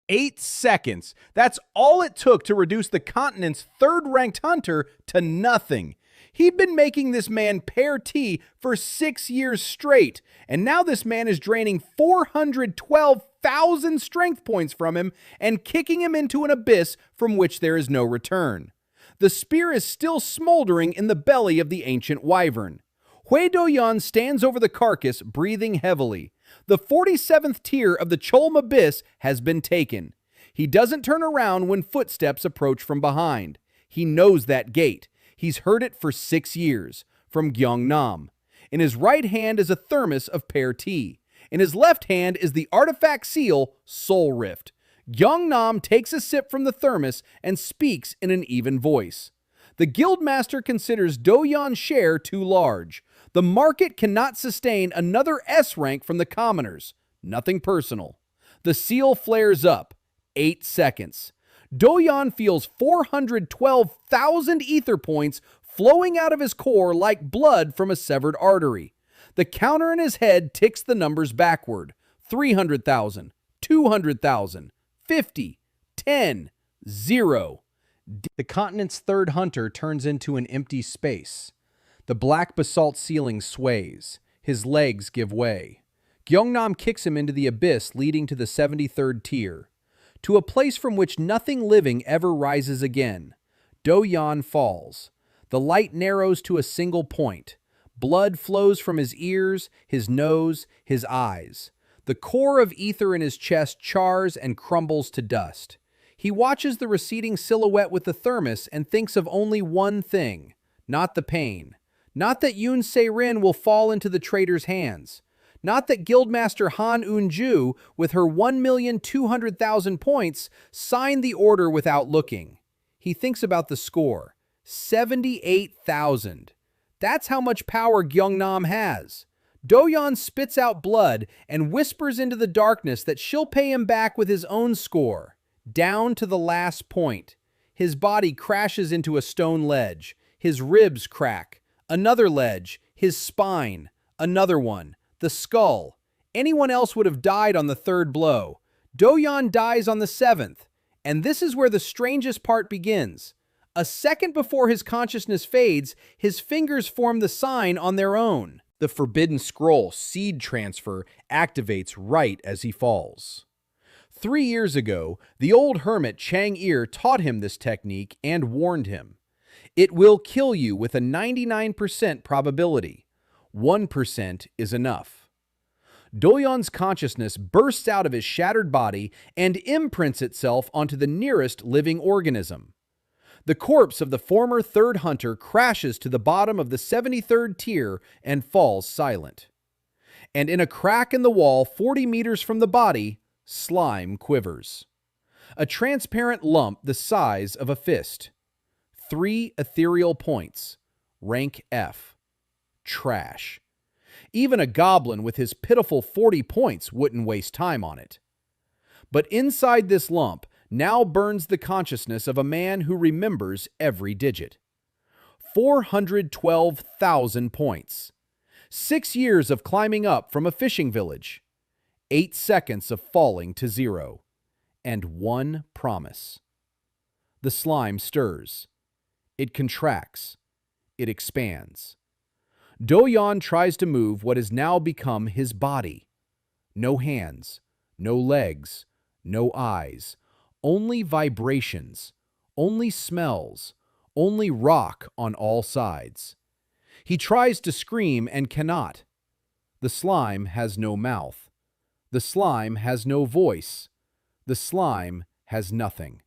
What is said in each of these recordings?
8 seconds. That's all it took to reduce the continent's third-ranked hunter to nothing. He'd been making this man pair tea for 6 years straight, and now this man is draining 412,000 strength points from him and kicking him into an abyss from which there is no return. The spear is still smoldering in the belly of the ancient wyvern. Doyeon stands over the carcass, breathing heavily. The 47th tier of the Cholm Abyss has been taken. He doesn't turn around when footsteps approach from behind. He knows that gait. He's heard it for 6 years, from Gyeongnam. In his right hand is a thermos of pear tea. In his left hand is the artifact seal, Soul Rift. Gyeongnam takes a sip from the thermos and speaks in an even voice. The guildmaster considers Doyeon's share too large. The market cannot sustain another S rank from the commoners. Nothing personal. The seal flares up. 8 seconds. Doyeon feels 412,000 ether points flowing out of his core like blood from a severed artery. The counter in his head ticks the numbers backward. 300,000, 200,000, 50, 10, 0. The continent's third hunter turns into an empty space. The black basalt ceiling sways. His legs give way. Gyeongnam kicks him into the abyss leading to the 73rd tier, to a place from which nothing living ever rises again. Doyeon falls. The light narrows to a single point. Blood flows from his ears, his nose, his eyes. The core of ether in his chest chars and crumbles to dust. He watches the receding silhouette with the thermos and thinks of only one thing, not the pain. Not that Yoon Se-rin will fall into the traitor's hands. Not that Guildmaster Han Eun-ju, with her 1,200,000 points, signed the order without looking. He thinks about the score. 78,000. That's how much power Gyeongnam has. Doyeon spits out blood and whispers into the darkness that she'll pay him back with his own score. Down to the last point. His body crashes into a stone ledge. His ribs crack. Another ledge. His spine. Another one. The skull. Anyone else would have died on the third blow. Doyeon dies on the 7th. And this is where the strangest part begins. A second before his consciousness fades, his fingers form the sign on their own. The Forbidden Scroll seed transfer activates right as he falls. 3 years ago, the old hermit Chang'e taught him this technique and warned him. It will kill you with a 99% probability. 1% is enough. Doyeon's consciousness bursts out of his shattered body and imprints itself onto the nearest living organism. The corpse of the former third hunter crashes to the bottom of the 73rd tier and falls silent. And in a crack in the wall 40 meters from the body, slime quivers. A transparent lump the size of a fist. 3 ethereal points. Rank F. Trash. Even a goblin with his pitiful 40 points wouldn't waste time on it. But inside this lump now burns the consciousness of a man who remembers every digit. 412,000 points. 6 years of climbing up from a fishing village. 8 seconds of falling to 0. And one promise. The slime stirs. It contracts. It expands. Doyeon tries to move what has now become his body. No hands, no legs, no eyes, only vibrations, only smells, only rock on all sides. He tries to scream and cannot. The slime has no mouth. The slime has no voice. The slime has nothing.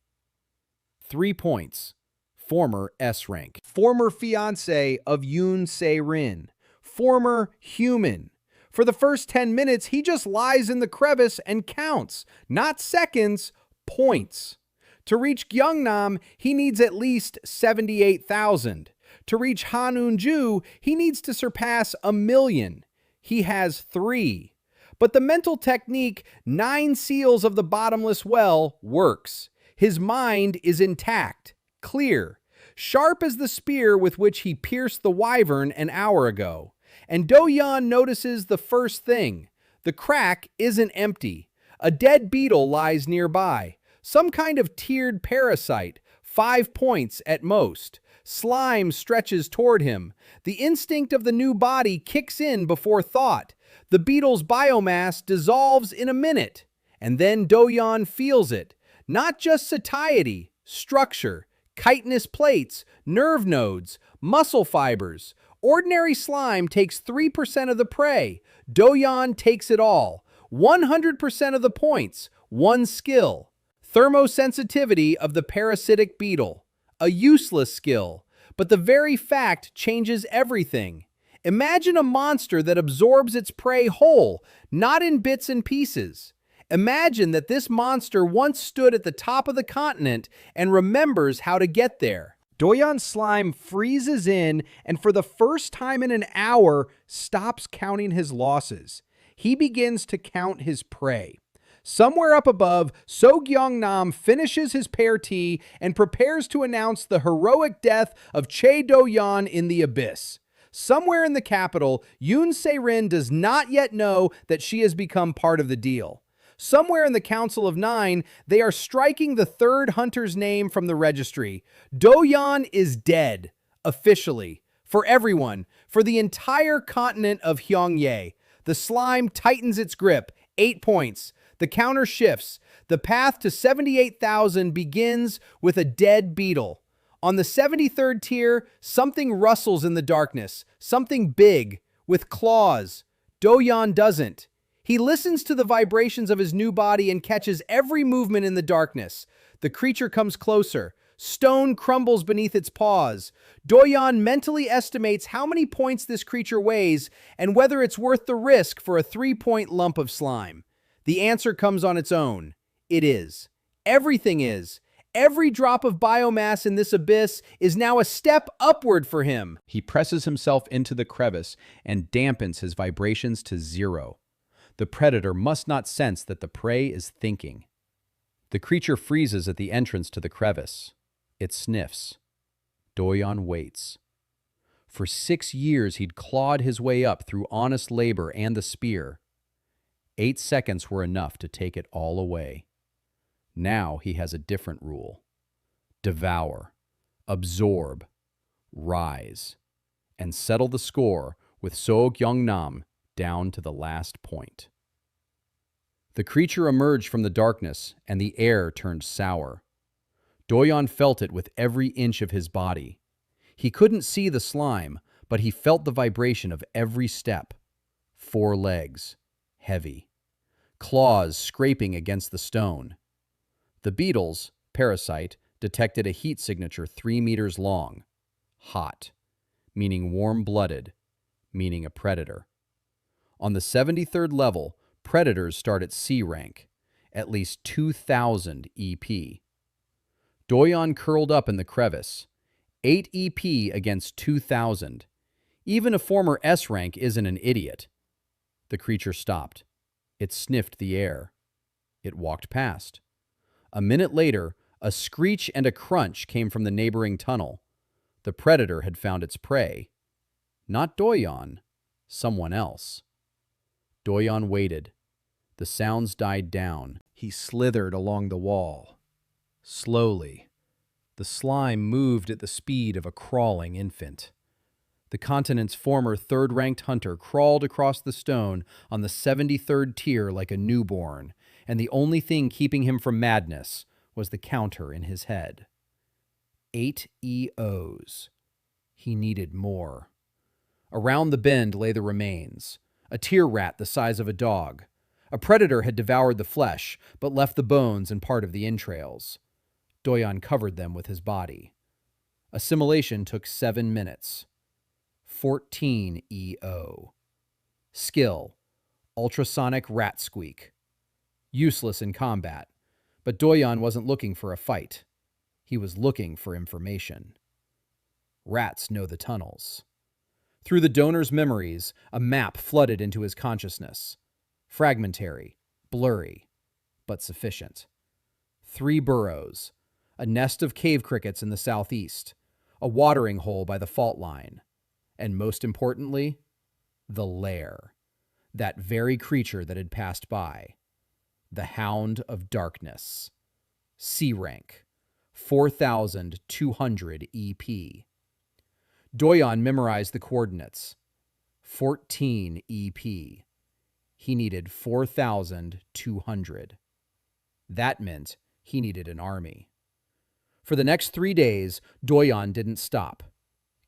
3 points. Former S rank. Former fiancé of Yoon Se-rin. Former human. For the first 10 minutes, he just lies in the crevice and counts. Not seconds, points. To reach Gyeongnam, he needs at least 78,000. To reach Han Eun-ju, he needs to surpass 1,000,000. He has 3. But the mental technique, 9 seals of the bottomless well, works. His mind is intact, clear, sharp as the spear with which he pierced the wyvern an hour ago. And Doyeon notices the first thing. The crack isn't empty. A dead beetle lies nearby, some kind of tiered parasite, 5 points at most. Slime stretches toward him. The instinct of the new body kicks in before thought. The beetle's biomass dissolves in a minute. And then Doyeon feels it. Not just satiety, structure, chitinous plates, nerve nodes, muscle fibers. Ordinary slime takes 3% of the prey. Doyeon takes it all. 100% of the points. One skill. Thermosensitivity of the parasitic beetle. A useless skill, but the very fact changes everything. Imagine a monster that absorbs its prey whole, not in bits and pieces. Imagine that this monster once stood at the top of the continent and remembers how to get there. Doyeon's slime freezes in and for the first time in an hour stops counting his losses. He begins to count his prey. Somewhere up above, So-gyong-nam finishes his pear tea and prepares to announce the heroic death of Doyeon in the abyss. Somewhere in the capital, Yoon Se-rin does not yet know that she has become part of the deal. Somewhere in the Council of Nine, they are striking the third hunter's name from the registry. Doyeon is dead, officially, for everyone, for the entire continent of Hyeongye. The slime tightens its grip, 8 points. The counter shifts. The path to 78,000 begins with a dead beetle. On the 73rd tier, something rustles in the darkness, something big, with claws. Doyeon doesn't. He listens to the vibrations of his new body and catches every movement in the darkness. The creature comes closer. Stone crumbles beneath its paws. Doyeon mentally estimates how many points this creature weighs and whether it's worth the risk for a 3-point lump of slime. The answer comes on its own. It is. Everything is. Every drop of biomass in this abyss is now a step upward for him. He presses himself into the crevice and dampens his vibrations to 0. The predator must not sense that the prey is thinking. The creature freezes at the entrance to the crevice. It sniffs. Doyeon waits. For 6 years he'd clawed his way up through honest labor and the spear. 8 seconds were enough to take it all away. Now he has a different rule. Devour, absorb, rise, and settle the score with So-gyong-nam down to the last point. The creature emerged from the darkness and the air turned sour. Doyeon felt it with every inch of his body. He couldn't see the slime, but he felt the vibration of every step. 4 legs. Heavy. Claws scraping against the stone. The beetles, parasite, detected a heat signature 3 meters long. Hot, meaning warm-blooded, meaning a predator. On the 73rd level, predators start at C rank, at least 2,000 EP. Doyeon curled up in the crevice. 8 EP against 2,000. Even a former S rank isn't an idiot. The creature stopped. It sniffed the air. It walked past. A minute later, a screech and a crunch came from the neighboring tunnel. The predator had found its prey. Not Doyeon, someone else. Doyeon waited. The sounds died down. He slithered along the wall. Slowly, the slime moved at the speed of a crawling infant. The continent's former third-ranked hunter crawled across the stone on the 73rd tier like a newborn, and the only thing keeping him from madness was the counter in his head. 8 EOs. He needed more. Around the bend lay the remains. A tear rat the size of a dog. A predator had devoured the flesh, but left the bones and part of the entrails. Doyeon covered them with his body. Assimilation took 7 minutes. 14 EO. Skill, ultrasonic rat squeak. Useless in combat, but Doyeon wasn't looking for a fight. He was looking for information. Rats know the tunnels. Through the donor's memories, a map flooded into his consciousness. Fragmentary, blurry, but sufficient. 3 burrows, a nest of cave crickets in the southeast, a watering hole by the fault line, and most importantly, the lair, that very creature that had passed by. the Hound of Darkness. C rank, 4,200 EP. Doyeon memorized the coordinates. 14 EP. He needed 4,200. That meant he needed an army. For the next 3 days, Doyeon didn't stop.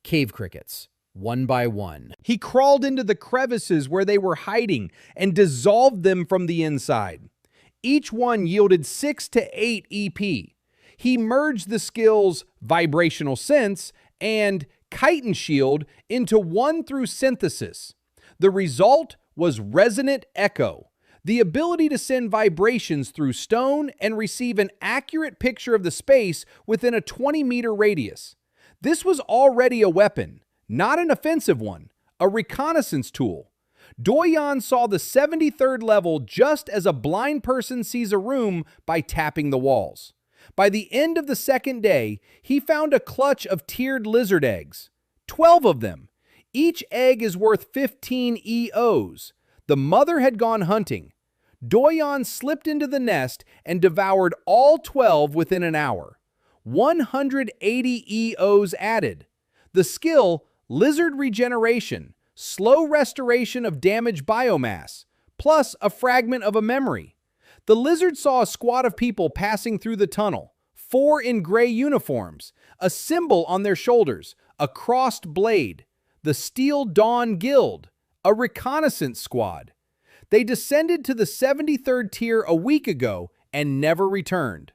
Cave crickets, one by one. He crawled into the crevices where they were hiding and dissolved them from the inside. Each one yielded 6 to 8 EP. He merged the skills Vibrational Sense and Chitin Shield into one through synthesis. The result was Resonant Echo, the ability to send vibrations through stone and receive an accurate picture of the space within a 20-meter radius. This was already a weapon, not an offensive one, a reconnaissance tool. Doyeon saw the 73rd level just as a blind person sees a room by tapping the walls. By the end of the second day, he found a clutch of tiered lizard eggs. 12 of them. Each egg is worth 15 EOs. The mother had gone hunting. Doyeon slipped into the nest and devoured all 12 within an hour. 180 EOs added. The skill, Lizard Regeneration, slow restoration of damaged biomass, plus a fragment of a memory. The lizard saw a squad of people passing through the tunnel, 4 in gray uniforms, a symbol on their shoulders, a crossed blade, the Steel Dawn Guild, a reconnaissance squad. They descended to the 73rd tier a week ago and never returned.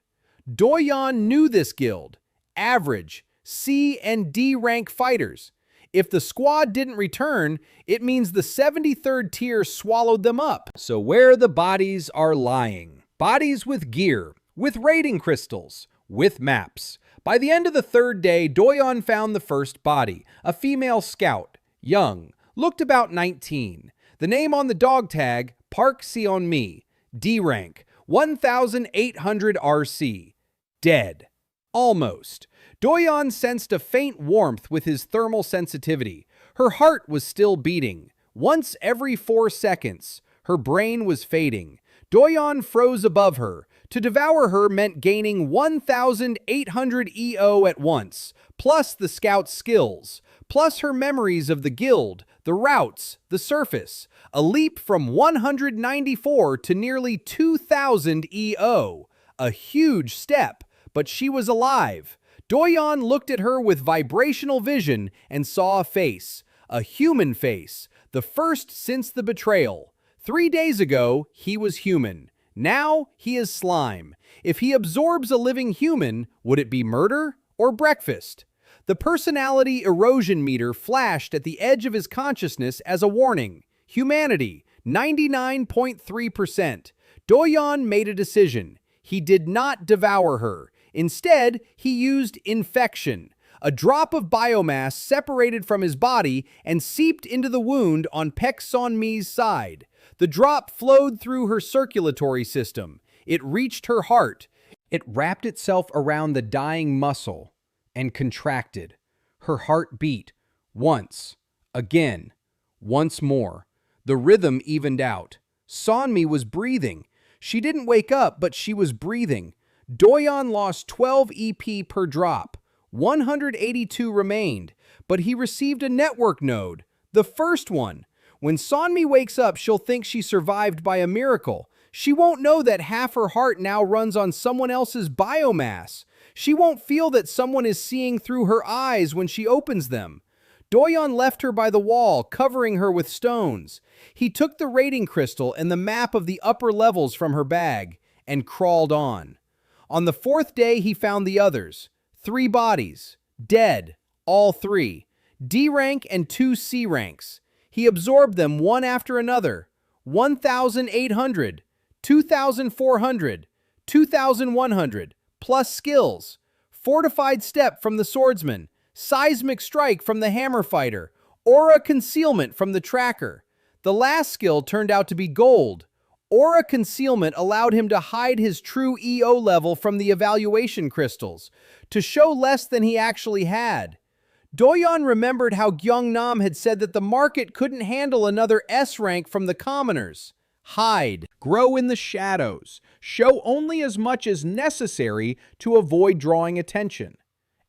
Doyeon knew this guild, average, C and D rank fighters. If the squad didn't return, it means the 73rd tier swallowed them up. So where the bodies are lying. Bodies with gear, with rating crystals, with maps. By the end of the third day, Doyeon found the first body, a female scout, young, looked about 19. The name on the dog tag, Park Seon-mi, D rank, 1,800 RC. Dead. Almost. Doyeon sensed a faint warmth with his thermal sensitivity. Her heart was still beating. Once every 4 seconds, her brain was fading. Doyeon froze above her. To devour her meant gaining 1,800 EO at once, plus the scout's skills, plus her memories of the guild, the routes, the surface. A leap from 194 to nearly 2,000 EO. A huge step, but she was alive. Doyeon looked at her with vibrational vision and saw a face, a human face, the first since the betrayal. 3 days ago, he was human. Now, he is slime. If he absorbs a living human, would it be murder or breakfast? The personality erosion meter flashed at the edge of his consciousness as a warning. Humanity, 99.3%. Doyeon made a decision. He did not devour her. Instead, he used infection. A drop of biomass separated from his body and seeped into the wound on Park Seon-mi's side. The drop flowed through her circulatory system. It reached her heart. It wrapped itself around the dying muscle and contracted. Her heart beat. Once. Again. Once more. The rhythm evened out. Seon-mi was breathing. She didn't wake up, but she was breathing. Doyeon lost 12 EP per drop. 182 remained, but he received a network node, the first one. When Seon-mi wakes up, she'll think she survived by a miracle. She won't know that half her heart now runs on someone else's biomass. She won't feel that someone is seeing through her eyes when she opens them. Doyeon left her by the wall, covering her with stones. He took the rating crystal and the map of the upper levels from her bag and crawled on. On the 4th day, he found the others. 3 bodies. Dead. All 3. D rank and 2 C ranks. He absorbed them one after another. 1,800. 2,400. 2,100. Plus skills. Fortified step from the swordsman. Seismic strike from the hammer fighter. Aura concealment from the tracker. The last skill turned out to be gold. Aura concealment allowed him to hide his true EO level from the evaluation crystals, to show less than he actually had. Doyeon remembered how Gyeongnam had said that the market couldn't handle another S rank from the commoners. Hide. Grow in the shadows. Show only as much as necessary to avoid drawing attention.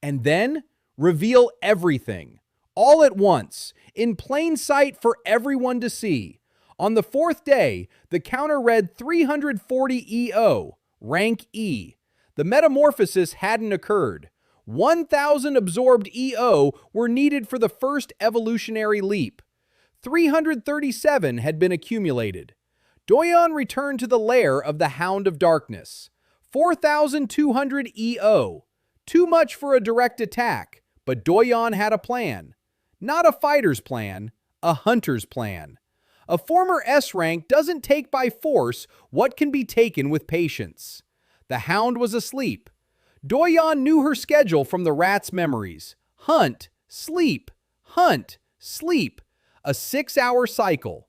And then reveal everything, all at once, in plain sight for everyone to see. On the fourth day, the counter read 340 EO, rank E. The metamorphosis hadn't occurred. 1,000 absorbed EO were needed for the first evolutionary leap. 337 had been accumulated. Doyeon returned to the lair of the Hound of Darkness. 4,200 EO. Too much for a direct attack, but Doyeon had a plan. Not a fighter's plan, a hunter's plan. A former S rank doesn't take by force what can be taken with patience. The Hound was asleep. Doyeon knew her schedule from the rat's memories. Hunt, sleep, hunt, sleep. A 6-hour cycle.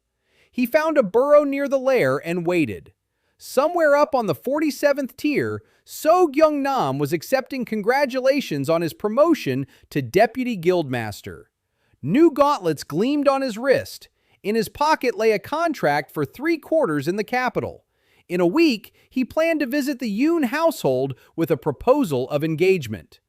He found a burrow near the lair and waited. Somewhere up on the 47th tier, So Gyeong-nam was accepting congratulations on his promotion to Deputy Guildmaster. New gauntlets gleamed on his wrist. In his pocket lay a contract for 3 quarters in the capital. In a week, he planned to visit the Yoon household with a proposal of engagement.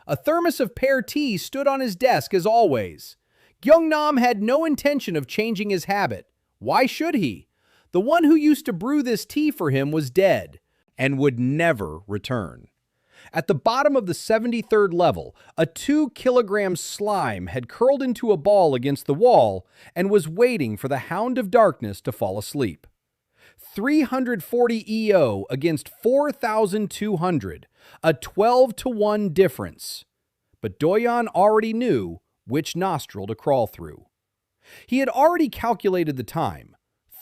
A thermos of pear tea stood on his desk as always. Gyeong-nam had no intention of changing his habit. Why should he? The one who used to brew this tea for him was dead and would never return. At the bottom of the 73rd level, a 2-kilogram slime had curled into a ball against the wall and was waiting for the Hound of Darkness to fall asleep. 340 EO against 4,200, a 12-to-1 difference. But Doyeon already knew which nostril to crawl through. He had already calculated the time.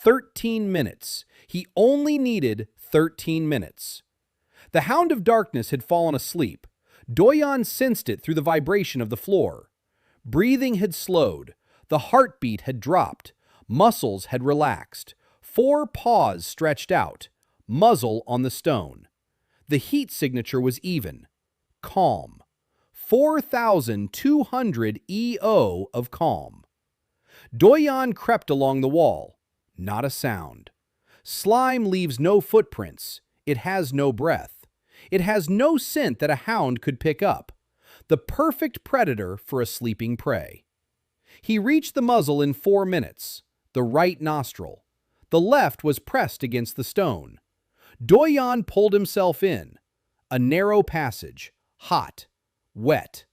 13 minutes. He only needed 13 minutes. The Hound of Darkness had fallen asleep. Doyeon sensed it through the vibration of the floor. Breathing had slowed. The heartbeat had dropped. Muscles had relaxed. 4 paws stretched out. Muzzle on the stone. The heat signature was even. Calm. 4,200 EO of calm. Doyeon crept along the wall. Not a sound. Slime leaves no footprints. It has no breath. It has no scent that a hound could pick up. The perfect predator for a sleeping prey. He reached the muzzle in 4 minutes. The right nostril. The left was pressed against the stone. Doyeon pulled himself in. A narrow passage. Hot. Wet.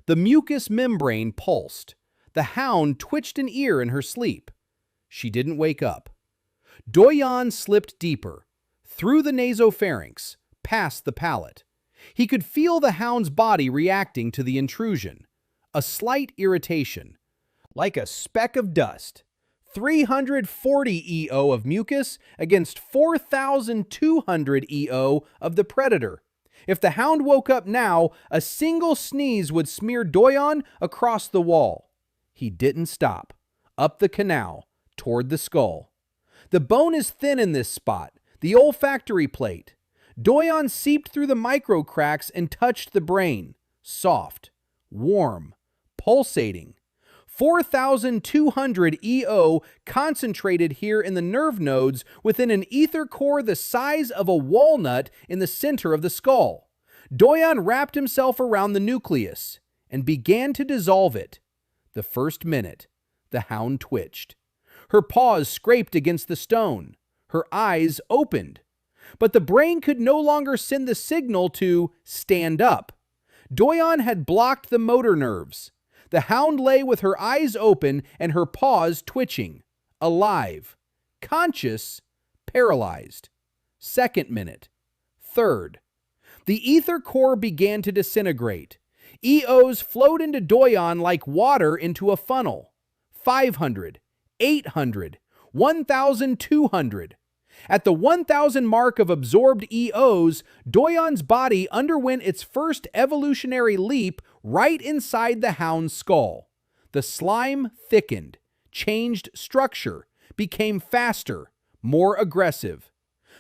The mucous membrane pulsed. The hound twitched an ear in her sleep. She didn't wake up. Doyeon slipped deeper, through the nasopharynx, past the palate. He could feel the hound's body reacting to the intrusion. A slight irritation. Like a speck of dust. 340 EO of mucus against 4,200 EO of the predator. If the hound woke up now, a single sneeze would smear Doyeon across the wall. He didn't stop. Up the canal, toward the skull. The bone is thin in this spot, the olfactory plate. Doyeon seeped through the micro cracks and touched the brain. Soft, warm, pulsating. 4,200 EO concentrated here in the nerve nodes within an ether core the size of a walnut in the center of the skull. Doyeon wrapped himself around the nucleus and began to dissolve it. The first minute, the hound twitched. Her paws scraped against the stone. Her eyes opened. But the brain could no longer send the signal to stand up. Doyeon had blocked the motor nerves. The hound lay with her eyes open and her paws twitching. Alive. Conscious. Paralyzed. Second minute. Third. The ether core began to disintegrate. EOs flowed into Doyeon like water into a funnel. 500. 800. 1,200. At the 1,000 mark of absorbed EOs, Doyeon's body underwent its first evolutionary leap right inside the hound's skull. The slime thickened, changed structure, became faster, more aggressive.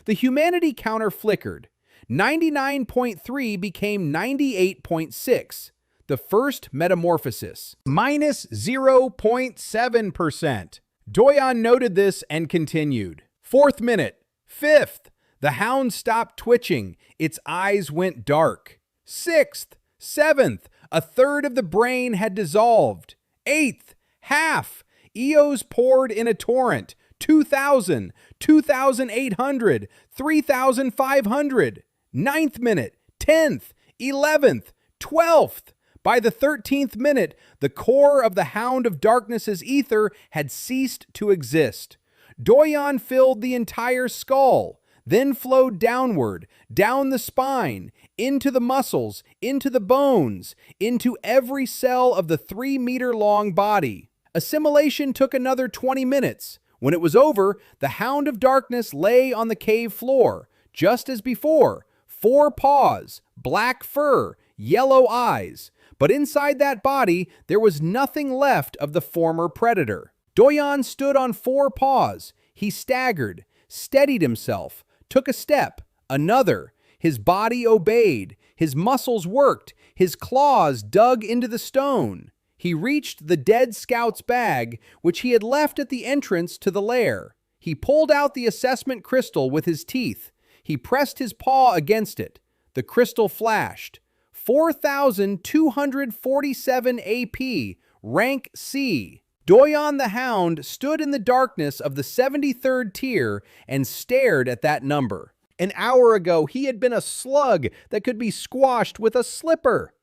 The humanity counter flickered. 99.3 became 98.6. The first metamorphosis. Minus 0.7%. Doyeon noted this and continued. Fourth minute. 5th, the hound stopped twitching. Its eyes went dark. 6th, 7th, a third of the brain had dissolved. 8th, half. EOs poured in a torrent. 2,000, 2,800, 3,500. 9th minute, 10th, 11th, 12th. By the 13th minute, the core of the Hound of Darkness's ether had ceased to exist. Doyeon filled the entire skull, then flowed downward, down the spine, into the muscles, into the bones, into every cell of the 3-meter-long body. Assimilation took another 20 minutes. When it was over, the Hound of Darkness lay on the cave floor, just as before. 4 paws, black fur, yellow eyes. But inside that body, there was nothing left of the former predator. Doyeon stood on 4 paws. He staggered, steadied himself, took a step, another. His body obeyed. His muscles worked. His claws dug into the stone. He reached the dead scout's bag, which he had left at the entrance to the lair. He pulled out the assessment crystal with his teeth. He pressed his paw against it. The crystal flashed. 4,247 AP, rank C. Doyeon the Hound stood in the darkness of the 73rd tier and stared at that number. An hour ago, he had been a slug that could be squashed with a slipper.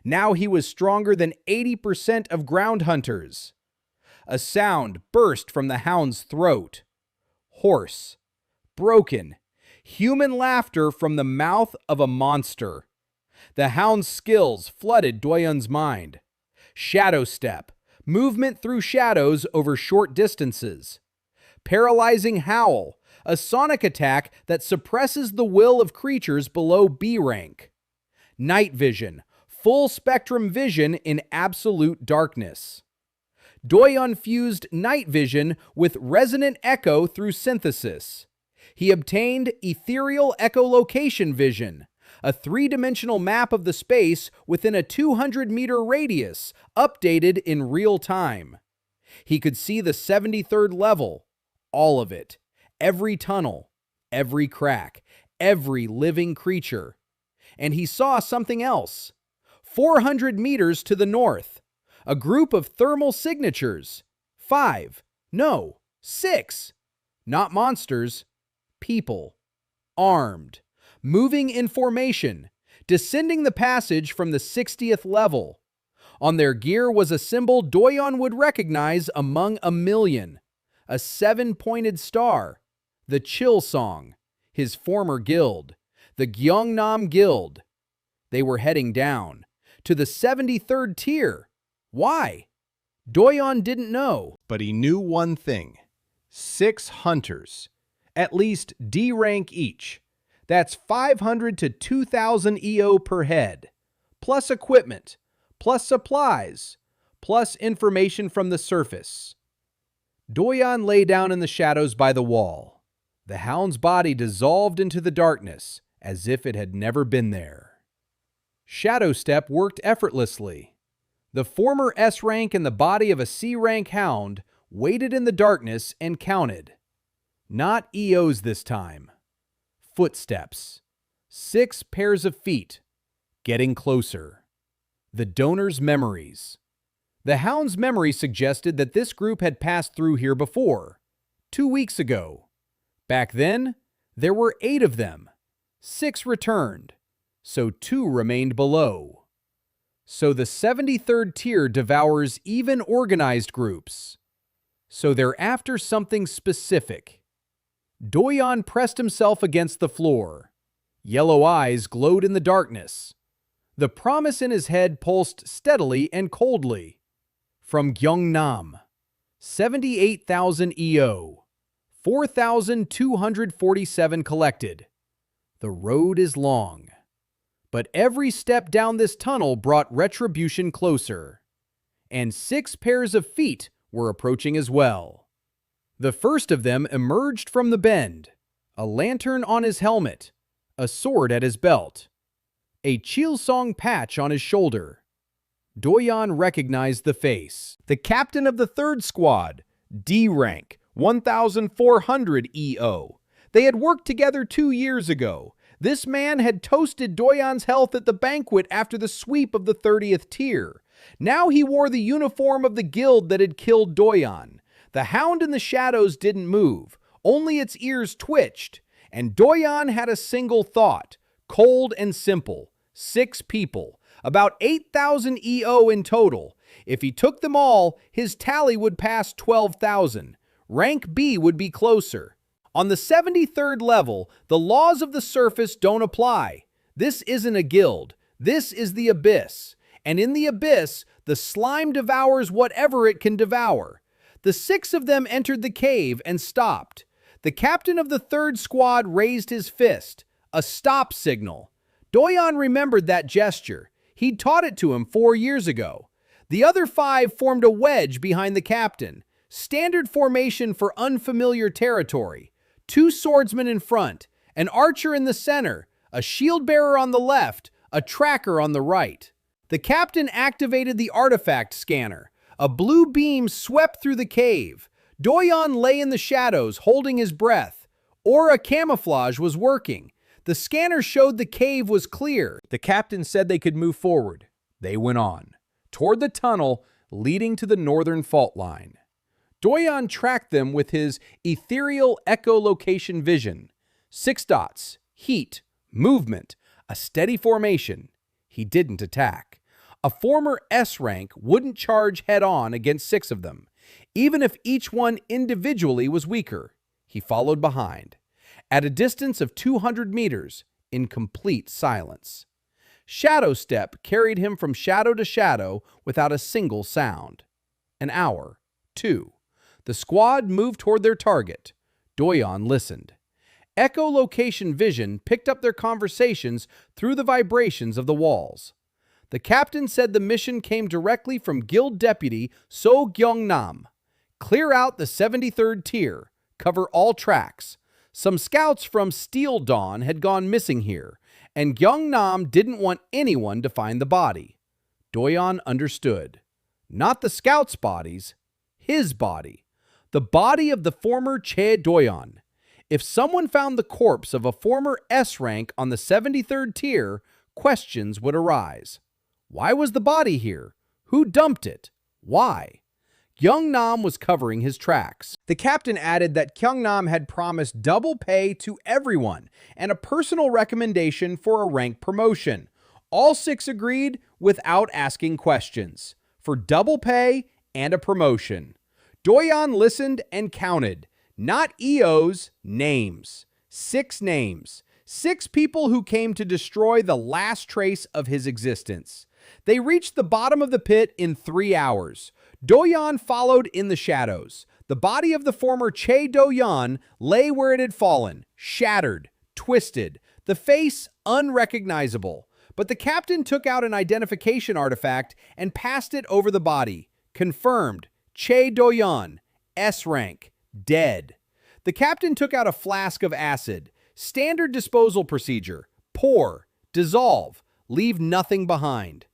Now he was stronger than 80% of ground hunters. A sound burst from the hound's throat. Hoarse, broken, human laughter from the mouth of a monster. The hound's skills flooded Doyeon's mind. Shadow step, movement through shadows over short distances. Paralyzing howl, a sonic attack that suppresses the will of creatures below B rank. Night vision, full spectrum vision in absolute darkness. Doyeon fused night vision with resonant echo through synthesis. He obtained ethereal echolocation vision, a 3-dimensional map of the space within a 200-meter radius, updated in real time. He could see the 73rd level, all of it, every tunnel, every crack, every living creature. And he saw something else. 400 meters to the north, a group of thermal signatures. 5, no, 6. Not monsters, people, armed, moving in formation, descending the passage from the 60th level. On their gear was a symbol Doyeon would recognize among a million. A 7-pointed star, the Chill Song, his former guild, the Gyeongnam Guild. They were heading down to the 73rd tier. Why? Doyeon didn't know. But he knew one thing. 6 hunters, at least D rank each. That's 500 to 2,000 EO per head, plus equipment, plus supplies, plus information from the surface. Doyeon lay down in the shadows by the wall. The hound's body dissolved into the darkness as if it had never been there. Shadow step worked effortlessly. The former S rank in the body of a C rank hound waited in the darkness and counted. Not EOs this time. Footsteps. 6 pairs of feet. Getting closer. The donor's memories. The hound's memory suggested that this group had passed through here before, 2 weeks ago. Back then, there were 8 of them. 6 returned, so 2 remained below. So the 73rd tier devours even organized groups. So they're after something specific. Doyeon pressed himself against the floor. Yellow eyes glowed in the darkness. The promise in his head pulsed steadily and coldly. From Gyeongnam, 78,000 EO, 4,247 collected. The road is long, but every step down this tunnel brought retribution closer. And 6 pairs of feet were approaching as well. The first of them emerged from the bend, a lantern on his helmet, a sword at his belt, a Chilsong patch on his shoulder. Doyeon recognized the face. The captain of the 3rd squad, D rank, 1,400 EO. They had worked together 2 years ago. This man had toasted Doyeon's health at the banquet after the sweep of the 30th tier. Now he wore the uniform of the guild that had killed Doyeon. The hound in the shadows didn't move, only its ears twitched. And Doyeon had a single thought, cold and simple. 6 people, about 8,000 EO in total. If he took them all, his tally would pass 12,000. Rank B would be closer. On the 73rd level, the laws of the surface don't apply. This isn't a guild. This is the abyss. And in the abyss, the slime devours whatever it can devour. The 6 of them entered the cave and stopped. The captain of the 3rd squad raised his fist, a stop signal. Doyeon remembered that gesture. He'd taught it to him 4 years ago. The other 5 formed a wedge behind the captain. Standard formation for unfamiliar territory. 2 swordsmen in front, an archer in the center, a shield bearer on the left, a tracker on the right. The captain activated the artifact scanner. A blue beam swept through the cave. Doyeon lay in the shadows, holding his breath. Aura camouflage was working. The scanner showed the cave was clear. The captain said they could move forward. They went on, toward the tunnel leading to the northern fault line. Doyeon tracked them with his ethereal echolocation vision. 6 dots, heat, movement, a steady formation. He didn't attack. A former S rank wouldn't charge head-on against 6 of them, even if each one individually was weaker. He followed behind. At a distance of 200 meters, in complete silence. Shadow Step carried him from shadow to shadow without a single sound. An hour, 2. The squad moved toward their target. Doyeon listened. Echolocation vision picked up their conversations through the vibrations of the walls. The captain said the mission came directly from Guild Deputy So Gyeong-nam. Clear out the 73rd tier. Cover all tracks. Some scouts from Steel Dawn had gone missing here, and Gyeong-nam didn't want anyone to find the body. Doyeon understood. Not the scouts' bodies, his body. The body of the former Che Doyeon. If someone found the corpse of a former S rank on the 73rd tier, questions would arise. Why was the body here? Who dumped it? Why? Gyeong-nam was covering his tracks. The captain added that Gyeong-nam had promised double pay to everyone and a personal recommendation for a rank promotion. All 6 agreed without asking questions. For double pay and a promotion. Doyeon listened and counted. Not EOs, names. 6 names. 6 people who came to destroy the last trace of his existence. They reached the bottom of the pit in 3 hours. Doyeon followed in the shadows. The body of the former Che Doyeon lay where it had fallen, shattered, twisted, the face unrecognizable. But the captain took out an identification artifact and passed it over the body. Confirmed. Che Doyeon, S rank, dead. The captain took out a flask of acid. Standard disposal procedure. Pour, dissolve, leave nothing behind.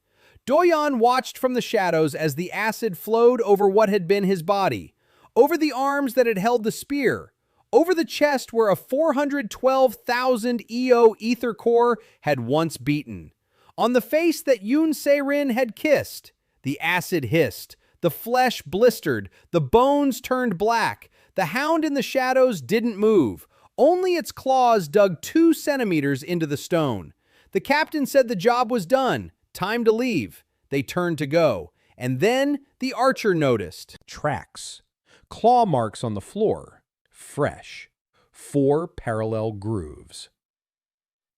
Doyeon watched from the shadows as the acid flowed over what had been his body, over the arms that had held the spear, over the chest where a 412,000 EO ether core had once beaten, on the face that Yoon Se-rin had kissed. The acid hissed. The flesh blistered, the bones turned black. The hound in the shadows didn't move. Only its claws dug 2 centimeters into the stone. The captain said the job was done. Time to leave. They turned to go. And then the archer noticed. Tracks. Claw marks on the floor. Fresh. 4 parallel grooves.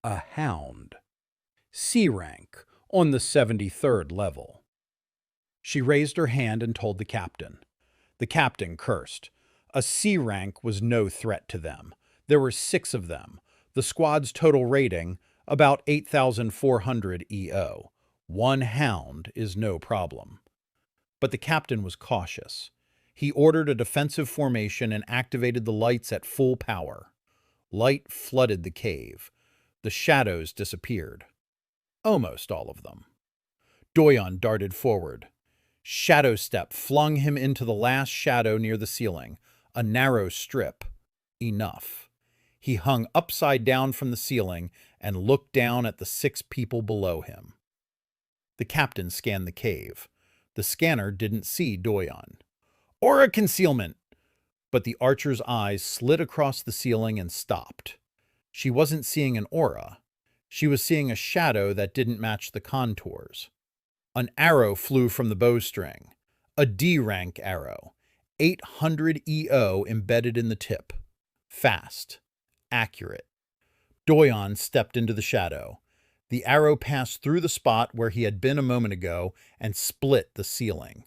A hound. C rank on the 73rd level. She raised her hand and told the captain. The captain cursed. A C rank was no threat to them. There were 6 of them. The squad's total rating, about 8,400 EO. 1 hound is no problem. But the captain was cautious. He ordered a defensive formation and activated the lights at full power. Light flooded the cave. The shadows disappeared. Almost all of them. Doyeon darted forward. Shadow Step flung him into the last shadow near the ceiling, a narrow strip. Enough. He hung upside down from the ceiling and looked down at the 6 people below him. The captain scanned the cave. The scanner didn't see Doyeon. "Aura concealment!" But the archer's eyes slid across the ceiling and stopped. She wasn't seeing an aura. She was seeing a shadow that didn't match the contours. An arrow flew from the bowstring. A D-rank arrow. 800 EO embedded in the tip. Fast. Accurate. Doyeon stepped into the shadow. The arrow passed through the spot where he had been a moment ago and split the ceiling.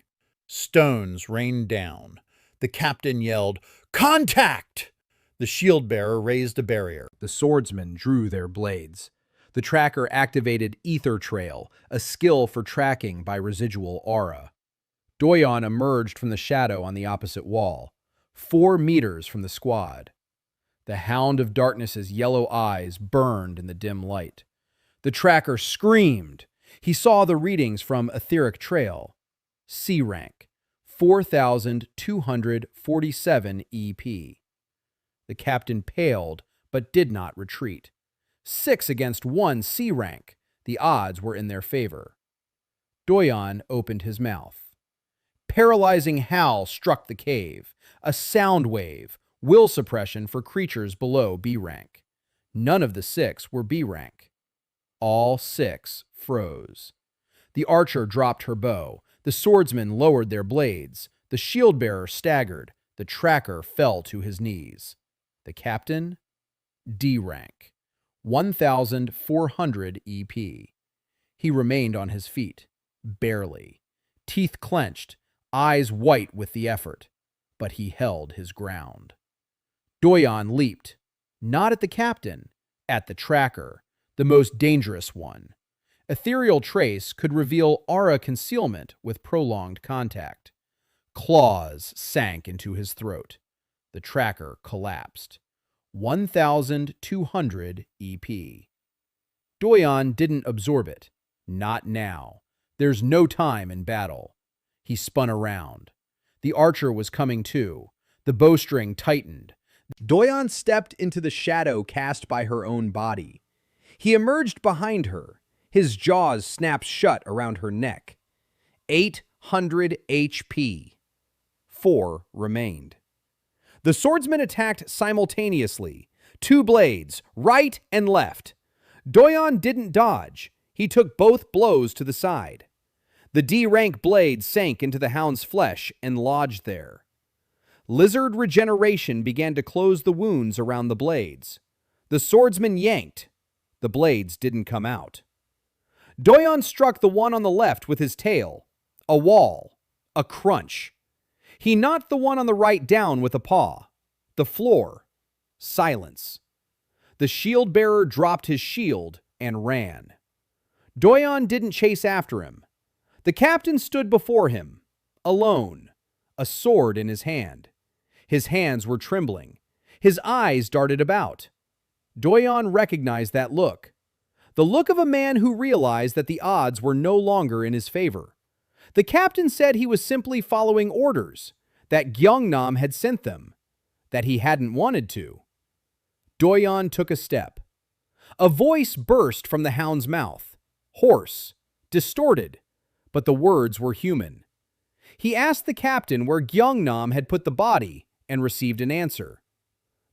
Stones rained down. The captain yelled, "Contact!" The shield-bearer raised a barrier. The swordsmen drew their blades. The tracker activated Ether Trail, a skill for tracking by residual aura. Doyeon emerged from the shadow on the opposite wall, 4 meters from the squad. The Hound of Darkness's yellow eyes burned in the dim light. The tracker screamed. He saw the readings from Etheric Trail. C rank, 4,247 EP. The captain paled, but did not retreat. 6 against 1 C rank. The odds were in their favor. Doyeon opened his mouth. Paralyzing howl struck the cave, a sound wave, will suppression for creatures below B rank. None of the 6 were B rank. All 6 froze. The archer dropped her bow. The swordsmen lowered their blades. The shield-bearer staggered. The tracker fell to his knees. The captain? D rank. 1,400 EP. He remained on his feet. Barely. Teeth clenched, eyes white with the effort. But he held his ground. Doyeon leaped. Not at the captain, at the tracker, the most dangerous one. Ethereal Trace could reveal aura concealment with prolonged contact. Claws sank into his throat. The tracker collapsed. 1,200 EP. Doyeon didn't absorb it. Not now. There's no time in battle. He spun around. The archer was coming too. The bowstring tightened. Doyeon stepped into the shadow cast by her own body. He emerged behind her. His jaws snapped shut around her neck. 800 HP. 4 remained. The swordsmen attacked simultaneously. 2 blades, right and left. Doyeon didn't dodge. He took both blows to the side. The D-rank blade sank into the hound's flesh and lodged there. Lizard regeneration began to close the wounds around the blades. The swordsman yanked. The blades didn't come out. Doyeon struck the one on the left with his tail. A wall. A crunch. He knocked the one on the right down with a paw. The floor. Silence. The shield-bearer dropped his shield and ran. Doyeon didn't chase after him. The captain stood before him, alone, a sword in his hand. His hands were trembling. His eyes darted about. Doyeon recognized that look. The look of a man who realized that the odds were no longer in his favor. The captain said he was simply following orders, that Gyeongnam had sent them, that he hadn't wanted to. Doyeon took a step. A voice burst from the hound's mouth, hoarse, distorted, but the words were human. He asked the captain where Gyeongnam had put the body and received an answer.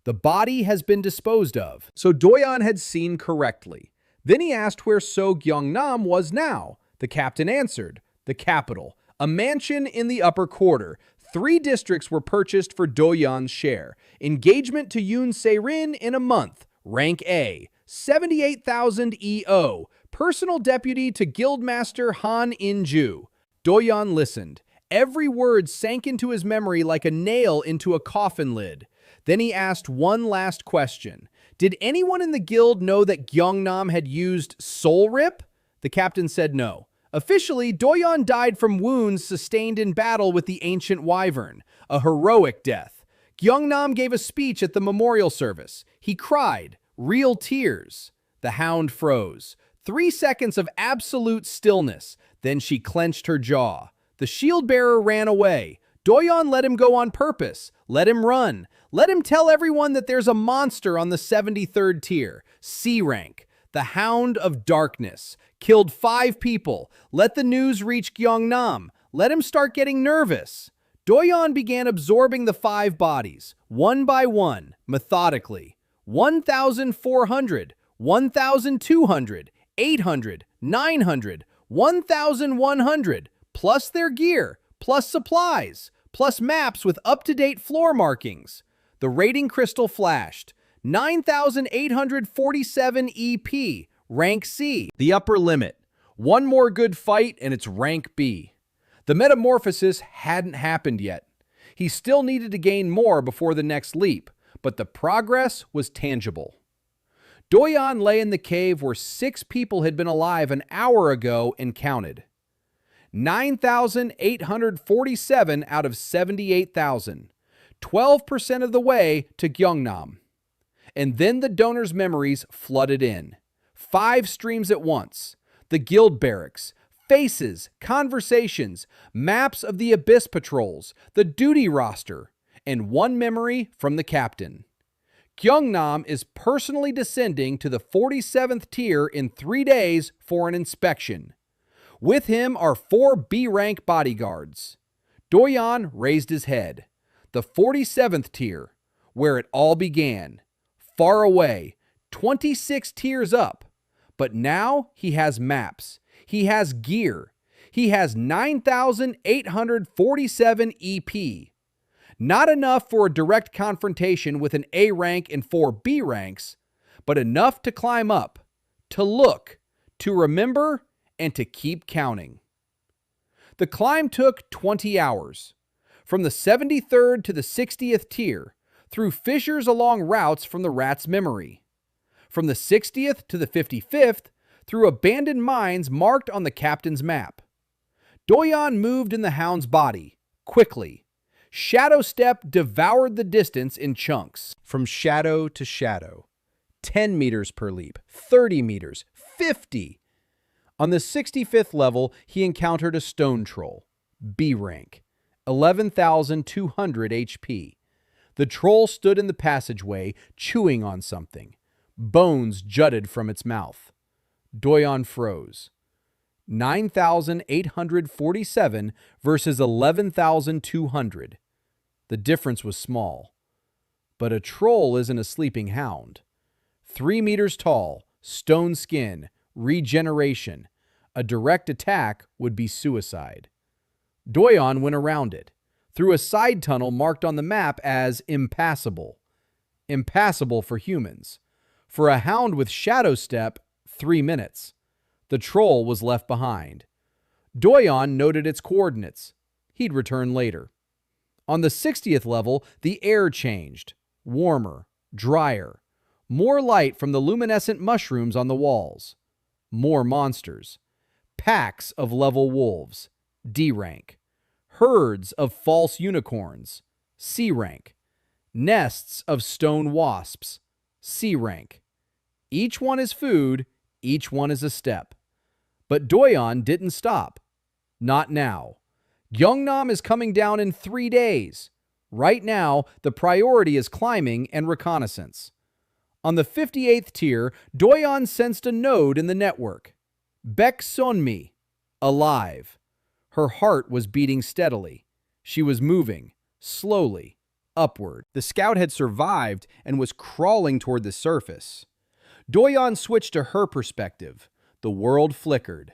The body has been disposed of. So Doyeon had seen correctly. Then he asked where So Gyeongnam was now. The captain answered, the capital, a mansion in the upper quarter. 3 districts were purchased for Doyeon's share. Engagement to Yoon Se-rin in a month. Rank A. 78,000 EO. Personal deputy to Guildmaster Han In-ju. Doyeon listened. Every word sank into his memory like a nail into a coffin lid. Then he asked one last question. Did anyone in the guild know that Gyeongnam had used Soul Rip? The captain said no. Officially, Doyeon died from wounds sustained in battle with the ancient wyvern, a heroic death. Gyeongnam gave a speech at the memorial service. He cried, real tears. The hound froze. 3 seconds of absolute stillness. Then she clenched her jaw. The shield-bearer ran away. Doyeon let him go on purpose, let him run, let him tell everyone that there's a monster on the 73rd tier, C rank, the Hound of Darkness, killed 5 people, let the news reach Gyeongnam, let him start getting nervous. Doyeon began absorbing the 5 bodies, one by one, methodically. 1,400, 1,200, 800, 900, 1,100, plus their gear, plus supplies, plus maps with up-to-date floor markings. The rating crystal flashed. 9,847 EP, rank C, the upper limit. One more good fight and it's rank B. The metamorphosis hadn't happened yet. He still needed to gain more before the next leap, but the progress was tangible. Doyeon lay in the cave where 6 people had been alive an hour ago and counted. 9,847 out of 78,000. 12% of the way to Gyeongnam. And then the donor's memories flooded in. 5 streams at once. The guild barracks, faces, conversations, maps of the abyss patrols, the duty roster, and 1 memory from the captain. Gyeongnam is personally descending to the 47th tier in 3 days for an inspection. With him are 4 B-rank bodyguards. Doyeon raised his head. The 47th tier, where it all began. Far away, 26 tiers up. But now he has maps. He has gear. He has 9,847 EP. Not enough for a direct confrontation with an A rank and 4 B ranks, but enough to climb up, to look, to remember, and to keep counting. The climb took 20 hours. From the 73rd to the 60th tier, through fissures along routes from the rat's memory. From the 60th to the 55th, through abandoned mines marked on the captain's map. Doyeon moved in the hound's body, quickly. Shadow Step devoured the distance in chunks. From shadow to shadow. 10 meters per leap, 30 meters, 50. On the 65th level, he encountered a stone troll, B rank, 11,200 HP. The troll stood in the passageway, chewing on something. Bones jutted from its mouth. Doyeon froze. 9,847 versus 11,200. The difference was small. But a troll isn't a sleeping hound. 3 meters tall, stone skin, regeneration. A direct attack would be suicide. Doyeon went around it, through a side tunnel marked on the map as impassable. Impassable for humans. For a hound with Shadow Step, 3 minutes. The troll was left behind. Doyeon noted its coordinates. He'd return later. On the 60th level, the air changed. Warmer, drier. More light from the luminescent mushrooms on the walls. More monsters. Packs of level wolves, D rank. Herds of false unicorns, C rank. Nests of stone wasps, C rank. Each one is food, each one is a step. But Doyeon didn't stop. Not now. Gyeongnam is coming down in 3 days. Right now, the priority is climbing and reconnaissance. On the 58th tier, Doyeon sensed a node in the network. Baek Sonmi, alive. Her heart was beating steadily. She was moving, slowly, upward. The scout had survived and was crawling toward the surface. Doyeon switched to her perspective. The world flickered.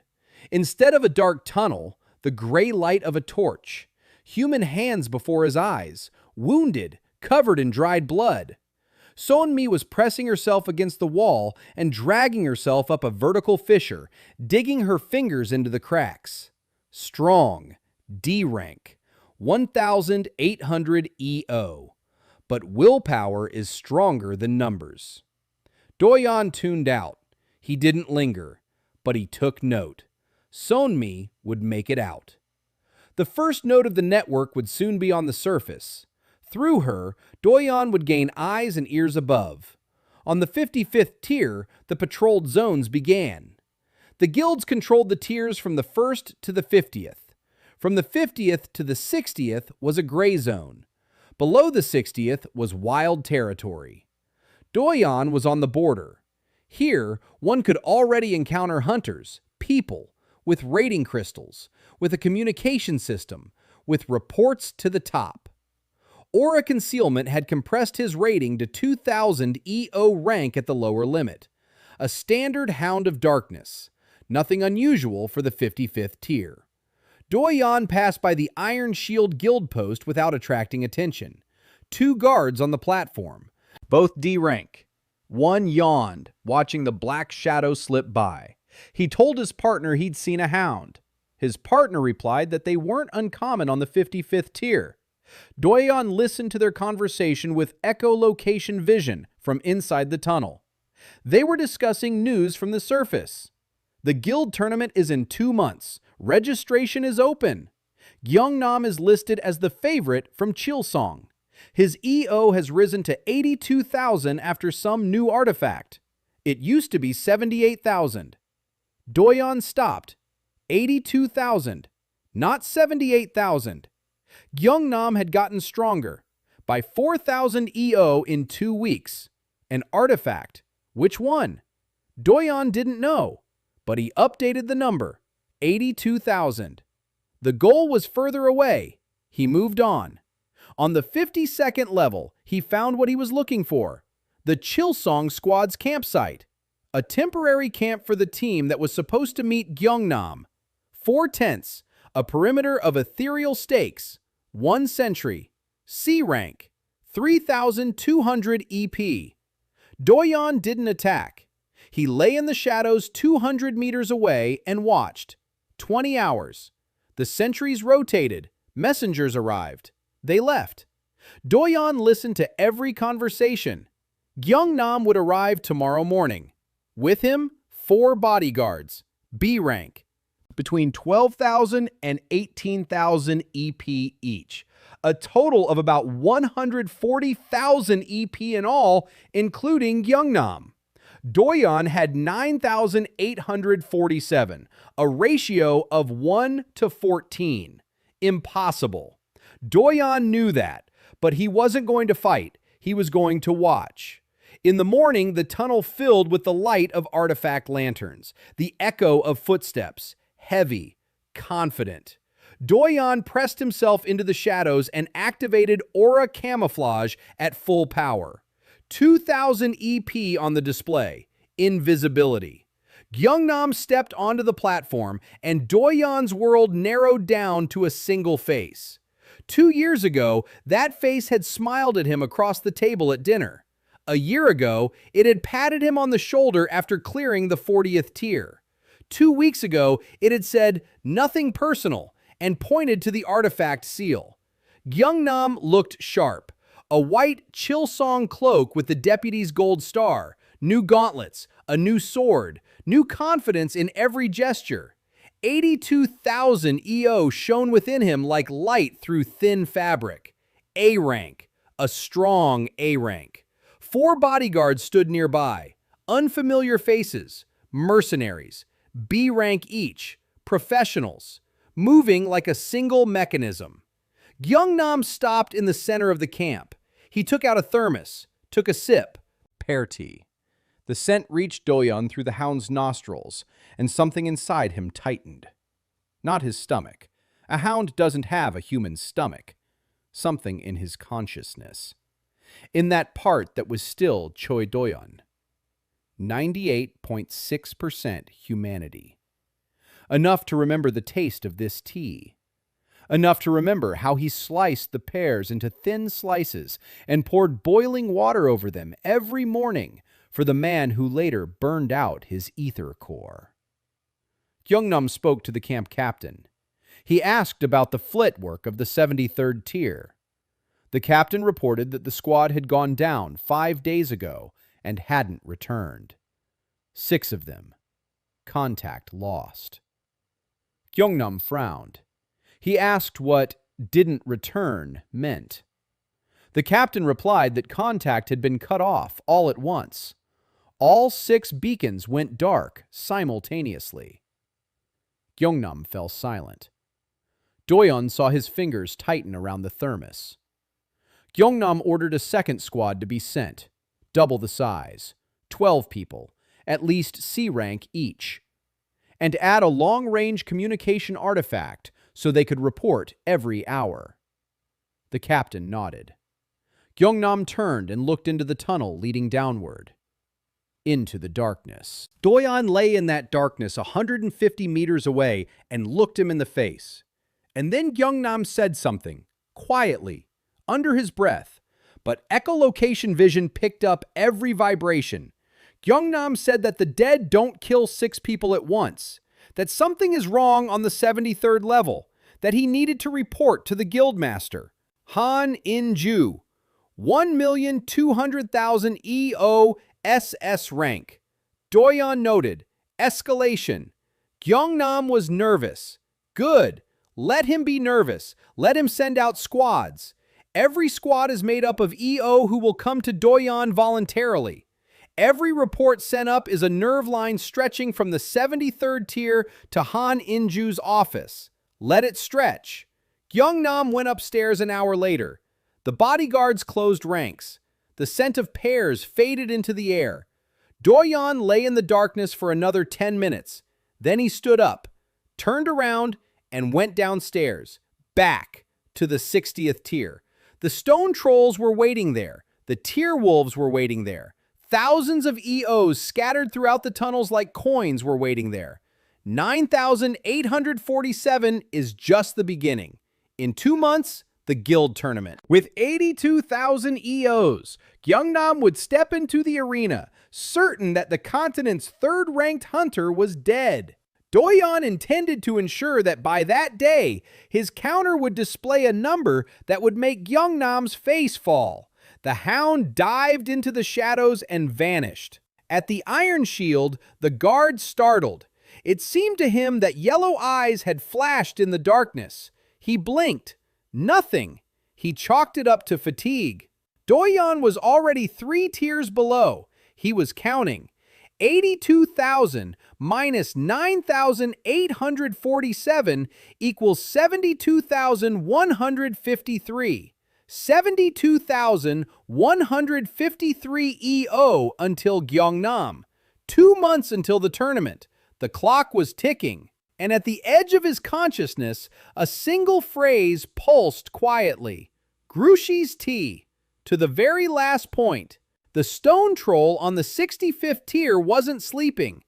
Instead of a dark tunnel, the gray light of a torch. Human hands before his eyes, wounded, covered in dried blood. Sonmi was pressing herself against the wall and dragging herself up a vertical fissure, digging her fingers into the cracks. Strong, D rank, 1,800 EO. But willpower is stronger than numbers. Doyeon tuned out. He didn't linger, but he took note. Sonmi would make it out. The first node of the network would soon be on the surface. Through her, Doyeon would gain eyes and ears above. On the 55th tier, the patrolled zones began. The guilds controlled the tiers from the 1st to the 50th. From the 50th to the 60th was a gray zone. Below the 60th was wild territory. Doyeon was on the border. Here, one could already encounter hunters, people, with rating crystals, with a communication system, with reports to the top. Aura Concealment had compressed his rating to 2000 EO rank at the lower limit. A standard Hound of Darkness. Nothing unusual for the 55th tier. Doyeon passed by the Iron Shield Guild post without attracting attention. 2 guards on the platform, both D rank. One yawned, watching the black shadow slip by. He told his partner he'd seen a hound. His partner replied that they weren't uncommon on the 55th tier. Doyeon listened to their conversation with echolocation vision from inside the tunnel. They were discussing news from the surface. The guild tournament is in 2 months. Registration is open. Gyeongnam is listed as the favorite from Chilsong. His EO has risen to 82,000 after some new artifact. It used to be 78,000. Doyeon stopped. 82,000, not 78,000. Gyeongnam had gotten stronger by 4,000 EO in 2 weeks. An artifact. Which one? Doyeon didn't know, but he updated the number, 82,000. The goal was further away. He moved on. On the 52nd level, he found what he was looking for, the Chilsong squad's campsite, a temporary camp for the team that was supposed to meet Gyeongnam. 4 tents, a perimeter of ethereal stakes, 1 sentry, C rank, 3,200 EP. Doyeon didn't attack. He lay in the shadows 200 meters away and watched. 20 hours. The sentries rotated. Messengers arrived. They left. Doyeon listened to every conversation. Gyeongnam would arrive tomorrow morning. With him, 4 bodyguards, B rank, between 12,000 and 18,000 EP each. A total of about 140,000 EP in all, including Gyeongnam. Doyeon had 9,847, a ratio of 1 to 14. Impossible. Doyeon knew that, but he wasn't going to fight. He was going to watch. In the morning, the tunnel filled with the light of artifact lanterns, the echo of footsteps, heavy, confident. Doyeon pressed himself into the shadows and activated aura camouflage at full power. 2,000 EP on the display. Invisibility. Gyeongnam stepped onto the platform, and Doyeon's world narrowed down to a single face. 2 years ago, that face had smiled at him across the table at dinner. A year ago, it had patted him on the shoulder after clearing the 40th tier. 2 weeks ago, it had said, "Nothing personal," and pointed to the artifact seal. Gyeongnam looked sharp. A white Chilsong cloak with the deputy's gold star, new gauntlets, a new sword, new confidence in every gesture. 82,000 EO shone within him like light through thin fabric. A rank, a strong A rank. 4 bodyguards stood nearby, unfamiliar faces, mercenaries, B rank each, professionals, moving like a single mechanism. Gyeongnam stopped in the center of the camp. He took out a thermos, took a sip. Pear tea. The scent reached Doyeon through the hound's nostrils, and something inside him tightened. Not his stomach. A hound doesn't have a human stomach. Something in his consciousness. In that part that was still Choi Doyeon. 98.6% humanity. Enough to remember the taste of this tea. Enough to remember how he sliced the pears into thin slices and poured boiling water over them every morning for the man who later burned out his ether core. Gyeongnam spoke to the camp captain. He asked about the flit work of the 73rd tier. The captain reported that the squad had gone down 5 days ago and hadn't returned. 6 of them. Contact lost. Gyeongnam frowned. He asked what "didn't return" meant. The captain replied that contact had been cut off all at once. All 6 beacons went dark simultaneously. Gyeongnam fell silent. Doyeon saw his fingers tighten around the thermos. Gyeongnam ordered a second squad to be sent, double the size, 12 people, at least C rank each, and add a long-range communication artifact so they could report every hour. The captain nodded. Gyeongnam turned and looked into the tunnel leading downward, into the darkness. Doyeon lay in that darkness 150 meters away and looked him in the face. And then Gyeongnam said something, quietly, under his breath, but echolocation vision picked up every vibration. Gyeongnam said that the dead don't kill 6 people at once, that something is wrong on the 73rd level, that he needed to report to the guildmaster, Han In-ju, 1,200,000 EO SS rank. Doyeon noted, escalation. Gyeongnam was nervous. Good. Let him be nervous. Let him send out squads. Every squad is made up of EO who will come to Doyeon voluntarily. Every report sent up is a nerve line stretching from the 73rd tier to Han In-ju's office. Let it stretch. Gyeongnam went upstairs an hour later. The bodyguards closed ranks. The scent of pears faded into the air. Doyeon lay in the darkness for another 10 minutes. Then he stood up, turned around, and went downstairs, back to the 60th tier. The stone trolls were waiting there. The tier wolves were waiting there. Thousands of EOs scattered throughout the tunnels like coins were waiting there. 9,847 is just the beginning. In 2 months, the guild tournament. With 82,000 EOs, Gyeongnam would step into the arena, certain that the continent's third-ranked hunter was dead. Doyeon intended to ensure that by that day, his counter would display a number that would make Gyeongnam's face fall. The hound dived into the shadows and vanished. At the Iron Shield, the guard startled. It seemed to him that yellow eyes had flashed in the darkness. He blinked. Nothing. He chalked it up to fatigue. Doyeon was already 3 tiers below. He was counting. 82,000 minus 9,847 equals 72,153. 72,153 EO until Gyeongnam. 2 months until the tournament. The clock was ticking. And at the edge of his consciousness, a single phrase pulsed quietly. Grushi's tea. To the very last point. The stone troll on the 65th tier wasn't sleeping.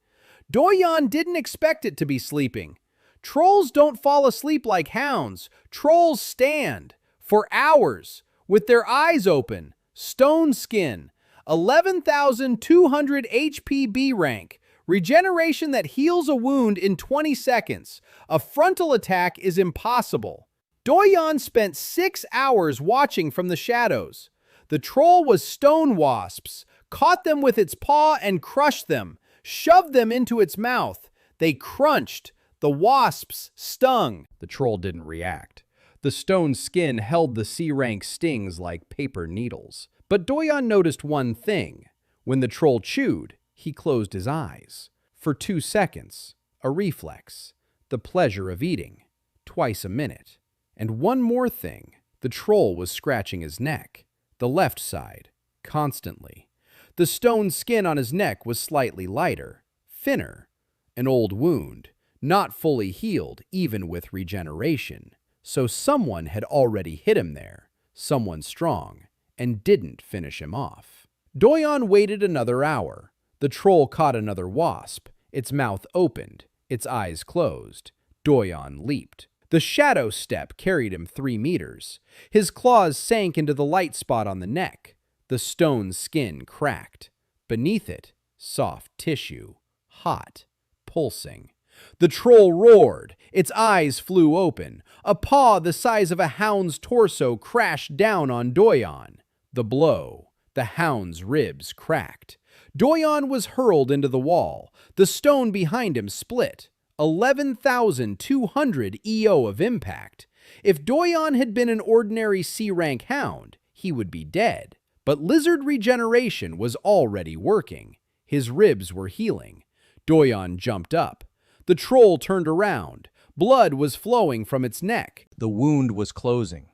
Doyeon didn't expect it to be sleeping. Trolls don't fall asleep like hounds. Trolls stand. For hours. With their eyes open. Stone skin. 11,200 HP B rank. Regeneration that heals a wound in 20 seconds. A frontal attack is impossible. Doyeon spent 6 hours watching from the shadows. The troll was stone wasps, caught them with its paw and crushed them, shoved them into its mouth. They crunched. The wasps stung. The troll didn't react. The stone skin held the C-rank stings like paper needles. But Doyeon noticed one thing. When the troll chewed, he closed his eyes. For 2 seconds, a reflex. The pleasure of eating. Twice a minute. And one more thing. The troll was scratching his neck. The left side, constantly. The stone skin on his neck was slightly lighter, thinner. An old wound, not fully healed even with regeneration. So someone had already hit him there, someone strong, and didn't finish him off. Doyeon waited another hour. The troll caught another wasp. Its mouth opened, its eyes closed. Doyeon leaped. The shadow step carried him 3 meters. His claws sank into the light spot on the neck. The stone skin cracked. Beneath it, soft tissue, hot, pulsing. The troll roared. Its eyes flew open. A paw the size of a hound's torso crashed down on Doyeon. The blow. The hound's ribs cracked. Doyeon was hurled into the wall. The stone behind him split. 11,200 EO of impact. If Doyeon had been an ordinary C-rank hound, he would be dead. But lizard regeneration was already working. His ribs were healing. Doyeon jumped up. The troll turned around. Blood was flowing from its neck. The wound was closing.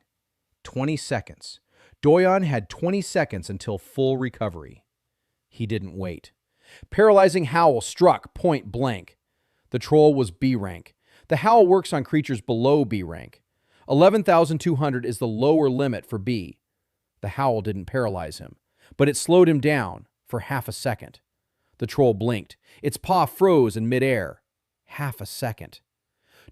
20 seconds. Doyeon had 20 seconds until full recovery. He didn't wait. Paralyzing Howl struck point blank. The troll was B rank. The Howl works on creatures below B rank. 11,200 is the lower limit for B. The Howl didn't paralyze him, but it slowed him down for half a second. The troll blinked. Its paw froze in midair. Half a second.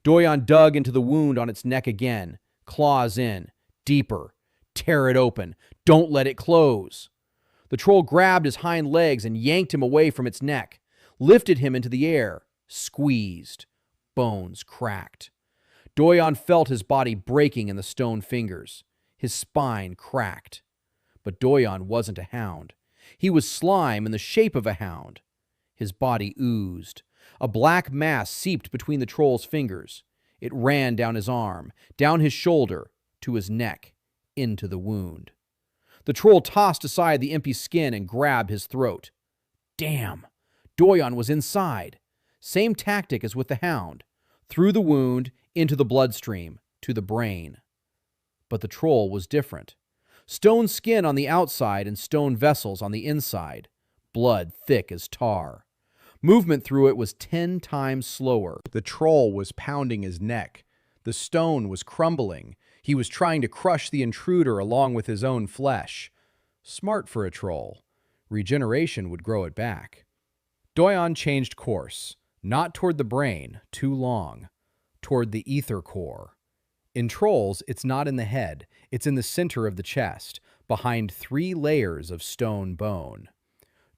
Doyeon dug into the wound on its neck again. Claws in. Deeper. Tear it open. Don't let it close. The troll grabbed his hind legs and yanked him away from its neck. Lifted him into the air. Squeezed. Bones cracked. Doyeon felt his body breaking in the stone fingers. His spine cracked. But Doyeon wasn't a hound. He was slime in the shape of a hound. His body oozed. A black mass seeped between the troll's fingers. It ran down his arm, down his shoulder, to his neck, into the wound. The troll tossed aside the empty skin and grabbed his throat. Damn! Doyeon was inside. Same tactic as with the hound. Through the wound, into the bloodstream, to the brain. But the troll was different. Stone skin on the outside and stone vessels on the inside. Blood thick as tar. Movement through it was 10 times slower. The troll was pounding his neck. The stone was crumbling. He was trying to crush the intruder along with his own flesh. Smart for a troll. Regeneration would grow it back. Doyeon changed course. Not toward the brain, too long. Toward the ether core. In trolls, it's not in the head. It's in the center of the chest, behind 3 layers of stone bone.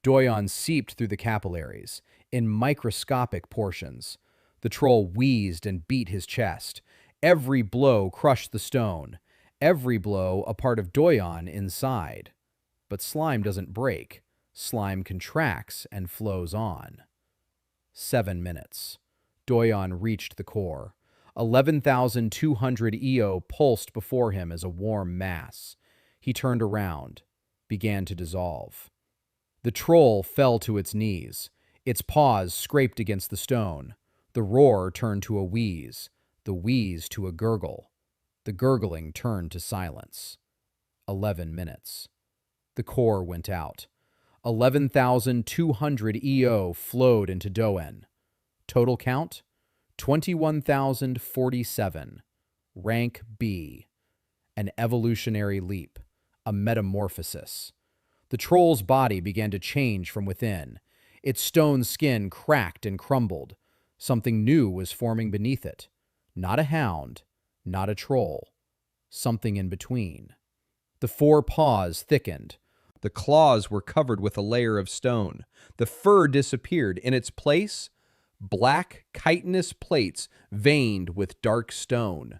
Doyeon seeped through the capillaries, in microscopic portions. The troll wheezed and beat his chest. Every blow crushed the stone. Every blow a part of Doyeon inside. But slime doesn't break. Slime contracts and flows on. 7 minutes. Doyeon reached the core. 11,200 EO pulsed before him as a warm mass. He turned around, began to dissolve. The troll fell to its knees. Its paws scraped against the stone. The roar turned to a wheeze. The wheeze to a gurgle. The gurgling turned to silence. 11 minutes. The core went out. 11,200 EO flowed into Doyeon. Total count? 21,047. Rank B. An evolutionary leap. A metamorphosis. The troll's body began to change from within. Its stone skin cracked and crumbled. Something new was forming beneath it. Not a hound, not a troll. Something in between. The 4 paws thickened. The claws were covered with a layer of stone. The fur disappeared. In its place, black chitinous plates veined with dark stone.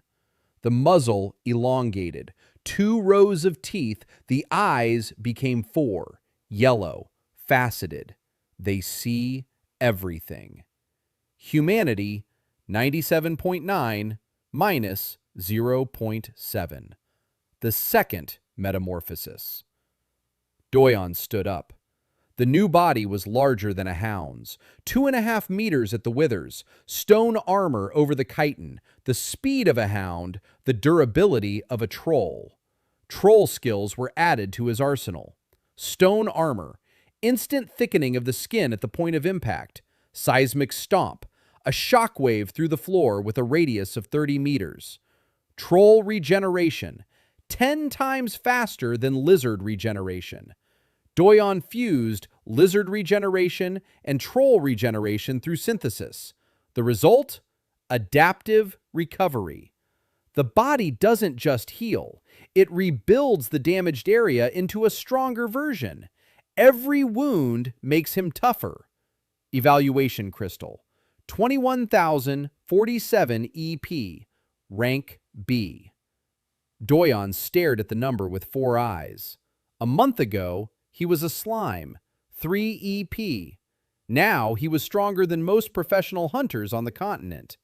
The muzzle elongated. 2 rows of teeth. The eyes became 4, yellow, faceted. They see everything. Humanity, 97.9 minus 0.7. The second metamorphosis. Doyeon stood up. The new body was larger than a hound's, 2.5 meters at the withers, stone armor over the chitin, the speed of a hound, the durability of a troll. Troll skills were added to his arsenal. Stone armor, instant thickening of the skin at the point of impact, seismic stomp, a shockwave through the floor with a radius of 30 meters. Troll regeneration, 10 times faster than lizard regeneration. Doyeon fused lizard regeneration and troll regeneration through synthesis. The result? Adaptive recovery. The body doesn't just heal. It rebuilds the damaged area into a stronger version. Every wound makes him tougher. Evaluation crystal. 21,047 EP. Rank B. Doyeon stared at the number with 4 eyes. A month ago, he was a slime, 3 EP. Now he was stronger than most professional hunters on the continent.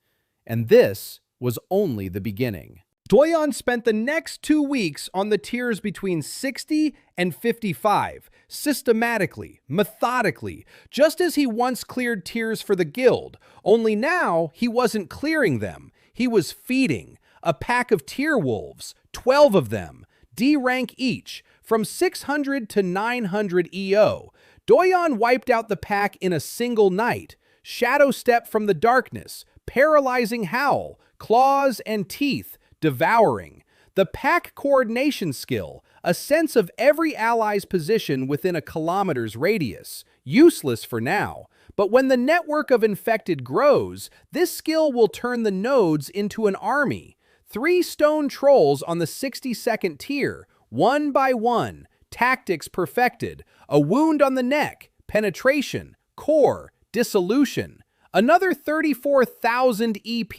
And this was only the beginning. Doyeon spent the next 2 weeks on the tiers between 60 and 55, systematically, methodically, just as he once cleared tiers for the guild, only now he wasn't clearing them. He was feeding a pack of tier wolves, 12 of them, D rank each, from 600 to 900 EO. Doyeon wiped out the pack in a single night. Shadow Step from the darkness, paralyzing howl, claws and teeth, devouring. The pack coordination skill, a sense of every ally's position within a kilometer's radius. Useless for now, but when the network of infected grows, this skill will turn the nodes into an army. 3 stone trolls on the 62nd tier, one by one, tactics perfected, a wound on the neck, penetration, core, dissolution. Another 34,000 EP,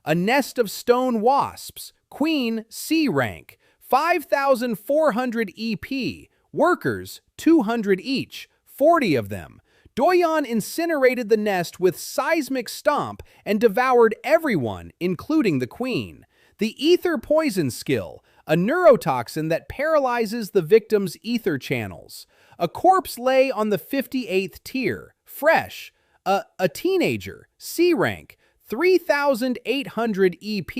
a nest of stone wasps, queen, C rank, 5,400 EP, workers, 200 each, 40 of them. Doyeon incinerated the nest with seismic stomp and devoured everyone, including the queen. The ether poison skill, a neurotoxin that paralyzes the victim's ether channels. A corpse lay on the 58th tier, fresh. A teenager, C rank, 3,800 EP.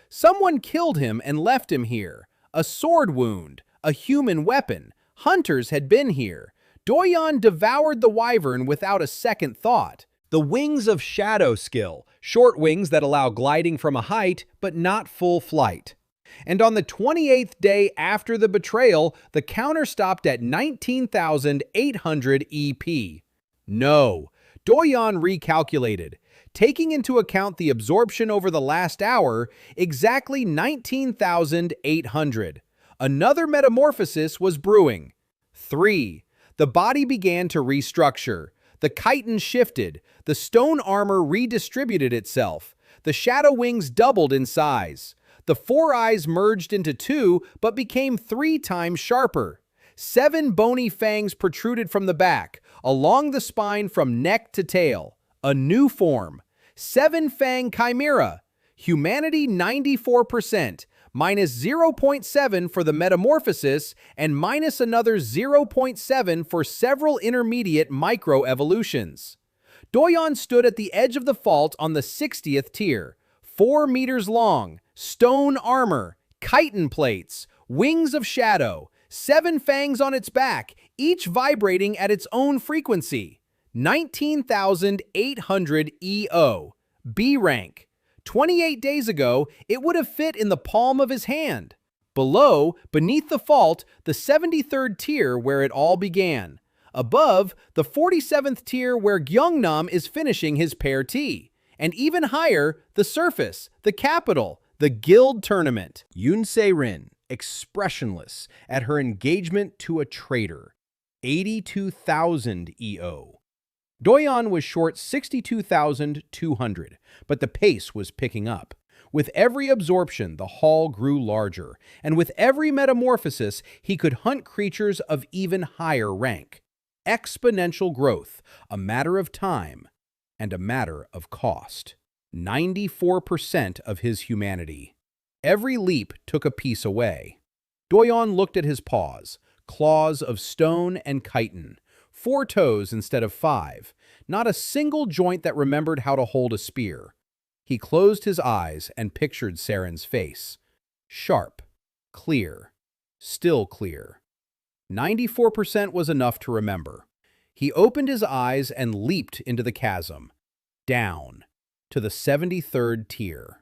Someone killed him and left him here. A sword wound, a human weapon. Hunters had been here. Doyeon devoured the wyvern without a second thought. The Wings of Shadow skill, short wings that allow gliding from a height, but not full flight. And on the 28th day after the betrayal, the counter stopped at 19,800 EP. No. Doyeon recalculated. Taking into account the absorption over the last hour, exactly 19,800. Another metamorphosis was brewing. 3. The body began to restructure. The chitin shifted. The stone armor redistributed itself. The shadow wings doubled in size. The 4 eyes merged into 2, but became 3 times sharper. 7 bony fangs protruded from the back, along the spine from neck to tail. A new form. 7-fang chimera. Humanity 94%, minus 0.7 for the metamorphosis, and minus another 0.7 for several intermediate microevolutions. Doyeon stood at the edge of the fault on the 60th tier. 4 meters long, stone armor, chitin plates, wings of shadow, 7 fangs on its back, each vibrating at its own frequency. 19,800 EO, B rank. 28 days ago, it would have fit in the palm of his hand. Below, beneath the fault, the 73rd tier where it all began. Above, the 47th tier where Gyeongnam is finishing his pair T. And even higher, the surface, the capital, the guild tournament. Yoon Se-rin, expressionless at her engagement to a traitor. 82,000 EO. Doyeon was short 62,200, but the pace was picking up. With every absorption, the haul grew larger, and with every metamorphosis, he could hunt creatures of even higher rank. Exponential growth, a matter of time, and a matter of cost. 94% of his humanity. Every leap took a piece away. Doyeon looked at his paws, claws of stone and chitin. 4 toes instead of 5. Not a single joint that remembered how to hold a spear. He closed his eyes and pictured Saren's face. Sharp, clear, still clear. 94% was enough to remember. He opened his eyes and leaped into the chasm. Down, to the 73rd tier.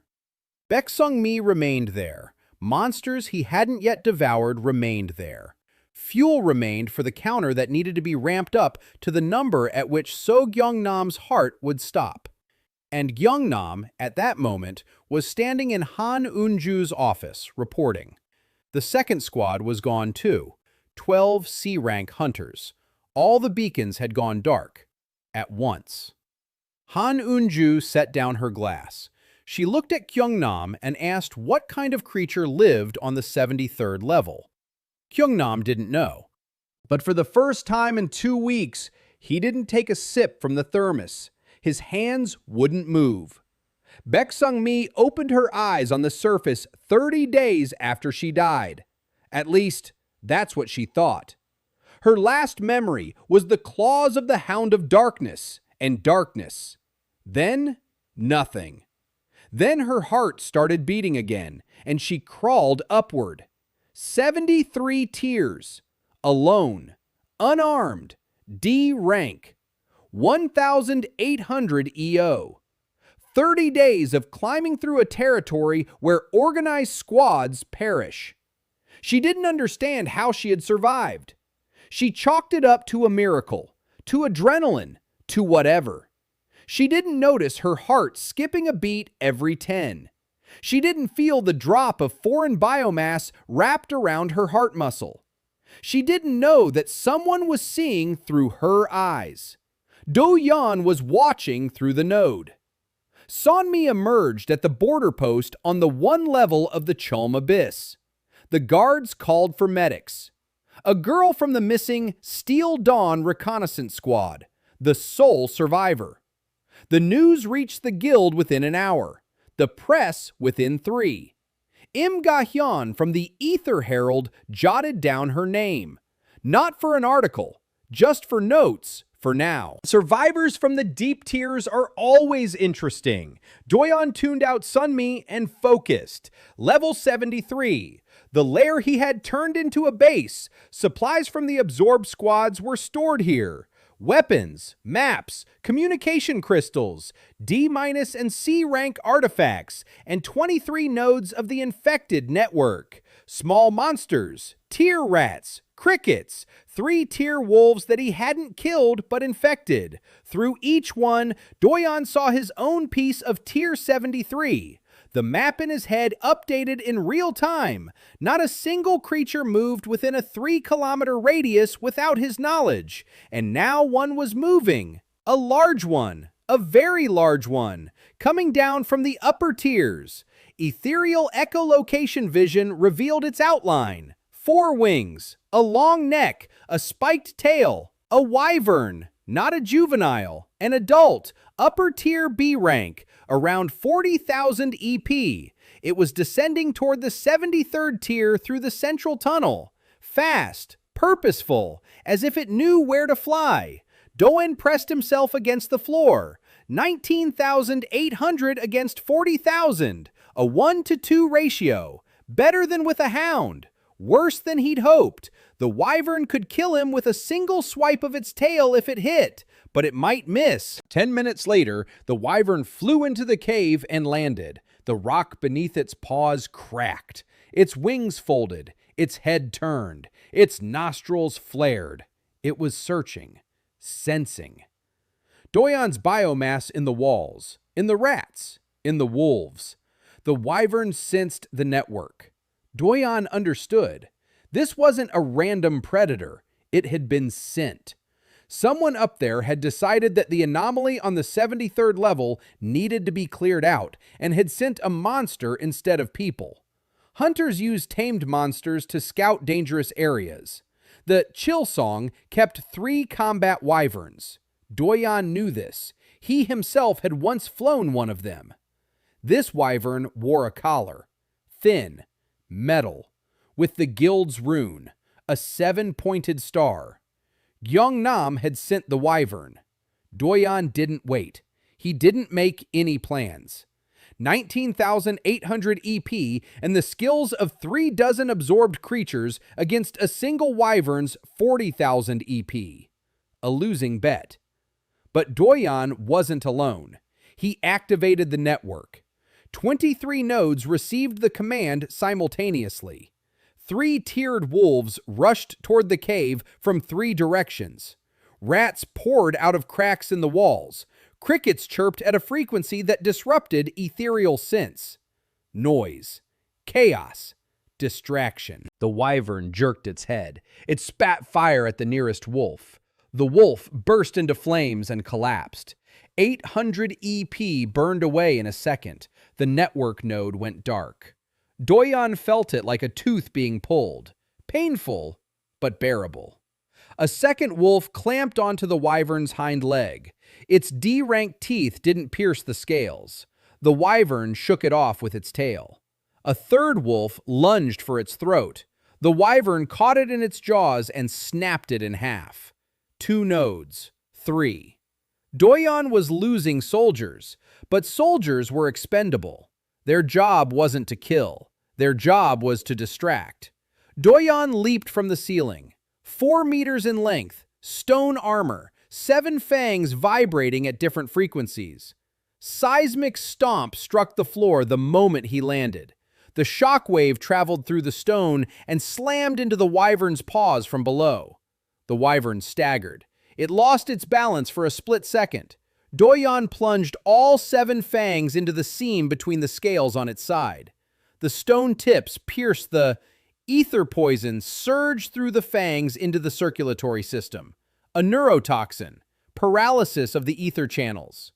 Baek Sung-mi remained there. Monsters he hadn't yet devoured remained there. Fuel remained for the counter that needed to be ramped up to the number at which So Gyeongnam's heart would stop. And Gyeongnam, at that moment, was standing in Han Eun-ju's office, reporting. The second squad was gone too. 12 C-rank hunters. All the beacons had gone dark. At once. Han Eun-ju set down her glass. She looked at Gyeongnam and asked what kind of creature lived on the 73rd level. Gyeongnam didn't know. But for the first time in 2 weeks, he didn't take a sip from the thermos. His hands wouldn't move. Baek Sung-mi opened her eyes on the surface 30 days after she died. At least, that's what she thought. Her last memory was the claws of the Hound of Darkness and darkness. Then, nothing. Then her heart started beating again, and she crawled upward. 73 tiers. Alone. Unarmed. D rank. 1,800 EO. 30 days of climbing through a territory where organized squads perish. She didn't understand how she had survived. She chalked it up to a miracle, to adrenaline, to whatever. She didn't notice her heart skipping a beat every 10. She didn't feel the drop of foreign biomass wrapped around her heart muscle. She didn't know that someone was seeing through her eyes. Doyeon was watching through the node. Sonmi emerged at the border post on the one level of the Cholm Abyss. The guards called for medics. A girl from the missing Steel Dawn reconnaissance squad, the sole survivor. The news reached the guild within an hour, the press within 3. Im Ga-hyun from the Ether Herald jotted down her name. Not for an article, just for notes for now. Survivors from the deep tiers are always interesting. Doyeon tuned out Sunmi and focused. Level 73. The lair he had turned into a base. Supplies from the absorbed squads were stored here. Weapons, maps, communication crystals, D- and C rank artifacts, and 23 nodes of the infected network. Small monsters, tier rats, crickets, 3 tier wolves that he hadn't killed but infected. Through each one, Doyeon saw his own piece of tier 73. The map in his head updated in real time. Not a single creature moved within a 3-kilometer radius without his knowledge. And now one was moving. A large one. A very large one. Coming down from the upper tiers. Ethereal echolocation vision revealed its outline. 4 wings. A long neck. A spiked tail. A wyvern. Not a juvenile. An adult. Upper tier B rank. Around 40,000 EP. It was descending toward the 73rd tier through the central tunnel. Fast, purposeful, as if it knew where to fly. Doyeon pressed himself against the floor. 19,800 against 40,000. A 1-to-2 ratio. Better than with a hound. Worse than he'd hoped. The wyvern could kill him with a single swipe of its tail if it hit, but it might miss. 10 minutes later, the wyvern flew into the cave and landed. The rock beneath its paws cracked. Its wings folded. Its head turned. Its nostrils flared. It was searching, sensing. Doyeon's biomass in the walls, in the rats, in the wolves. The wyvern sensed the network. Doyeon understood. This wasn't a random predator. It had been sent. Someone up there had decided that the anomaly on the 73rd level needed to be cleared out and had sent a monster instead of people. Hunters used tamed monsters to scout dangerous areas. The Chill Song kept 3 combat wyverns. Doyeon knew this. He himself had once flown one of them. This wyvern wore a collar. Thin. Metal, with the guild's rune, a 7-pointed star. Gyeongnam had sent the wyvern. Doyeon didn't wait. He didn't make any plans. 19,800 EP and the skills of 3 dozen absorbed creatures against a single wyvern's 40,000 EP. A losing bet. But Doyeon wasn't alone. He activated the network. 23 nodes received the command simultaneously. 3 tiered wolves rushed toward the cave from 3 directions. Rats poured out of cracks in the walls. Crickets chirped at a frequency that disrupted ethereal sense. Noise. Chaos. Distraction. The wyvern jerked its head. It spat fire at the nearest wolf. The wolf burst into flames and collapsed. 800 EP burned away in a second. The network node went dark. Doyeon felt it like a tooth being pulled. Painful, but bearable. A second wolf clamped onto the wyvern's hind leg. Its D-rank teeth didn't pierce the scales. The wyvern shook it off with its tail. A third wolf lunged for its throat. The wyvern caught it in its jaws and snapped it in half. 2 nodes. 3. Doyeon was losing soldiers. But soldiers were expendable. Their job wasn't to kill. Their job was to distract. Doyeon leaped from the ceiling. 4 meters in length, stone armor, 7 fangs vibrating at different frequencies. Seismic stomp struck the floor the moment he landed. The shockwave traveled through the stone and slammed into the wyvern's paws from below. The wyvern staggered. It lost its balance for a split second. Doyeon plunged all 7 fangs into the seam between the scales on its side. The stone tips pierced the ether poison surged through the fangs into the circulatory system. A neurotoxin, paralysis of the ether channels.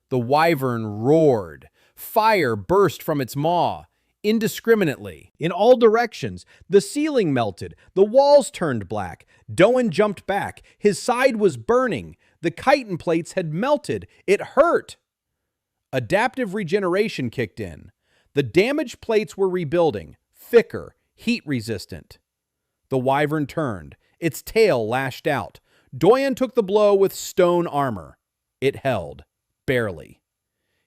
The wyvern roared. Fire burst from its maw, indiscriminately. In all directions, the ceiling melted, the walls turned black. Doyeon jumped back. His side was burning. The chitin plates had melted. It hurt. Adaptive regeneration kicked in. The damaged plates were rebuilding, thicker, heat-resistant. The wyvern turned. Its tail lashed out. Doyeon took the blow with stone armor. It held. Barely.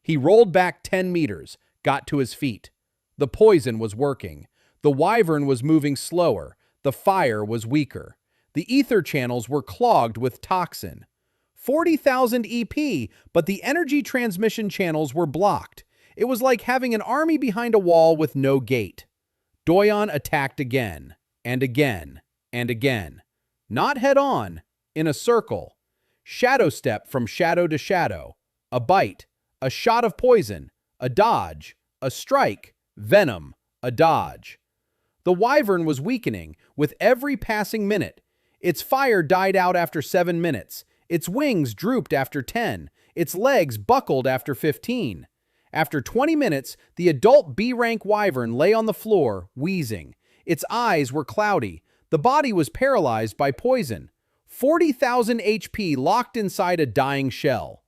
He rolled back 10 meters, got to his feet. The poison was working. The wyvern was moving slower. The fire was weaker. The ether channels were clogged with toxin. 40,000 EP, but the energy transmission channels were blocked. It was like having an army behind a wall with no gate. Doyeon attacked again, and again, and again. Not head-on, in a circle. Shadow step from shadow to shadow. A bite, a shot of poison, a dodge, a strike, venom, a dodge. The wyvern was weakening with every passing minute. Its fire died out after 7 minutes. Its wings drooped after 10. Its legs buckled after 15. After 20 minutes, the adult B-rank wyvern lay on the floor, wheezing. Its eyes were cloudy. The body was paralyzed by poison. 40,000 HP locked inside a dying shell.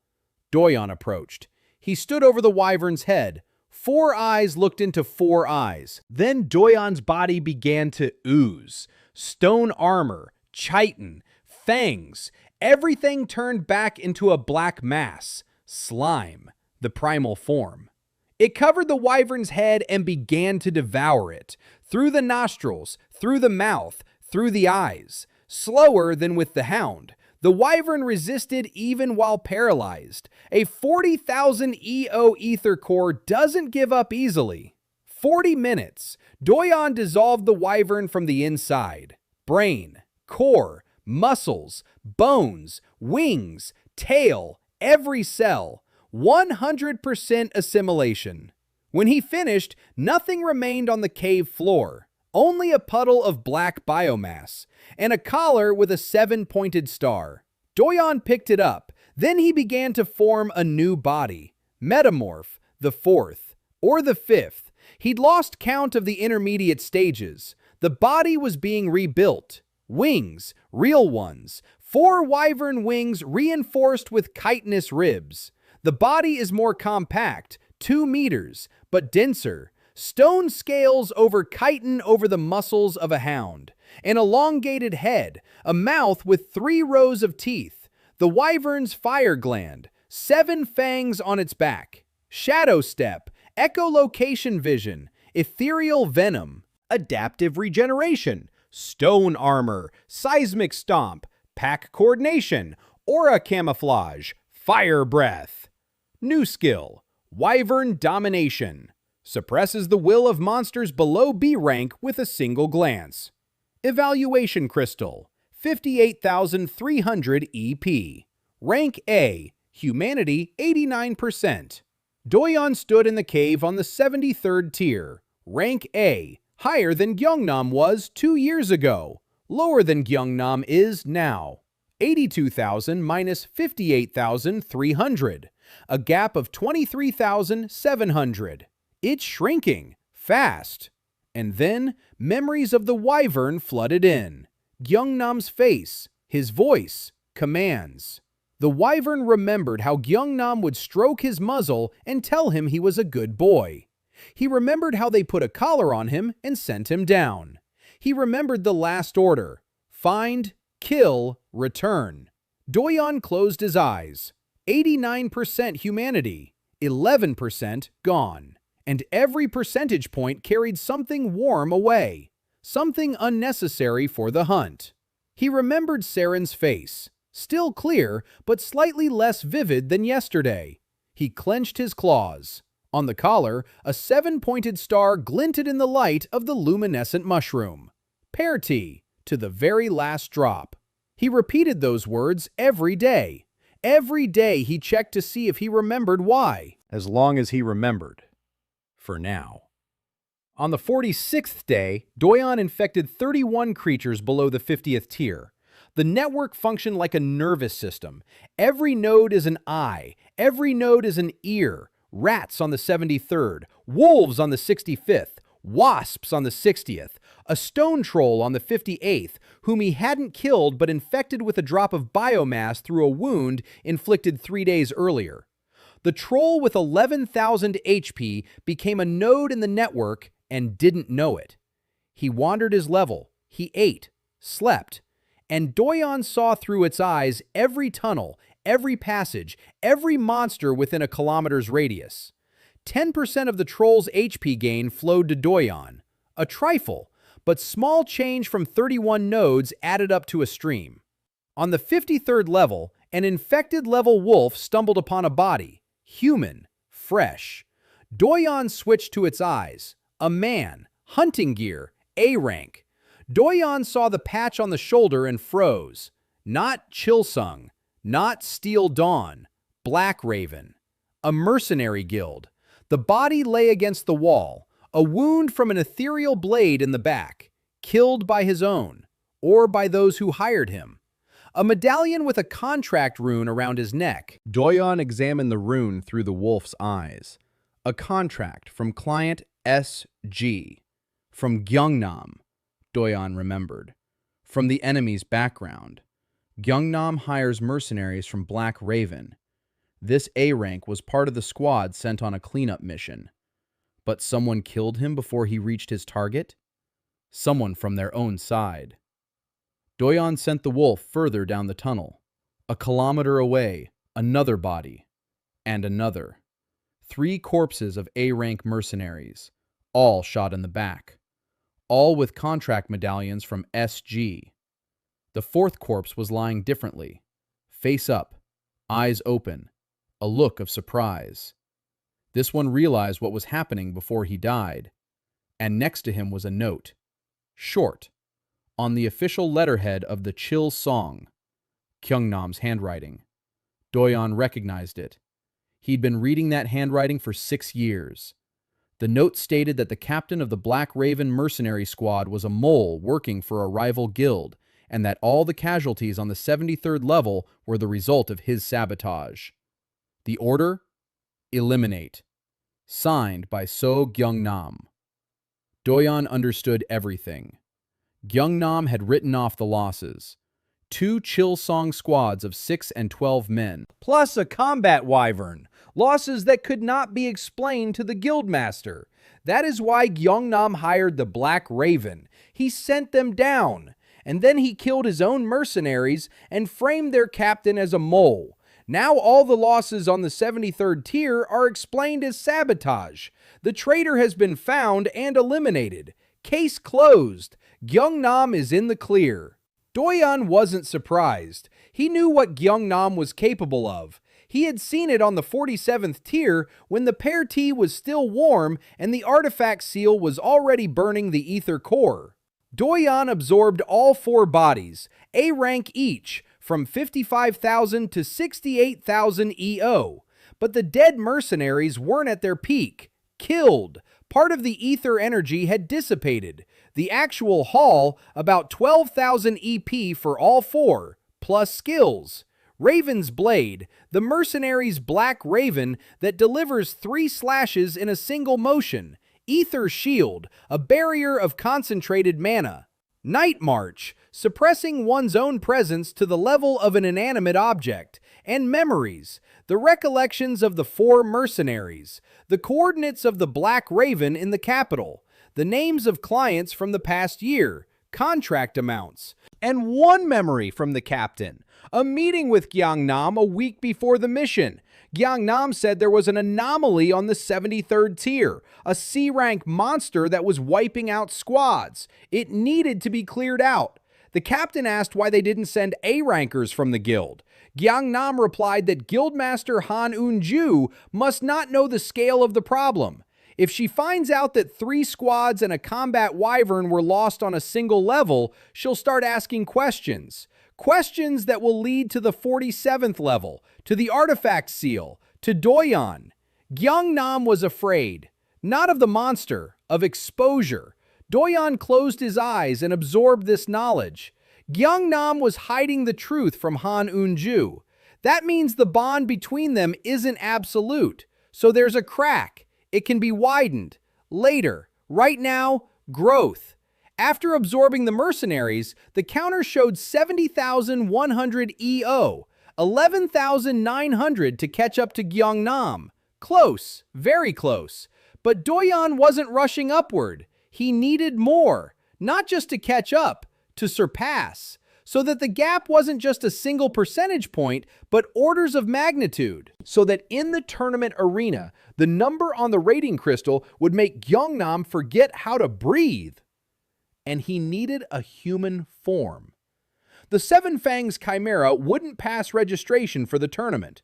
Doyeon approached. He stood over the wyvern's head. 4 eyes looked into 4 eyes. Then Doyeon's body began to ooze. Stone armor, chitin, fangs. Everything turned back into a black mass. Slime, the primal form. It covered the wyvern's head and began to devour it. Through the nostrils, through the mouth, through the eyes. Slower than with the hound. The wyvern resisted even while paralyzed. A 40,000 EO ether core doesn't give up easily. 40 minutes. Doyeon dissolved the wyvern from the inside. Brain, core, muscles, bones, wings, tail, every cell. 100% assimilation. When he finished, nothing remained on the cave floor. Only a puddle of black biomass, and a collar with a 7-pointed star. Doyeon picked it up. Then he began to form a new body. Metamorph, the 4th, or the 5th. He'd lost count of the intermediate stages. The body was being rebuilt. Wings, real ones. 4 wyvern wings reinforced with chitinous ribs. The body is more compact, 2 meters, but denser. Stone scales over chitin over the muscles of a hound. An elongated head, a mouth with 3 rows of teeth. The wyvern's fire gland, 7 fangs on its back. Shadow step, echolocation vision, ethereal venom. Adaptive regeneration, stone armor, seismic stomp, pack coordination, aura camouflage, fire breath. New skill, wyvern domination. Suppresses the will of monsters below B rank with a single glance. Evaluation crystal, 58,300 EP. Rank A, humanity 89%. Doyeon stood in the cave on the 73rd tier. Rank A, higher than Gyeongnam was 2 years ago. Lower than Gyeongnam is now. 82,000 minus 58,300. A gap of 23,700. It's shrinking, fast. And then, memories of the wyvern flooded in. Gyeongnam's face, his voice, commands. The wyvern remembered how Gyeongnam would stroke his muzzle and tell him he was a good boy. He remembered how they put a collar on him and sent him down. He remembered the last order. Find, kill, return. Doyeon closed his eyes. 89% humanity. 11% gone, and every percentage point carried something warm away, something unnecessary for the hunt. He remembered Saren's face, still clear but slightly less vivid than yesterday. He clenched his claws. On the collar, a 7-pointed star glinted in the light of the luminescent mushroom. Pear tea, to the very last drop. He repeated those words every day. Every day he checked to see if he remembered why. As long as he remembered. For now. On the 46th day, Doyeon infected 31 creatures below the 50th tier. The network functioned like a nervous system. Every node is an eye. Every node is an ear. Rats on the 73rd, wolves on the 65th, wasps on the 60th, a stone troll on the 58th, whom he hadn't killed but infected with a drop of biomass through a wound inflicted 3 days earlier. The troll with 11,000 HP became a node in the network and didn't know it. He wandered his level, he ate, slept, and Doyeon saw through its eyes every tunnel, every passage, every monster within a kilometer's radius. 10% of the troll's HP gain flowed to Doyeon. A trifle, but small change from 31 nodes added up to a stream. On the 53rd level, an infected level wolf stumbled upon a body. Human, fresh. Doyeon switched to its eyes. A man, hunting gear, A rank. Doyeon saw the patch on the shoulder and froze. Not Chilsung, not Steel Dawn, Black Raven. A mercenary guild. The body lay against the wall, a wound from an ethereal blade in the back, killed by his own, or by those who hired him. A medallion with a contract rune around his neck. Doyeon examined the rune through the wolf's eyes. A contract from client SG. From Gyeongnam, Doyeon remembered. From the enemy's background. Gyeongnam hires mercenaries from Black Raven. This A rank was part of the squad sent on a cleanup mission. But someone killed him before he reached his target? Someone from their own side. Doyeon sent the wolf further down the tunnel. A kilometer away, another body. And another. 3 corpses of A-rank mercenaries, all shot in the back. All with contract medallions from SG. The 4th corpse was lying differently. Face up, eyes open, a look of surprise. This one realized what was happening before he died. And next to him was a note. Short. On the official letterhead of the Chill Song. Gyeongnam's handwriting. Doyeon recognized it. He'd been reading that handwriting for 6 years. The note stated that the captain of the Black Raven mercenary squad was a mole working for a rival guild, and that all the casualties on the 73rd level were the result of his sabotage. The order? Eliminate. Signed by So Gyeongnam. Doyeon understood everything. Gyeongnam had written off the losses. 2 Chill Song squads of 6 and 12 men, Plus a combat wyvern. Losses that could not be explained to the guildmaster. That is why Gyeongnam hired the Black Raven. He sent them down. And then he killed his own mercenaries and framed their captain as a mole. Now all the losses on the 73rd tier are explained as sabotage. The traitor has been found and eliminated. Case closed. Gyeongnam is in the clear. Doyeon wasn't surprised. He knew what Gyeongnam was capable of. He had seen it on the 47th tier when the pear tea was still warm and the artifact seal was already burning the ether core. Doyeon absorbed all 4 bodies, A rank each, from 55,000 to 68,000 EO. But the dead mercenaries weren't at their peak. Killed. Part of the ether energy had dissipated. The actual haul, about 12,000 EP for all 4, plus skills. Raven's Blade, the mercenary's Black Raven that delivers 3 slashes in a single motion. Ether Shield, a barrier of concentrated mana. Night March, suppressing one's own presence to the level of an inanimate object. And Memories, the recollections of the 4 mercenaries. The coordinates of the Black Raven in the capital. The names of clients from the past year. Contract amounts. and one memory from the captain. A meeting with Gyeongnam a week before the mission. Gyeongnam said there was an anomaly on the 73rd tier, a C-rank monster that was wiping out squads. It needed to be cleared out. The captain asked why they didn't send A-rankers from the guild. Gyeongnam replied that Guildmaster Han Eun-ju must not know the scale of the problem. If she finds out that 3 squads and a combat wyvern were lost on a single level, she'll start asking questions. Questions that will lead to the 47th level, to the artifact seal, to Doyeon. Gyeongnam was afraid, not of the monster, of exposure. Doyeon closed his eyes and absorbed this knowledge. Gyeongnam was hiding the truth from Han Eun-ju. That means the bond between them isn't absolute, so there's a crack. It can be widened. Later. Right now, growth. After absorbing the mercenaries, the counter showed 70,100 EO, 11,900 to catch up to Gyeongnam. Close, very close. But Doyeon wasn't rushing upward. He needed more, not just to catch up, to surpass, so that the gap wasn't just a single percentage point, but orders of magnitude. So that in the tournament arena, the number on the rating crystal would make Gyeongnam forget how to breathe. And he needed a human form. The Seven Fangs Chimera wouldn't pass registration for the tournament.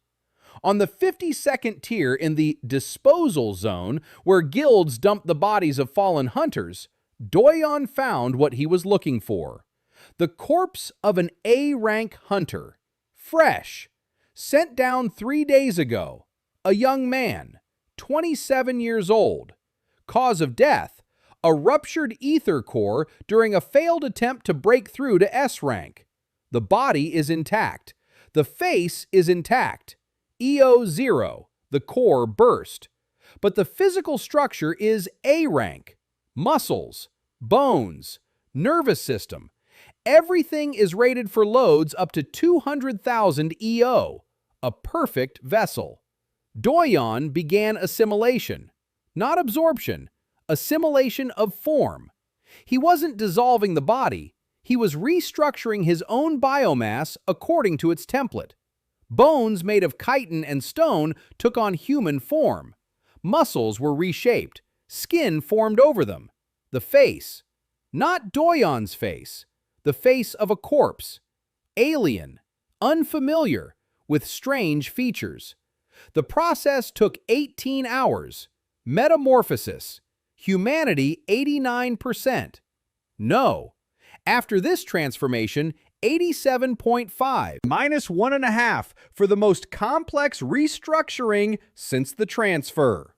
On the 52nd tier in the disposal zone, where guilds dumped the bodies of fallen hunters, Doyeon found what he was looking for. The corpse of an A-rank hunter, fresh, sent down 3 days ago, a young man, 27 years old. Cause of death, a ruptured ether core during a failed attempt to break through to S-rank. The body is intact. The face is intact. EO 0, the core burst. But the physical structure is A-rank. Muscles, bones, nervous system. Everything is rated for loads up to 200,000 EO. A perfect vessel. Doyeon began assimilation, not absorption. Assimilation of form. He wasn't dissolving the body, he was restructuring his own biomass according to its template. Bones made of chitin and stone took on human form. Muscles were reshaped, skin formed over them. The face, not Doyeon's face, the face of a corpse. Alien, unfamiliar, with strange features. The process took 18 hours. Metamorphosis. Humanity 89%. No. After this transformation, 87.5. Minus 1.5 for the most complex restructuring since the transfer.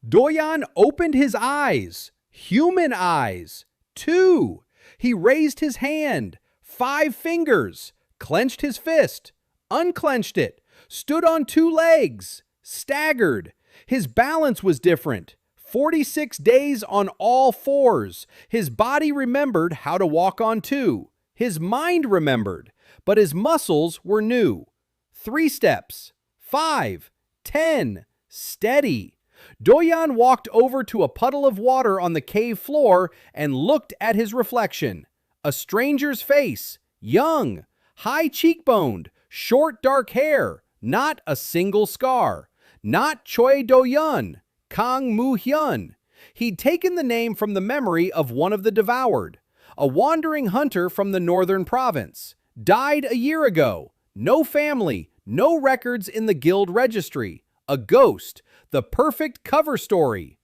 Doyeon opened his eyes. Human eyes. 2. He raised his hand. 5 fingers. Clenched his fist. Unclenched it. Stood on 2 legs. Staggered. His balance was different. 46 days on all 4s. His body remembered how to walk on 2. His mind remembered, but his muscles were new. 3 steps. 5. 10. Steady. Doyeon walked over to a puddle of water on the cave floor and looked at his reflection. A stranger's face. Young. High cheekboned. Short dark hair. Not a single scar. Not Choi Do-yeon. Kang Moo-hyun. He'd taken the name from the memory of one of the Devoured, a wandering hunter from the northern province. Died a year ago. No family, no records in the guild registry. A ghost, the perfect cover story.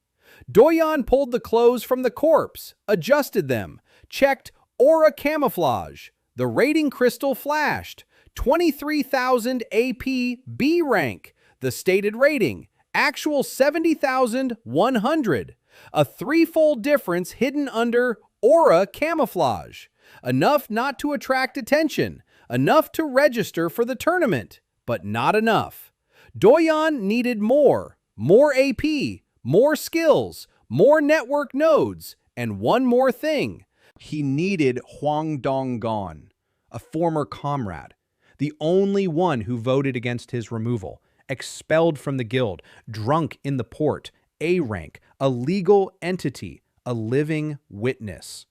Doyeon pulled the clothes from the corpse, adjusted them, checked aura camouflage. The rating crystal flashed. 23,000 AP B rank, the stated rating. Actual 70,100. A 3-fold difference hidden under aura camouflage. Enough not to attract attention. Enough to register for the tournament. But not enough. Doyeon needed more. More AP. More skills. More network nodes. And one more thing. He needed Hwang Dong-gon, a former comrade. The only one who voted against his removal. Expelled from the guild, drunk in the port, A rank, a legal entity, a living witness.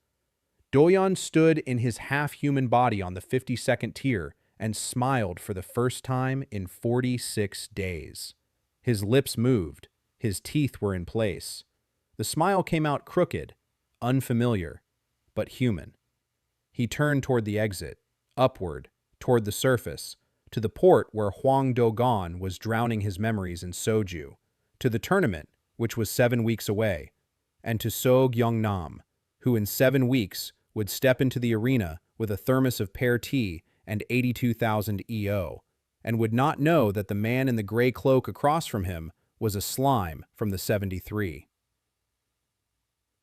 Doyeon stood in his half-human body on the 52nd tier and smiled for the first time in 46 days. His lips moved. His teeth were in place. The smile came out crooked, unfamiliar, but human. He turned toward the exit, upward, toward the surface, to the port where Hwang Do-gon was drowning his memories in soju, to the tournament, which was 7 weeks away, and to So Gyeong-nam, who in 7 weeks would step into the arena with a thermos of pear tea and 82,000 EO, and would not know that the man in the gray cloak across from him was a slime from the 73.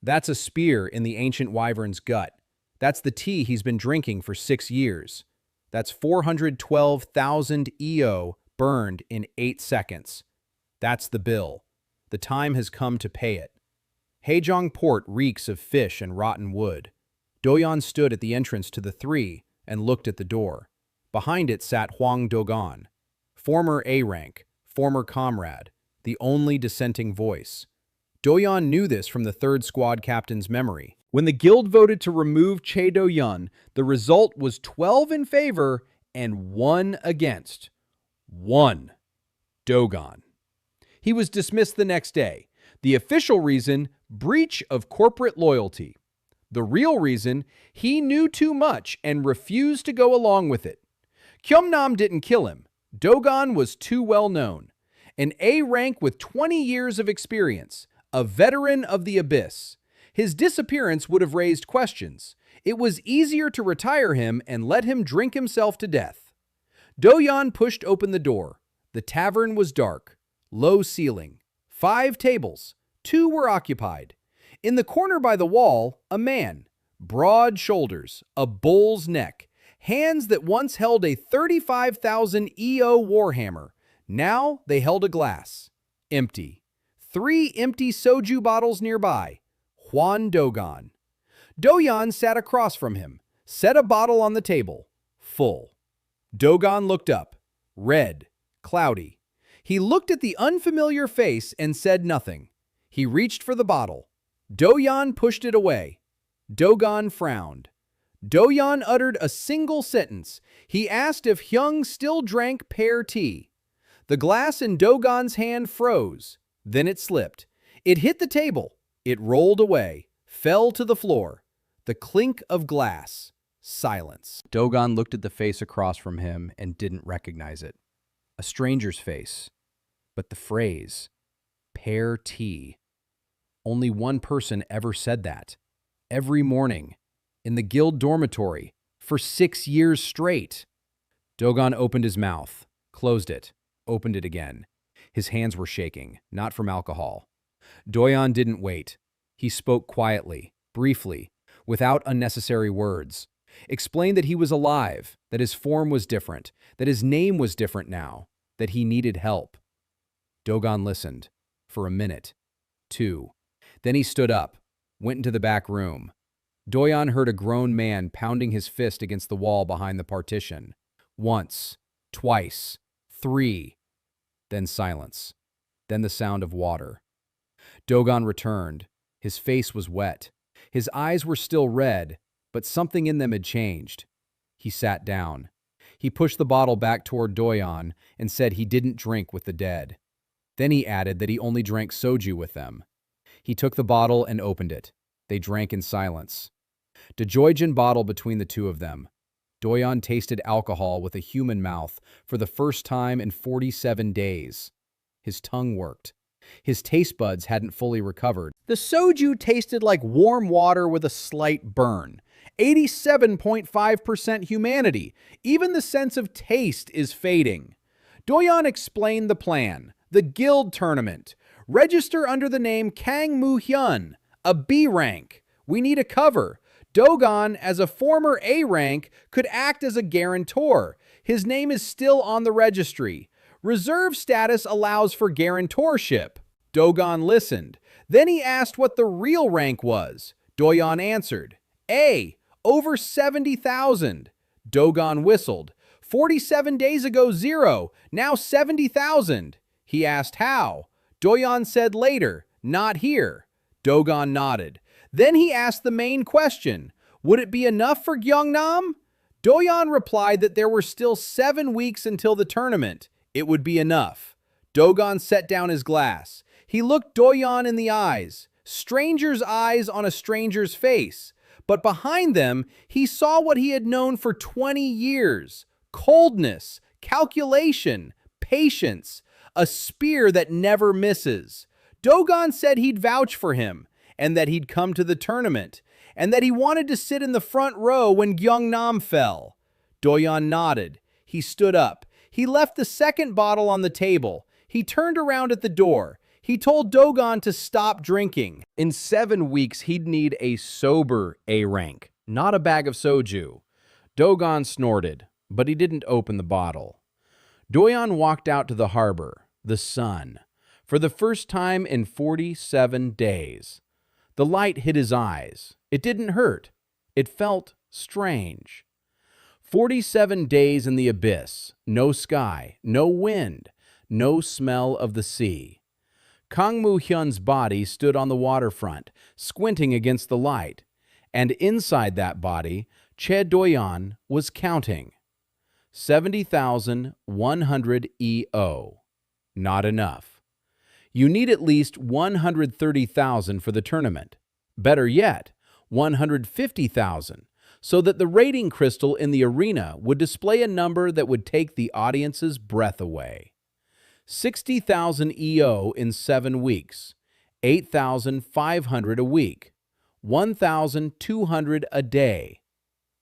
That's a spear in the ancient wyvern's gut. That's the tea he's been drinking for 6 years. That's 412,000 EO burned in 8 seconds. That's the bill. The time has come to pay it. Haejong Port reeks of fish and rotten wood. Doyeon stood at the entrance to the 3 and looked at the door. Behind it sat Hwang Do-gon, former A-rank, former comrade, the only dissenting voice. Doyeon knew this from the 3rd squad captain's memory. When the guild voted to remove Chae Do-yeon, the result was 12 in favor and 1 against. 1. Do-gon. He was dismissed the next day. The official reason, breach of corporate loyalty. The real reason, he knew too much and refused to go along with it. Gyeong-nam didn't kill him. Do-gon was too well known. An A rank with 20 years of experience, a veteran of the abyss. His disappearance would have raised questions. It was easier to retire him and let him drink himself to death. Doyeon pushed open the door. The tavern was dark, low ceiling, 5 tables, 2 were occupied. In the corner by the wall, a man, broad shoulders, a bull's neck, hands that once held a 35,000 EO warhammer. Now they held a glass. Empty. 3 empty soju bottles nearby. Hwang Do-gon. Doyeon sat across from him, set a bottle on the table. Full. Do-gon looked up. Red. Cloudy. He looked at the unfamiliar face and said nothing. He reached for the bottle. Doyeon pushed it away. Do-gon frowned. Doyeon uttered a single sentence. He asked if Hyung still drank pear tea. The glass in Do-gon's hand froze. Then it slipped. It hit the table. It rolled away, fell to the floor. The clink of glass. Silence. Do-gon looked at the face across from him and didn't recognize it. A stranger's face. But the phrase, pear tea. Only one person ever said that. Every morning. In the guild dormitory. For 6 years straight. Do-gon opened his mouth, closed it, opened it again. His hands were shaking, not from alcohol. Doyeon didn't wait. He spoke quietly, briefly, without unnecessary words. Explained that he was alive, that his form was different, that his name was different now, that he needed help. Do-gon listened. For a minute. 2. Then he stood up, went into the back room. Doyeon heard a grown man pounding his fist against the wall behind the partition. Once, twice, 3. Then silence. Then the sound of water. Do-gon returned. His face was wet. His eyes were still red, but something in them had changed. He sat down. He pushed the bottle back toward Doyeon and said he didn't drink with the dead. Then he added that he only drank soju with them. He took the bottle and opened it. They drank in silence. Doyeon bottle between the two of them. Doyeon tasted alcohol with a human mouth for the first time in 47 days. His tongue worked. His taste buds hadn't fully recovered. The soju tasted like warm water with a slight burn. 87.5% humanity. Even the sense of taste is fading. Doyeon explained the plan. The guild tournament. Register under the name Kang Moo-hyun, a B rank. We need a cover. Do-gon, as a former A rank, could act as a guarantor. His name is still on the registry. Reserve status allows for guarantorship. Do-gon listened. Then he asked what the real rank was. Doyeon answered, A, over 70,000. Do-gon whistled. 47 days ago, 0. Now 70,000. He asked how. Doyeon said later, not here. Do-gon nodded. Then he asked the main question. Would it be enough for Gyeongnam? Doyeon replied that there were still 7 weeks until the tournament. It would be enough. Dogon set down his glass. He looked Doyeon in the eyes. Stranger's eyes on a stranger's face. But behind them, he saw what he had known for 20 years. Coldness, calculation, patience, a spear that never misses. Dogon said he'd vouch for him, and that he'd come to the tournament, and that he wanted to sit in the front row when Gyeongnam fell. Doyeon nodded. He stood up. He left the second bottle on the table. He turned around at the door. He told Dogon to stop drinking. In 7 weeks, he'd need a sober A rank, not a bag of soju. Dogon snorted, but he didn't open the bottle. Doyeon walked out to the harbor, the sun, for the first time in 47 days. The light hit his eyes. It didn't hurt. It felt strange. 47 days in the abyss, no sky, no wind, no smell of the sea. Kang Moo-hyun's body stood on the waterfront, squinting against the light, and inside that body, Che Doyeon was counting. 70,100 EO. Not enough. You need at least 130,000 for the tournament. Better yet, 150,000, so that the rating crystal in the arena would display a number that would take the audience's breath away. 60,000 EO in 7 weeks, 8,500 a week, 1,200 a day.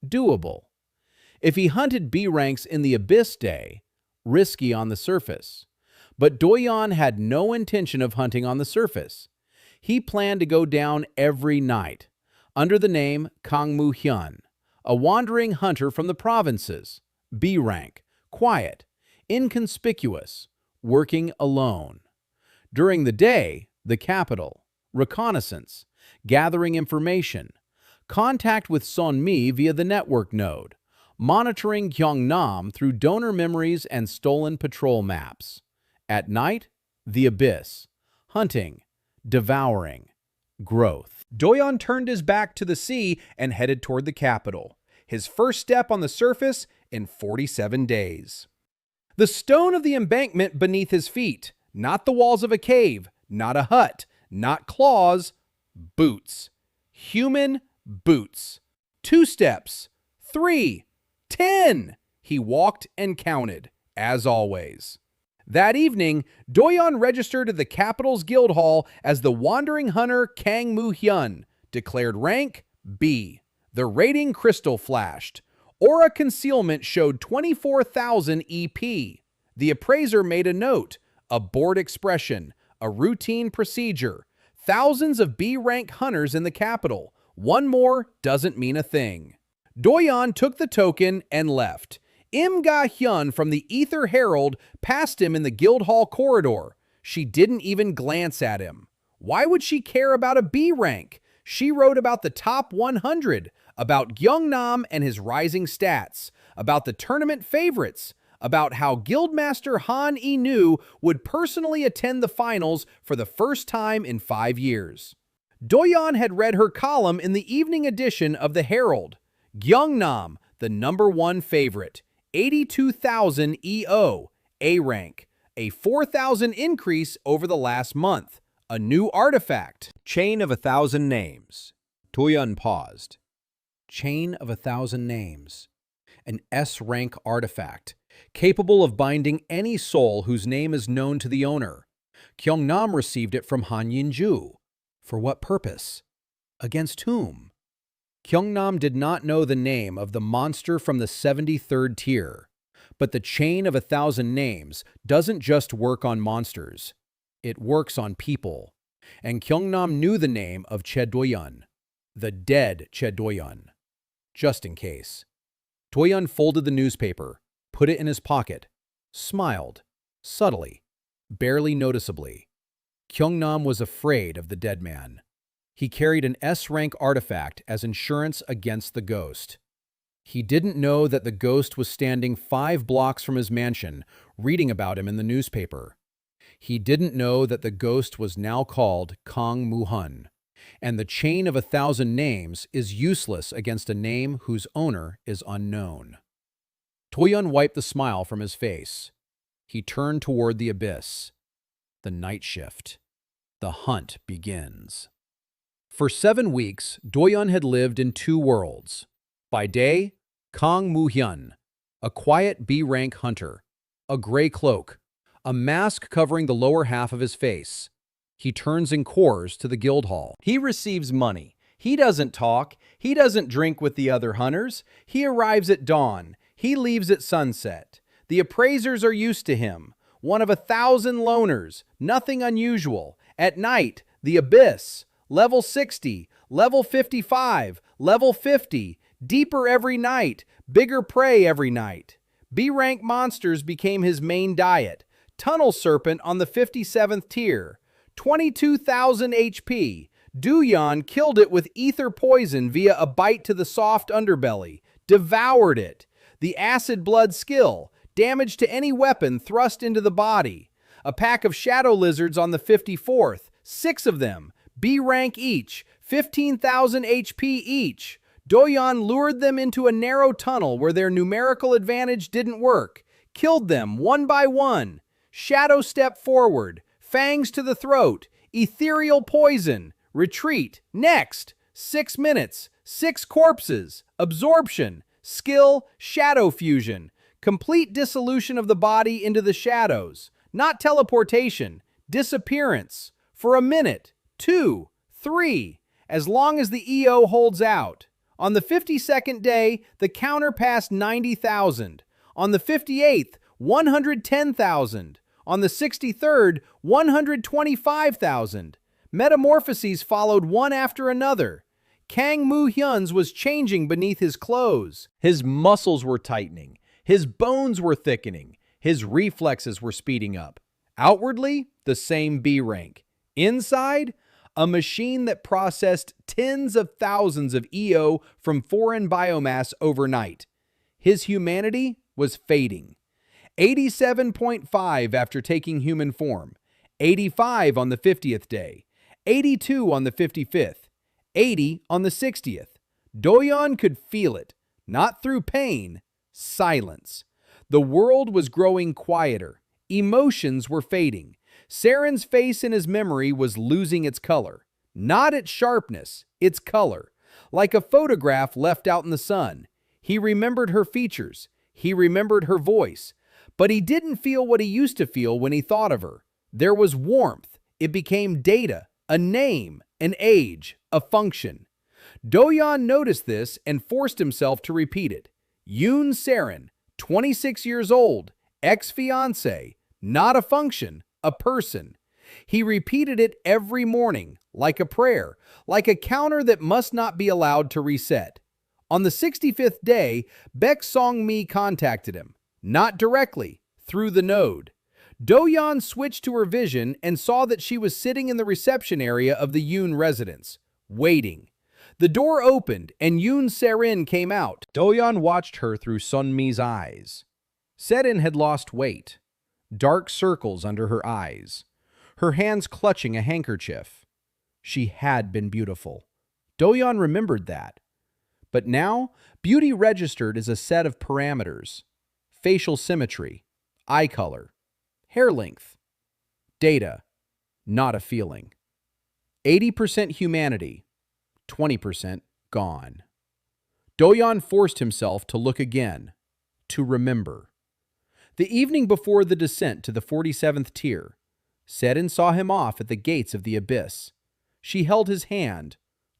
Doable. If he hunted B ranks in the Abyss Day, risky on the surface. But Doyeon had no intention of hunting on the surface. He planned to go down every night, under the name Kang Moo-hyun, a wandering hunter from the provinces, B rank, quiet, inconspicuous, working alone. During the day, the capital, reconnaissance, gathering information, contact with Sonmi via the network node, monitoring Gyeongnam through donor memories and stolen patrol maps. At night, the abyss, hunting, devouring, growth. Doyeon turned his back to the sea and headed toward the capital, his first step on the surface in 47 days. The stone of the embankment beneath his feet, not the walls of a cave, not a hut, not claws, boots. Human boots. 2 steps, 3, 10. He walked and counted, as always. That evening, Doyeon registered at the capital's guild hall as the wandering hunter Kang Moo-hyun, declared rank B. The rating crystal flashed. Aura concealment showed 24,000 EP. The appraiser made a note, a board expression, a routine procedure. Thousands of B-rank hunters in the capital. One more doesn't mean a thing. Doyeon took the token and left. Im Ga-hyun from the Ether Herald passed him in the guild hall corridor. She didn't even glance at him. Why would she care about a B rank? She wrote about the top 100, about Gyeongnam and his rising stats, about the tournament favorites, about how Guildmaster Han Anew would personally attend the finals for the first time in 5 years. Doyeon had read her column in the evening edition of the Herald. Gyeongnam, the #1 favorite, 82,000 EO, A rank, a 4,000 increase over the last month, a new artifact. Chain of 1,000 names. Doyeon paused. Chain of 1,000 names. An S-rank artifact, capable of binding any soul whose name is known to the owner. Gyeongnam received it from Han Yin-ju. For what purpose? Against whom? Gyeongnam did not know the name of the monster from the 73rd tier. But the chain of 1,000 names doesn't just work on monsters. It works on people. And Gyeongnam knew the name of Che Doyeon, the dead Che Doyeon. Just in case. Doyeon folded the newspaper, put it in his pocket, smiled, subtly, barely noticeably. Gyeongnam was afraid of the dead man. He carried an S-rank artifact as insurance against the ghost. He didn't know that the ghost was standing 5 blocks from his mansion, reading about him in the newspaper. He didn't know that the ghost was now called Kang Moo-hyun. and the chain of 1,000 names is useless against a name whose owner is unknown. Doyeon wiped the smile from his face. He turned toward the abyss. The night shift. The hunt begins. For 7 weeks, Doyeon had lived in 2 worlds. By day, Kang Moo-hyun, a quiet B-rank hunter, a gray cloak, a mask covering the lower half of his face. He turns in cores to the guild hall. He receives money. He doesn't talk. He doesn't drink with the other hunters. He arrives at dawn. He leaves at sunset. The appraisers are used to him. One of 1,000 loners, nothing unusual. At night, the abyss, level 60, level 55, level 50, deeper every night, bigger prey every night. B-rank monsters became his main diet. Tunnel serpent on the 57th tier, 22,000 HP. Doyeon killed it with ether poison via a bite to the soft underbelly. Devoured it. The acid blood skill, damage to any weapon thrust into the body. A pack of shadow lizards on the 54th, 6 of them, B-rank each, 15,000 HP each. Doyeon lured them into a narrow tunnel where their numerical advantage didn't work, killed them one by one. Shadow step forward, fangs to the throat, ethereal poison, retreat, next, 6 minutes, 6 corpses, absorption, skill, shadow fusion, complete dissolution of the body into the shadows, not teleportation, disappearance, for a minute, 2, 3, as long as the EO holds out. On the 52nd day, the counter passed 90,000. On the 58th, 110,000. On the 63rd, 125,000. Metamorphoses followed one after another. Kang Moo-hyun's was changing beneath his clothes. His muscles were tightening. His bones were thickening. His reflexes were speeding up. Outwardly, the same B rank. Inside, a machine that processed tens of thousands of EO from foreign biomass overnight. His humanity was fading. 87.5 after taking human form, 85 on the 50th day, 82 on the 55th, 80 on the 60th. Doyeon could feel it, not through pain, silence. The world was growing quieter. Emotions were fading. Saren's face in his memory was losing its color. Not its sharpness, its color. Like a photograph left out in the sun. He remembered her features. He remembered her voice. But he didn't feel what he used to feel when he thought of her. There was warmth. It became data, a name, an age, a function. Doyeon noticed this and forced himself to repeat it. Yoon Saren, 26 years old, ex-fiancé, not a function, a person. He repeated it every morning, like a prayer, like a counter that must not be allowed to reset. On the 65th day, Baek Song-mi contacted him. Not directly, through the node. Doyeon switched to her vision and saw that she was sitting in the reception area of the Yoon residence, waiting. The door opened and Yoon Saren came out. Doyeon watched her through Sun-mi's eyes. Seren had lost weight. Dark circles under her eyes. Her hands clutching a handkerchief. She had been beautiful. Doyeon remembered that. But now, beauty registered as a set of parameters. Facial symmetry, eye color, hair length. Data, not a feeling. 80% humanity, 20% gone. Doyeon forced himself to look again, to remember. The evening before the descent to the 47th tier, Seren saw him off at the gates of the abyss. She held his hand,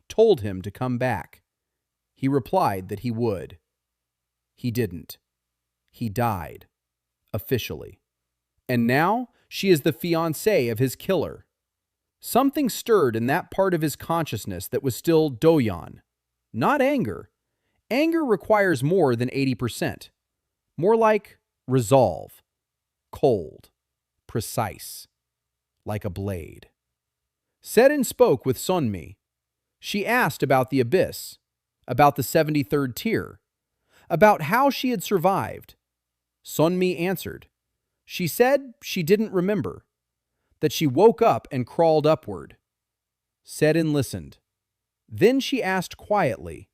told him to come back. He replied that he would. He didn't. He died, officially. And now she is the fiancée of his killer. Something stirred in that part of his consciousness that was still Doyeon. Not anger. Anger requires more than 80%. More like resolve. Cold. Precise. Like a blade. Seren spoke with Sun-mi. She asked about the abyss, about the 73rd tier, about how she had survived. Sun-mi answered. She said she didn't remember, that she woke up and crawled upward. Se-rin listened. Then she asked quietly,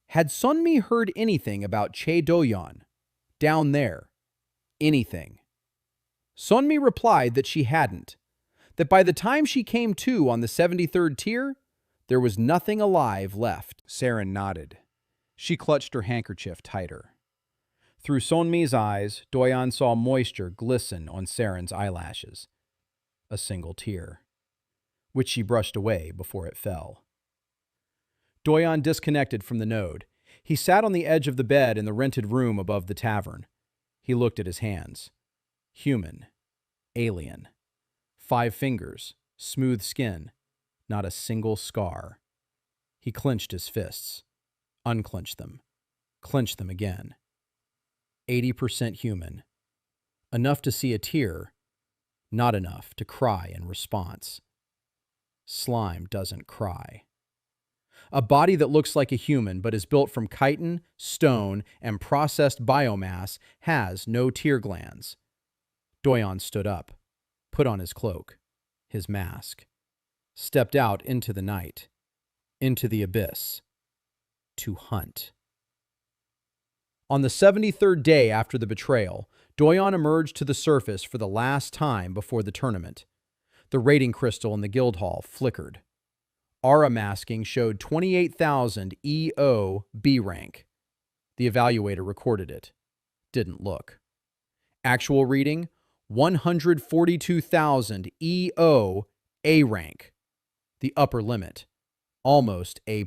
had Sunmi heard anything about Che Doyeon? Down there. Anything. Sunmi replied that she hadn't, that by the time she came to on the 73rd tier, there was nothing alive left. Se-rin nodded. She clutched her handkerchief tighter. Through Sunmi's eyes, Doyeon saw moisture glisten on Se-rin's eyelashes. A single tear, which she brushed away before it fell. Doyeon disconnected from the node. He sat on the edge of the bed in the rented room above the tavern. He looked at his hands. Human. Alien. 5 fingers. Smooth skin. Not a single scar. He clenched his fists. Unclenched them. Clenched them again. 80% human. Enough to see a tear. Not enough to cry in response. Slime doesn't cry. A body that looks like a human but is built from chitin, stone, and processed biomass has no tear glands. Doyeon stood up, put on his cloak, his mask, stepped out into the night, into the abyss, to hunt. On the 73rd day after the betrayal, Doyeon emerged to the surface for the last time before the tournament. The rating crystal in the guild hall flickered. Aura masking showed 28,000 EO B rank. The evaluator recorded it. Didn't look. Actual reading, 142,000 EO A rank. The upper limit, almost A+.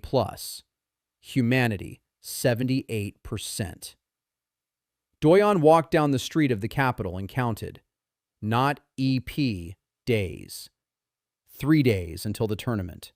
Humanity, 78%. Doyeon walked down the street of the capital and counted. Not EP days. 3 days until the tournament.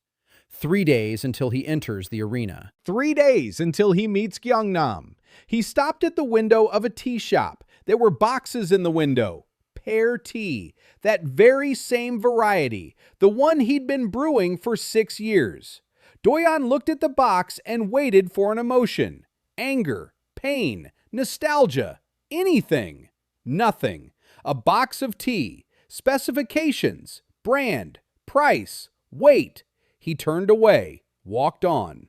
3 days until he enters the arena. 3 days until he meets Gyeongnam. He stopped at the window of a tea shop. There were boxes in the window. Pear tea. That very same variety. The one he'd been brewing for 6 years. Doyeon looked at the box and waited for an emotion. Anger, pain, nostalgia, anything. Nothing. A box of tea. Specifications, brand, price, weight. He turned away, walked on.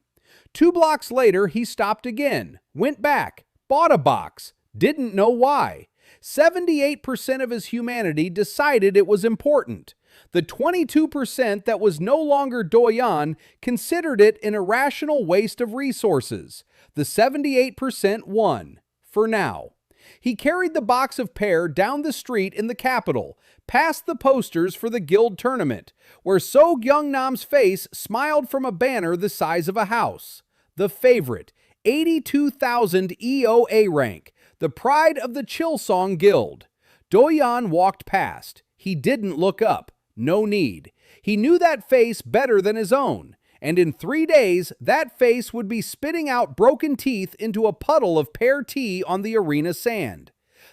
2 blocks later, he stopped again, went back, bought a box, didn't know why. 78% of his humanity decided it was important. The 22% that was no longer Doyeon considered it an irrational waste of resources. The 78% won, for now. He carried the box of pear down the street in the capital, past the posters for the guild tournament, where So Gyeongnam's face smiled from a banner the size of a house. The favorite, 82,000 EOA rank, the pride of the Chillsong Guild. Doyeon walked past. He didn't look up. No need. He knew that face better than his own. And in 3 days, that face would be spitting out broken teeth into a puddle of pear tea on the arena sand.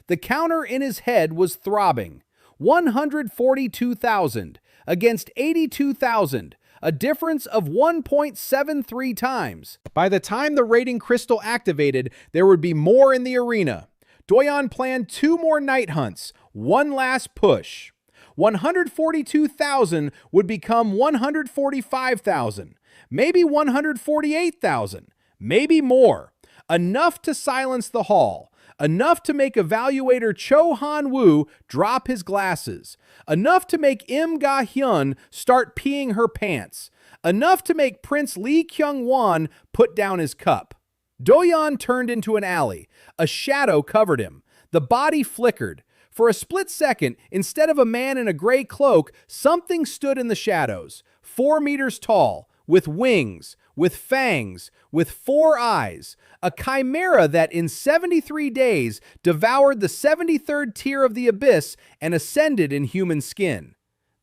The counter in his head was throbbing. 142,000 against 82,000, a difference of 1.73 times. By the time the rating crystal activated, there would be more in the arena. Doyeon planned 2 more night hunts, one last push. 142,000 would become 145,000, maybe 148,000, maybe more. Enough to silence the hall. Enough to make evaluator Cho Han-woo drop his glasses. Enough to make Im Ga-hyun start peeing her pants. Enough to make Prince Lee Kyung-won put down his cup. Doyeon turned into an alley. A shadow covered him. The body flickered. For a split second, instead of a man in a gray cloak, something stood in the shadows, 4 meters tall, with wings, with fangs, with 4 eyes, a chimera that in 73 days devoured the 73rd tier of the abyss and ascended in human skin.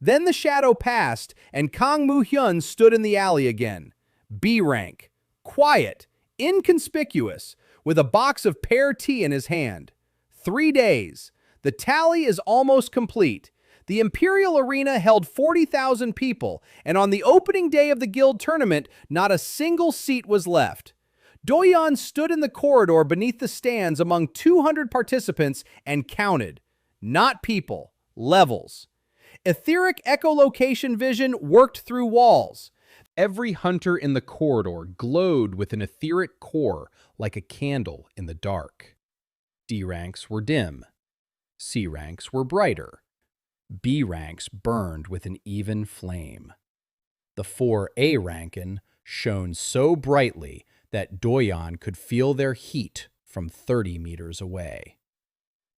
Then the shadow passed, and Kang Moo-hyun stood in the alley again. B rank, quiet, inconspicuous, with a box of pear tea in his hand. 3 days. The tally is almost complete. The Imperial Arena held 40,000 people, and on the opening day of the guild tournament, not a single seat was left. Doyeon stood in the corridor beneath the stands among 200 participants and counted. Not people, levels. Etheric echolocation vision worked through walls. Every hunter in the corridor glowed with an etheric core like a candle in the dark. D ranks were dim. C ranks were brighter. B ranks burned with an even flame. The 4 A rankin shone so brightly that Doyeon could feel their heat from 30 meters away.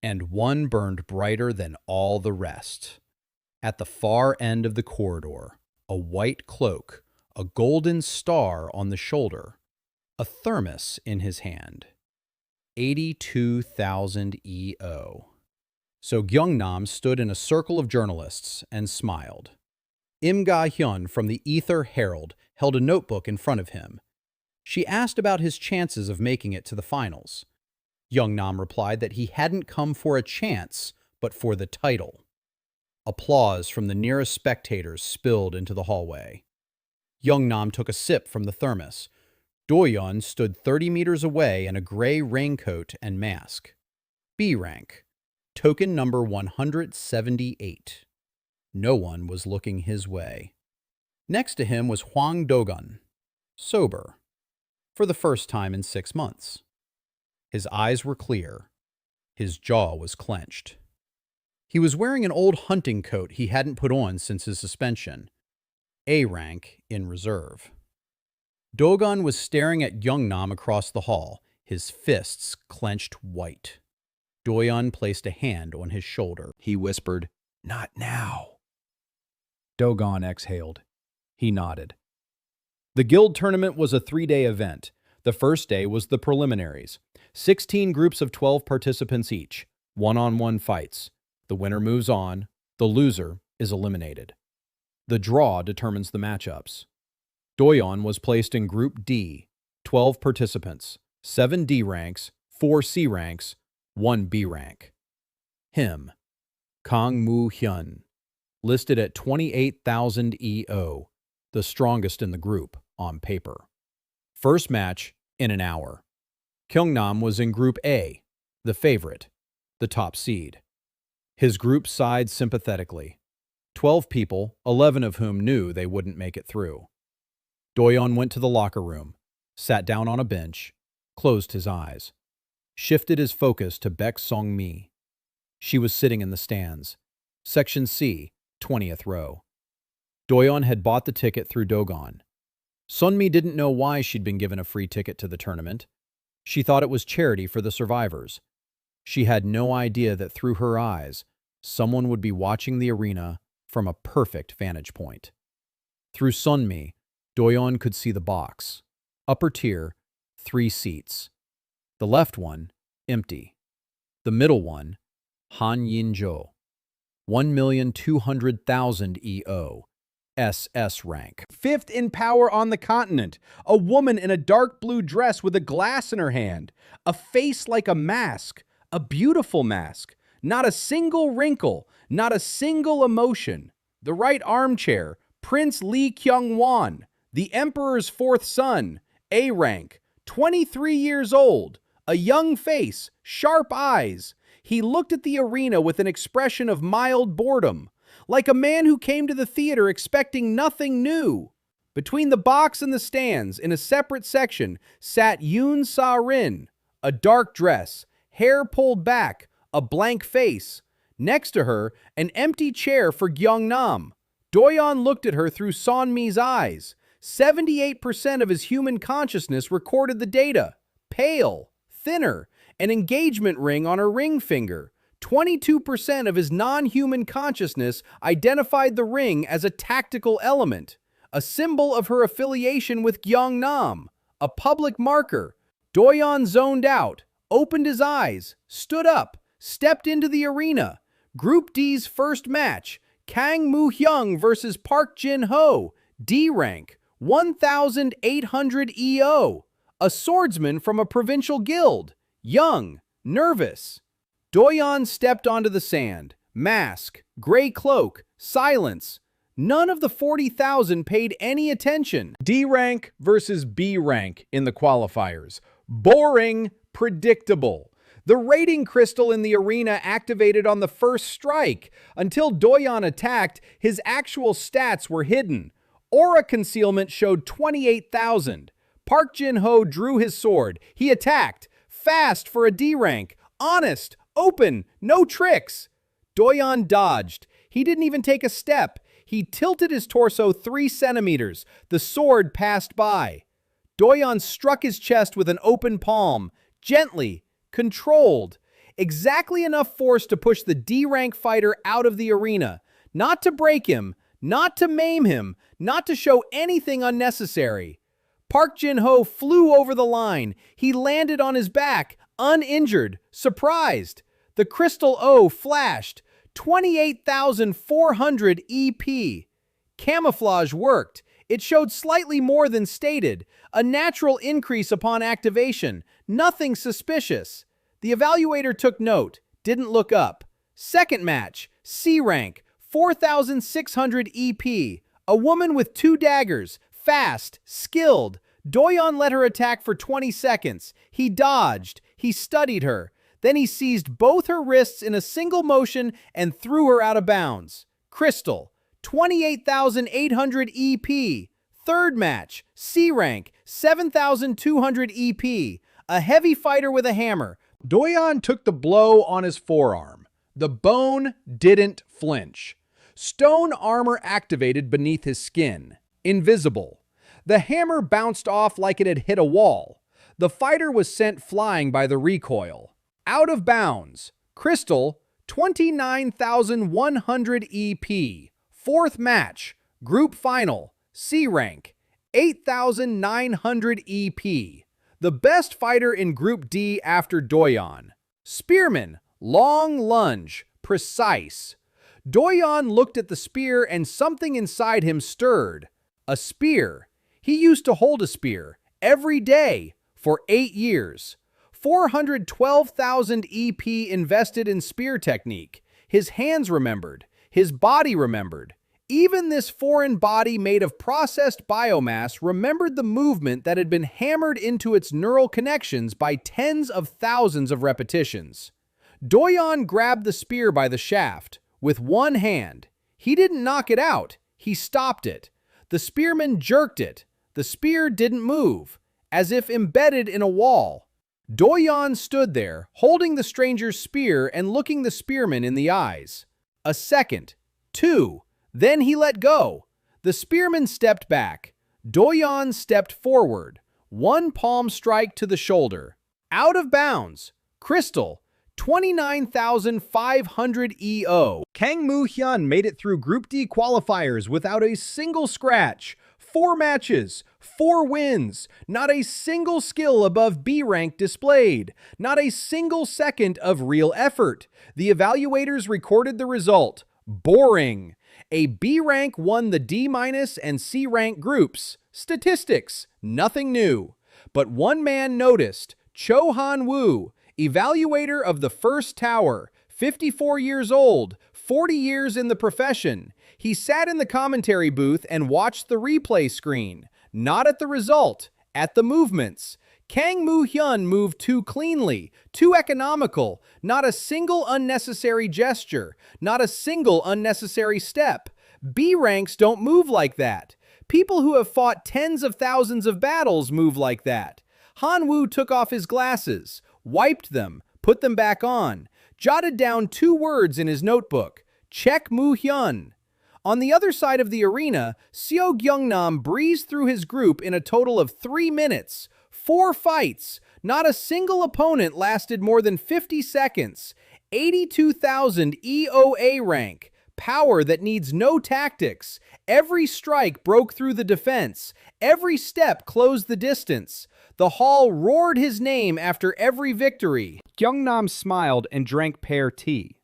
And one burned brighter than all the rest. At the far end of the corridor, a white cloak, a golden star on the shoulder, a thermos in his hand. 82,000 EO. So Gyeongnam stood in a circle of journalists and smiled. Im Ga-hyun from the Ether Herald held a notebook in front of him. She asked about his chances of making it to the finals. Gyeongnam replied that he hadn't come for a chance, but for the title. Applause from the nearest spectators spilled into the hallway. Gyeongnam took a sip from the thermos. Doyeon stood 30 meters away in a gray raincoat and mask. B rank. Token number 178. No one was looking his way. Next to him was Hwang Dogun, sober, for the first time in 6 months. His eyes were clear. His jaw was clenched. He was wearing an old hunting coat he hadn't put on since his suspension. A rank in reserve. Dogun was staring at Gyeongnam across the hall, his fists clenched white. Doyeon placed a hand on his shoulder. He whispered, "Not now." Dogon exhaled. He nodded. The guild tournament was a 3-day event. The first day was the preliminaries. 16 groups of 12 participants each. One-on-one fights. The winner moves on. The loser is eliminated. The draw determines the matchups. Doyeon was placed in Group D. 12 participants. 7 D ranks, 4 C ranks, 1 B rank. Him, Kang Moo-hyun, listed at 28,000 EO, the strongest in the group on paper. First match in an hour. Gyeongnam was in Group A, the favorite, the top seed. His group sighed sympathetically. 12 people, 11 of whom knew they wouldn't make it through. Doyeon went to the locker room, sat down on a bench, closed his eyes, shifted his focus to Baek Song-mi. She was sitting in the stands, Section C, 20th row. Doyeon had bought the ticket through Dogon. Sunmi didn't know why she'd been given a free ticket to the tournament. She thought it was charity for the survivors. She had no idea that through her eyes, someone would be watching the arena from a perfect vantage point. Through Sunmi, Doyeon could see the box. Upper tier, 3 seats. The left one, empty. The middle one, Han Yin-jo, 1,200,000 EO, SS rank. 5th in power on the continent, a woman in a dark blue dress with a glass in her hand, a face like a mask, a beautiful mask, not a single wrinkle, not a single emotion. The right armchair, Prince Lee Kyung-won, the Emperor's 4th son, A rank, 23 years old, a young face, sharp eyes. He looked at the arena with an expression of mild boredom, like a man who came to the theater expecting nothing new. Between the box and the stands, in a separate section, sat Yoon Sa-rin, a dark dress, hair pulled back, a blank face. Next to her, an empty chair for Gyeongnam. Doyeon looked at her through Sonmi's eyes. 78% of his human consciousness recorded the data. Pale, thinner, an engagement ring on her ring finger. 22% of his non-human consciousness identified the ring as a tactical element, a symbol of her affiliation with Gyeongnam, a public marker. Doyeon zoned out, opened his eyes, stood up, stepped into the arena. Group D's first match, Kang Moo-hyung versus Park Jin-ho, D rank, 1,800 EO, a swordsman from a provincial guild, young, nervous. Doyeon stepped onto the sand, mask, gray cloak, silence. None of the 40,000 paid any attention. D rank versus B rank in the qualifiers. Boring, predictable. The rating crystal in the arena activated on the first strike. Until Doyeon attacked, his actual stats were hidden. Aura concealment showed 28,000. Park Jin-ho drew his sword. He attacked. Fast for a D rank. Honest. Open. No tricks. Doyeon dodged. He didn't even take a step. He tilted his torso 3 centimeters. The sword passed by. Doyeon struck his chest with an open palm. Gently. Controlled. Exactly enough force to push the D-rank fighter out of the arena. Not to break him. Not to maim him. Not to show anything unnecessary. Park Jin-ho flew over the line. He landed on his back, uninjured, surprised. The crystal O flashed. 28,400 EP. Camouflage worked. It showed slightly more than stated. A natural increase upon activation. Nothing suspicious. The evaluator took note. Didn't look up. Second match. C rank. 4,600 EP. A woman with 2 daggers. Fast. Skilled. Doyeon let her attack for 20 seconds. He dodged. He studied her. Then he seized both her wrists in a single motion and threw her out of bounds. Crystal, 28,800 EP. Third match, C rank, 7,200 EP. A heavy fighter with a hammer. Doyeon took the blow on his forearm. The bone didn't flinch. Stone armor activated beneath his skin. Invisible. The hammer bounced off like it had hit a wall. The fighter was sent flying by the recoil. Out of bounds. Crystal, 29,100 EP. Fourth match. Group final. C rank. 8,900 EP. The best fighter in Group D after Doyeon. Spearman. Long lunge. Precise. Doyeon looked at the spear and something inside him stirred. A spear. He used to hold a spear. Every day. For 8 years. 412,000 EP invested in spear technique. His hands remembered. His body remembered. Even this foreign body made of processed biomass remembered the movement that had been hammered into its neural connections by tens of thousands of repetitions. Doyeon grabbed the spear by the shaft with one hand. He didn't knock it out. He stopped it. The spearman jerked it. The spear didn't move, as if embedded in a wall. Doyeon stood there, holding the stranger's spear and looking the spearman in the eyes. A second. 2. Then he let go. The spearman stepped back. Doyeon stepped forward. One palm strike to the shoulder. Out of bounds. Crystal. 29,500 EO. Kang Moo-hyun made it through Group D qualifiers without a single scratch. 4 matches, 4 wins, not a single skill above B rank displayed, not a single second of real effort. The evaluators recorded the result. Boring. A B rank won the D- and C rank groups. Statistics, nothing new. But one man noticed. Cho Han-woo, evaluator of the first tower, 54 years old, 40 years in the profession. He sat in the commentary booth and watched the replay screen. Not at the result, at the movements. Kang Moo-hyun moved too cleanly, too economical, not a single unnecessary gesture, not a single unnecessary step. B ranks don't move like that. People who have fought tens of thousands of battles move like that. Han-woo took off his glasses, wiped them, put them back on, jotted down 2 words in his notebook. Check Moo-hyun. On the other side of the arena, Seo Gyeongnam breezed through his group in a total of 3 minutes. 4 fights. Not a single opponent lasted more than 50 seconds. 82,000 EOA rank. Power that needs no tactics. Every strike broke through the defense. Every step closed the distance. The hall roared his name after every victory. Gyeongnam smiled and drank pear tea.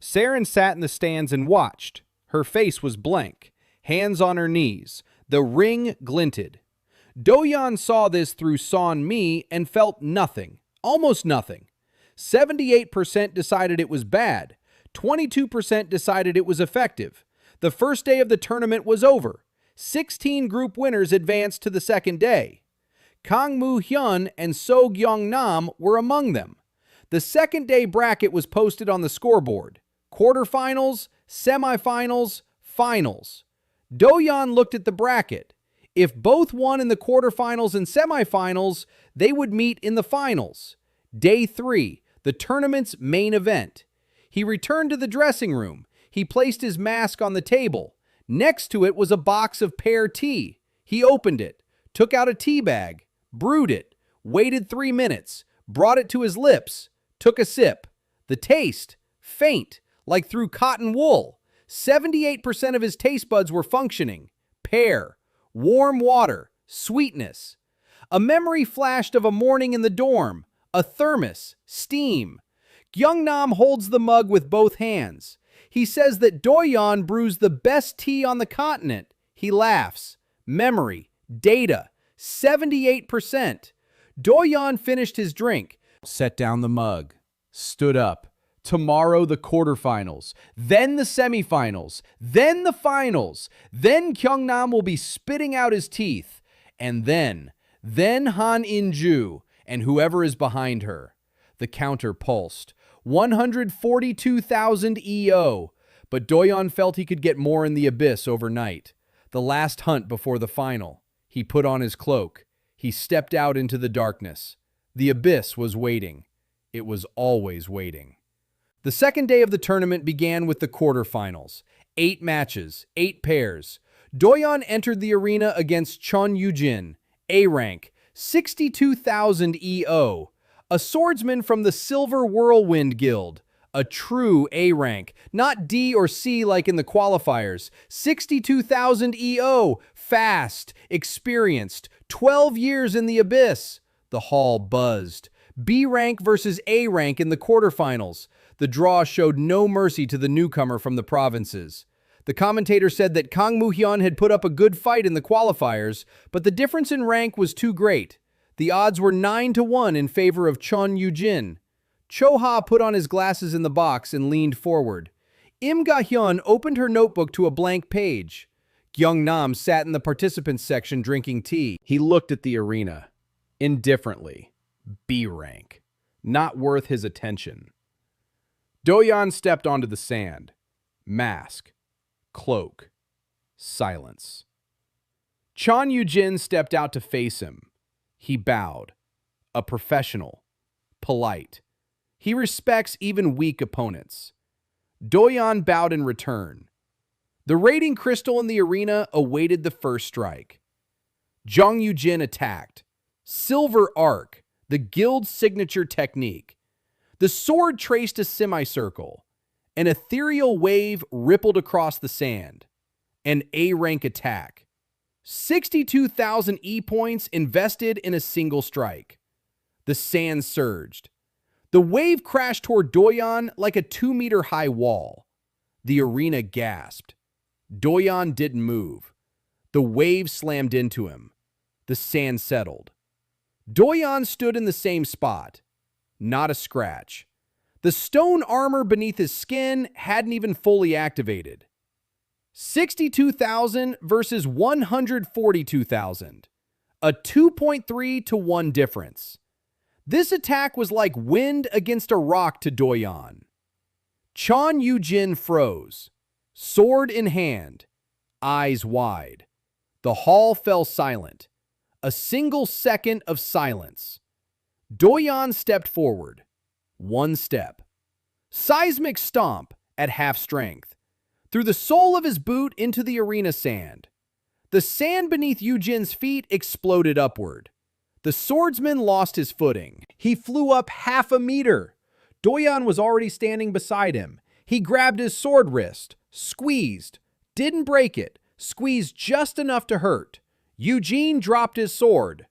Saren sat in the stands and watched. Her face was blank, hands on her knees. The ring glinted. Doyeon saw this through Son Mi and felt nothing, almost nothing. 78% decided it was bad. 22% decided it was effective. The first day of the tournament was over. 16 group winners advanced to the second day. Kang Moo-hyun and So Gyeongnam were among them. The second day bracket was posted on the scoreboard. Quarterfinals, semifinals, finals. Doyeon looked at the bracket. If both won in the quarterfinals and semifinals, they would meet in the finals. Day 3, the tournament's main event. He returned to the dressing room. He placed his mask on the table. Next to it was a box of pear tea. He opened it, took out a tea bag, brewed it, waited 3 minutes, brought it to his lips, took a sip. The taste, faint, like through cotton wool. 78% of his taste buds were functioning. Pear, warm water, sweetness. A memory flashed of a morning in the dorm, a thermos, steam. Gyeongnam holds the mug with both hands. He says that Doyeon brews the best tea on the continent. He laughs. Memory, data, 78%. Doyeon finished his drink, set down the mug, stood up. Tomorrow the quarterfinals, then the semifinals, then the finals. Then Gyeongnam will be spitting out his teeth. And then Han In-ju and whoever is behind her. The counter pulsed. 142,000 EO. But Doyeon felt he could get more in the abyss overnight. The last hunt before the final. He put on his cloak. He stepped out into the darkness. The abyss was waiting. It was always waiting. The second day of the tournament began with the quarterfinals. 8 matches, 8 pairs. Doyeon entered the arena against Chon Yoo-jin, A rank, 62,000 EO. A swordsman from the Silver Whirlwind Guild. A true A rank, not D or C like in the qualifiers. 62,000 EO, fast, experienced, 12 years in the abyss. The hall buzzed. B rank versus A rank in the quarterfinals. The draw showed no mercy to the newcomer from the provinces. The commentator said that Kang Moo-hyun had put up a good fight in the qualifiers, but the difference in rank was too great. The odds were 9-1 in favor of Chon Yoo-jin. Cho-ha put on his glasses in the box and leaned forward. Im Ga-hyun opened her notebook to a blank page. Gyeongnam sat in the participants section drinking tea. He looked at the arena. Indifferently. B rank. Not worth his attention. Doyeon stepped onto the sand. Mask. Cloak. Silence. Chon Yoo-jin stepped out to face him. He bowed. A professional. Polite. He respects even weak opponents. Doyeon bowed in return. The rating crystal in the arena awaited the first strike. Jong Yoo-jin attacked. Silver arc, the guild's signature technique. The sword traced a semicircle. An ethereal wave rippled across the sand. An A-rank attack. 62,000 E-points invested in a single strike. The sand surged. The wave crashed toward Doyeon like a 2-meter-high wall. The arena gasped. Doyeon didn't move. The wave slammed into him. The sand settled. Doyeon stood in the same spot. Not a scratch. The stone armor beneath his skin hadn't even fully activated. 62,000 versus 142,000. A 2.3 to 1 difference. This attack was like wind against a rock to Doyeon. Chon Yoo-jin froze. Sword in hand. Eyes wide. The hall fell silent. A single second of silence. Doyeon stepped forward. 1 step. Seismic stomp at half strength. Through the sole of his boot into the arena sand. The sand beneath Yoo-jin's feet exploded upward. The swordsman lost his footing. He flew up 0.5 meter. Doyeon was already standing beside him. He grabbed his sword wrist, squeezed, didn't break it, squeezed just enough to hurt. Eugene dropped his sword.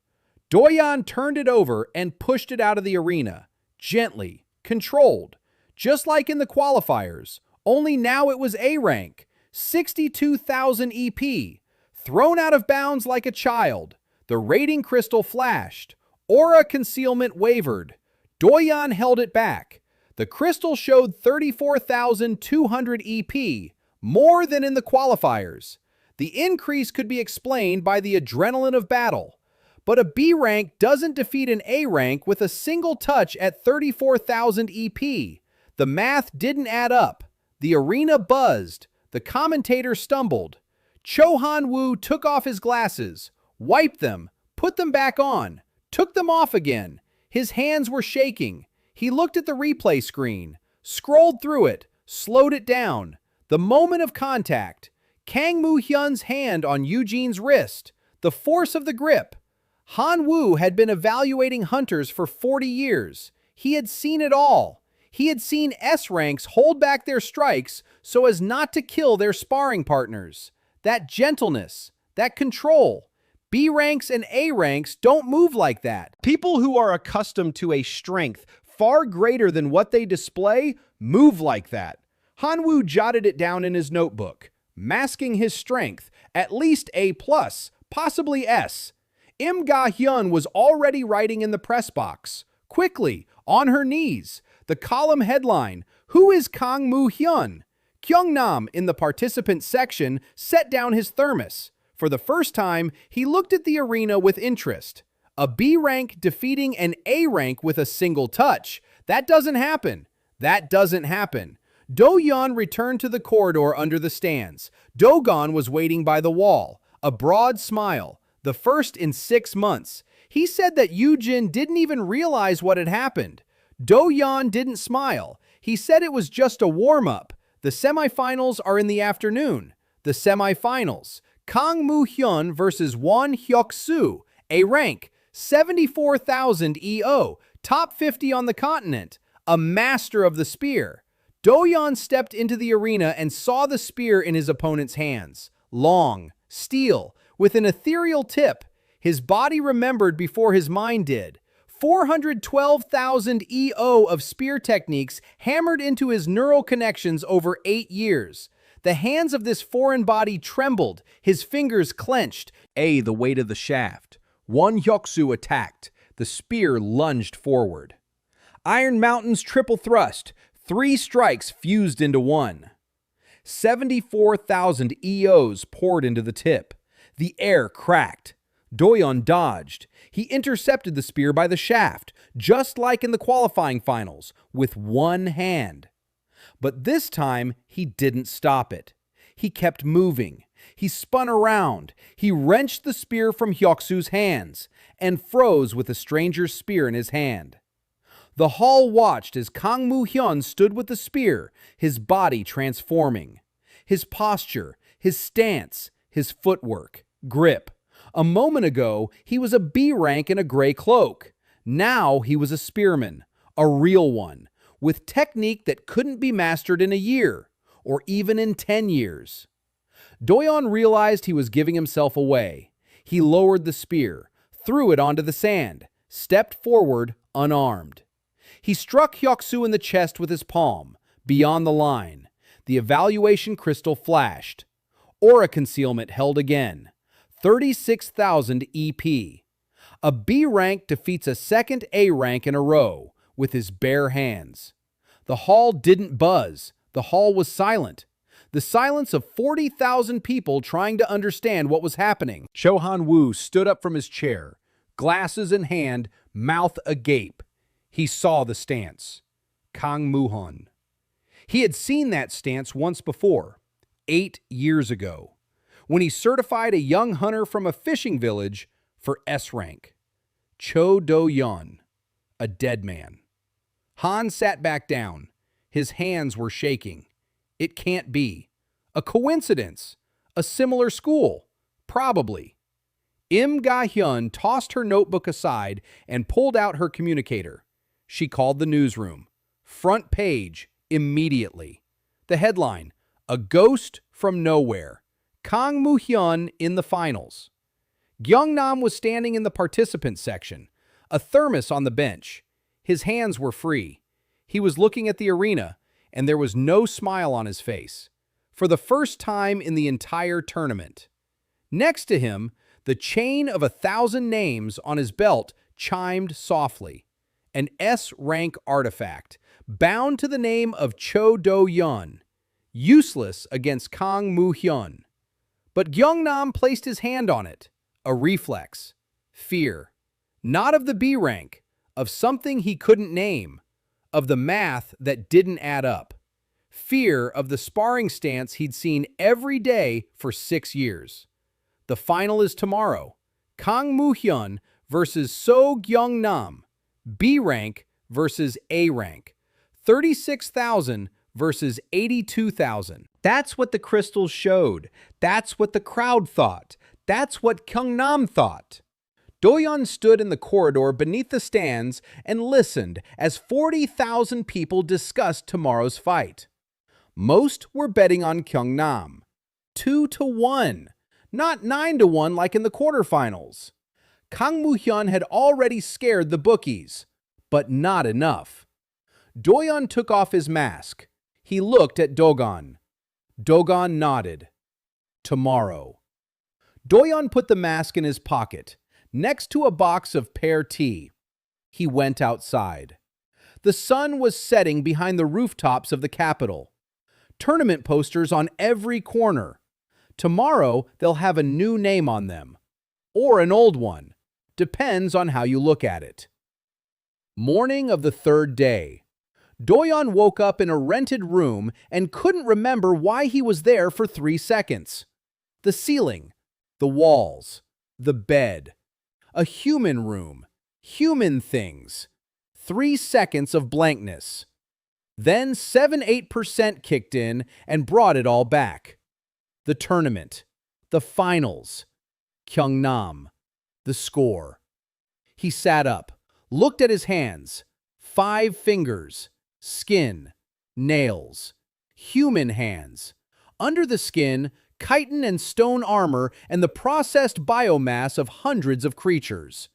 Doyeon turned it over and pushed it out of the arena. Gently, controlled. Just like in the qualifiers, only now it was A rank. 62,000 EP. Thrown out of bounds like a child. The rating crystal flashed. Aura concealment wavered. Doyeon held it back. The crystal showed 34,200 EP, more than in the qualifiers. The increase could be explained by the adrenaline of battle. But a B rank doesn't defeat an A rank with a single touch at 34,000 EP. The math didn't add up. The arena buzzed. The commentator stumbled. Cho Han-woo took off his glasses, wiped them, put them back on, took them off again. His hands were shaking. He looked at the replay screen, scrolled through it, slowed it down. The moment of contact. Kang Moo-hyun's hand on Eugene's wrist. The force of the grip. Han-woo had been evaluating hunters for 40 years. He had seen it all. He had seen S-ranks hold back their strikes so as not to kill their sparring partners. That gentleness, that control. B ranks and A ranks don't move like that. People who are accustomed to a strength far greater than what they display move like that. Han-woo jotted it down in his notebook, masking his strength, at least A+, possibly S. Im Ga-hyun was already writing in the press box, quickly, on her knees. The column headline, "Who is Kang Moo-hyun?" Kyung-nam, in the participant section, set down his thermos. For the first time, he looked at the arena with interest. A B rank defeating an A rank with a single touch. That doesn't happen. That doesn't happen. Doyeon returned to the corridor under the stands. Dogon was waiting by the wall, a broad smile, the first in 6 months. He said that Eugene didn't even realize what had happened. Doyeon didn't smile. He said it was just a warm-up. The semifinals are in the afternoon. The semifinals. Kang Moo-hyun versus Won Hyuk-soo, A rank, 74,000 EO, top 50 on the continent, a master of the spear. Doyeon stepped into the arena and saw the spear in his opponent's hands. Long, steel, with an ethereal tip. His body remembered before his mind did. 412,000 EO of spear techniques hammered into his neural connections over 8 years. The hands of this foreign body trembled, his fingers clenched. The weight of the shaft. Won Hyuk-soo attacked. The spear lunged forward. Iron Mountain's triple thrust. 3 strikes fused into one. 74,000 EOs poured into the tip. The air cracked. Doyeon dodged. He intercepted the spear by the shaft, just like in the qualifying finals, with one hand. But this time, he didn't stop it. He kept moving. He spun around. He wrenched the spear from Hyuk-soo's hands and froze with the stranger's spear in his hand. The hall watched as Kang Moo-hyun stood with the spear, his body transforming. His posture, his stance, his footwork, grip. A moment ago, he was a B rank in a gray cloak. Now he was a spearman, a real one, with technique that couldn't be mastered in a year, or even in 10 years. Doyeon realized he was giving himself away. He lowered the spear, threw it onto the sand, stepped forward unarmed. He struck Hyuk-soo in the chest with his palm, beyond the line. The evaluation crystal flashed. Aura concealment held again. 36,000 EP. A B rank defeats a second A rank in a row with his bare hands. The hall didn't buzz. The hall was silent. The silence of 40,000 people trying to understand what was happening. Cho Han-woo stood up from his chair, glasses in hand, mouth agape. He saw the stance. Kang Moo-hyun. He had seen that stance once before, 8 years ago, when he certified a young hunter from a fishing village for S rank. Cho Doyeon, a dead man. Han sat back down. His hands were shaking. It can't be. A coincidence. A similar school. Probably. Im Ga-hyun tossed her notebook aside and pulled out her communicator. She called the newsroom. Front page, immediately. The headline, "A Ghost from Nowhere. Kang Moo-hyun in the finals." Kyung-nam was standing in the participant section, a thermos on the bench. His hands were free. He was looking at the arena, and there was no smile on his face. For the first time in the entire tournament. Next to him, the chain of 1,000 names on his belt chimed softly. An S-rank artifact, bound to the name of Cho Doyeon, useless against Kang Moo-hyun. But Kyung-nam placed his hand on it. A reflex. Fear. Not of the B rank, of something he couldn't name, of the math that didn't add up. fear of the sparring stance he'd seen every day for 6 years. The final is tomorrow. Kang Moo-hyun versus So Gyeong-nam. B rank versus A rank. 36,000 versus 82,000. That's what the crystals showed. That's what the crowd thought. That's what Gyeong-nam thought. Doyeon stood in the corridor beneath the stands and listened as 40,000 people discussed tomorrow's fight. Most were betting on Gyeong-nam. 2-1, not 9-1 like in the quarterfinals. Kang Moo-hyun had already scared the bookies, but not enough. Doyeon took off his mask. He looked at Dogon. Dogon nodded. Tomorrow. Doyeon put the mask in his pocket, next to a box of pear tea. He went outside. The sun was setting behind the rooftops of the capital. Tournament posters on every corner. Tomorrow, they'll have a new name on them. Or an old one. Depends on how you look at it. Morning of the third day. Doyeon woke up in a rented room and couldn't remember why he was there for 3 seconds. The ceiling, the walls, the bed. A human room, human things. 3 seconds of blankness. Then 7-8% kicked in and brought it all back. The tournament, the finals, Gyeong-nam, the score. He sat up, looked at his hands. 5 fingers, skin, nails, human hands. Under the skin, chitin and stone armor and the processed biomass of hundreds of creatures.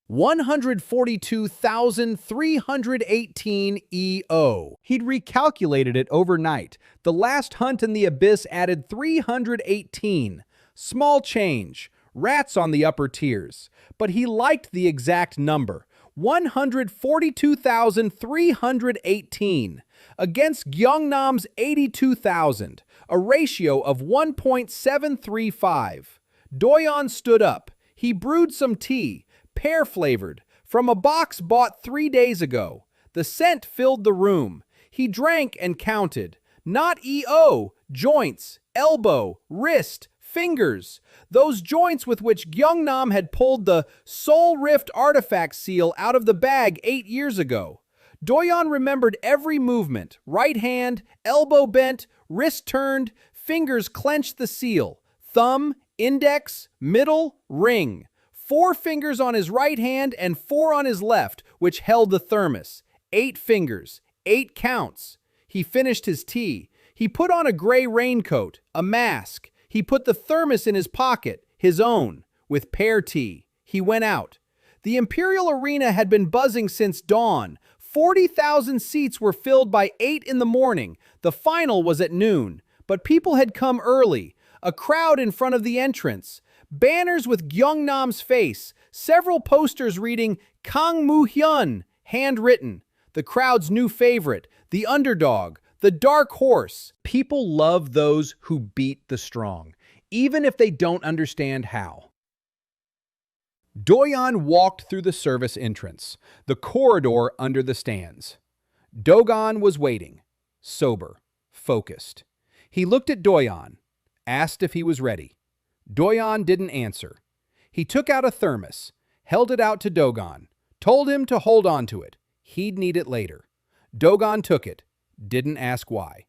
142,318 EO. He'd recalculated it overnight. The last hunt in the abyss added 318. Small change. Rats on the upper tiers. But he liked the exact number. 142,318 against Gyeong-nam's 82,000, a ratio of 1.735. Doyeon stood up. He brewed some tea, pear-flavored, from a box bought 3 days ago. The scent filled the room. He drank and counted. Not EO, joints, elbow, wrist, fingers. Those joints with which Gyeong-nam had pulled the Soul Rift artifact seal out of the bag 8 years ago. Doyeon remembered every movement. Right hand, elbow bent, wrist turned, fingers clenched the seal. Thumb, index, middle, ring. 4 fingers on his right hand and 4 on his left, which held the thermos. 8 fingers, 8 counts. He finished his tea. He put on a gray raincoat, a mask. He put the thermos in his pocket, his own, with pear tea. He went out. The Imperial Arena had been buzzing since dawn. 40,000 seats were filled by 8 in the morning. The final was at noon, but people had come early. A crowd in front of the entrance. Banners with Gyeong-nam's face. Several posters reading Kang Moo-hyun, handwritten. The crowd's new favorite, the underdog, the dark horse. People love those who beat the strong, even if they don't understand how. Doyeon walked through the service entrance, the corridor under the stands. Dogon was waiting, sober, focused. He looked at Doyeon, asked if he was ready. Doyeon didn't answer. He took out a thermos, held it out to Dogon, told him to hold on to it. He'd need it later. Dogon took it, didn't ask why.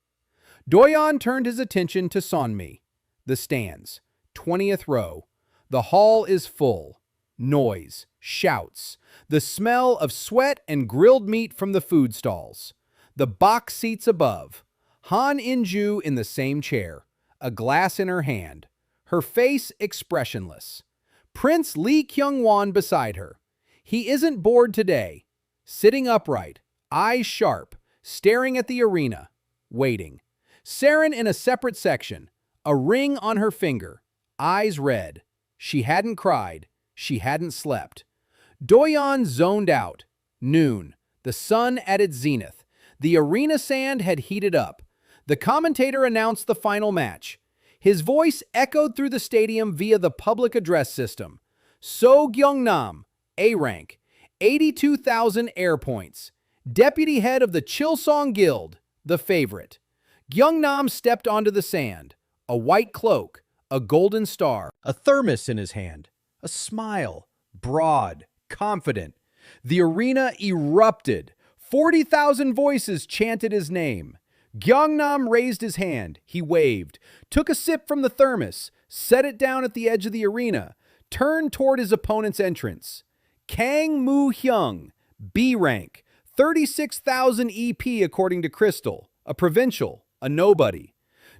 Doyeon turned his attention to Sonmi, the stands, 20th row. The hall is full. Noise, shouts, the smell of sweat and grilled meat from the food stalls. The box seats above. Han In-ju in the same chair, a glass in her hand, her face expressionless. Prince Lee Kyung-won beside her. He isn't bored today. Sitting upright, eyes sharp, staring at the arena, waiting. Saren in a separate section, a ring on her finger, eyes red. She hadn't cried. She hadn't slept. Doyeon zoned out. Noon. The sun at its zenith. The arena sand had heated up. The commentator announced the final match. His voice echoed through the stadium via the public address system. So Gyeong-nam, A rank, 82,000 air points. Deputy head of the Chilsong Guild, the favorite. Gyeongnam stepped onto the sand, a white cloak, a golden star. A thermos in his hand, a smile, broad, confident. The arena erupted. 40,000 voices chanted his name. Gyeongnam raised his hand. He waved, took a sip from the thermos, set it down at the edge of the arena, turned toward his opponent's entrance. Kang Moo-hyung, B rank, 36,000 EP according to Crystal, a provincial, a nobody.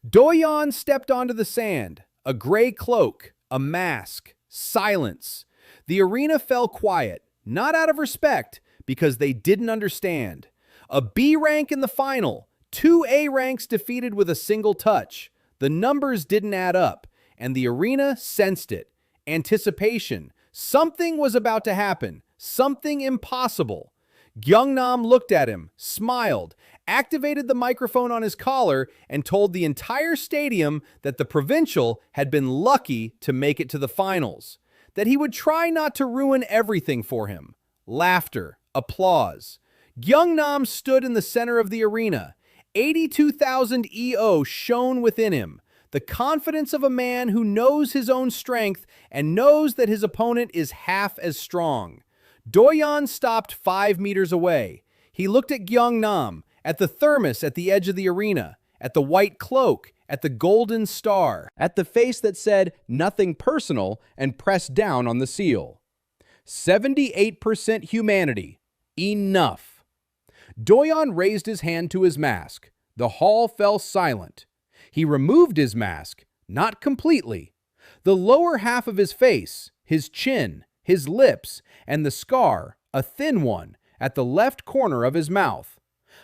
Doyeon stepped onto the sand, a gray cloak, a mask, silence. The arena fell quiet, not out of respect, because they didn't understand. A B rank in the final, 2 A ranks defeated with a single touch. The numbers didn't add up, and the arena sensed it. Anticipation. Something was about to happen, something impossible. Gyeongnam looked at him, smiled, activated the microphone on his collar, and told the entire stadium that the provincial had been lucky to make it to the finals, that he would try not to ruin everything for him. Laughter, applause. Gyeongnam stood in the center of the arena. 82,000 EO shone within him, the confidence of a man who knows his own strength and knows that his opponent is half as strong. Doyeon stopped 5 meters away. He looked at Gyeongnam, at the thermos at the edge of the arena, at the white cloak, at the golden star, at the face that said nothing personal and pressed down on the seal. 78% humanity. Enough. Doyeon raised his hand to his mask. The hall fell silent. He removed his mask, not completely. The lower half of his face, his chin, his lips, and the scar, a thin one, at the left corner of his mouth.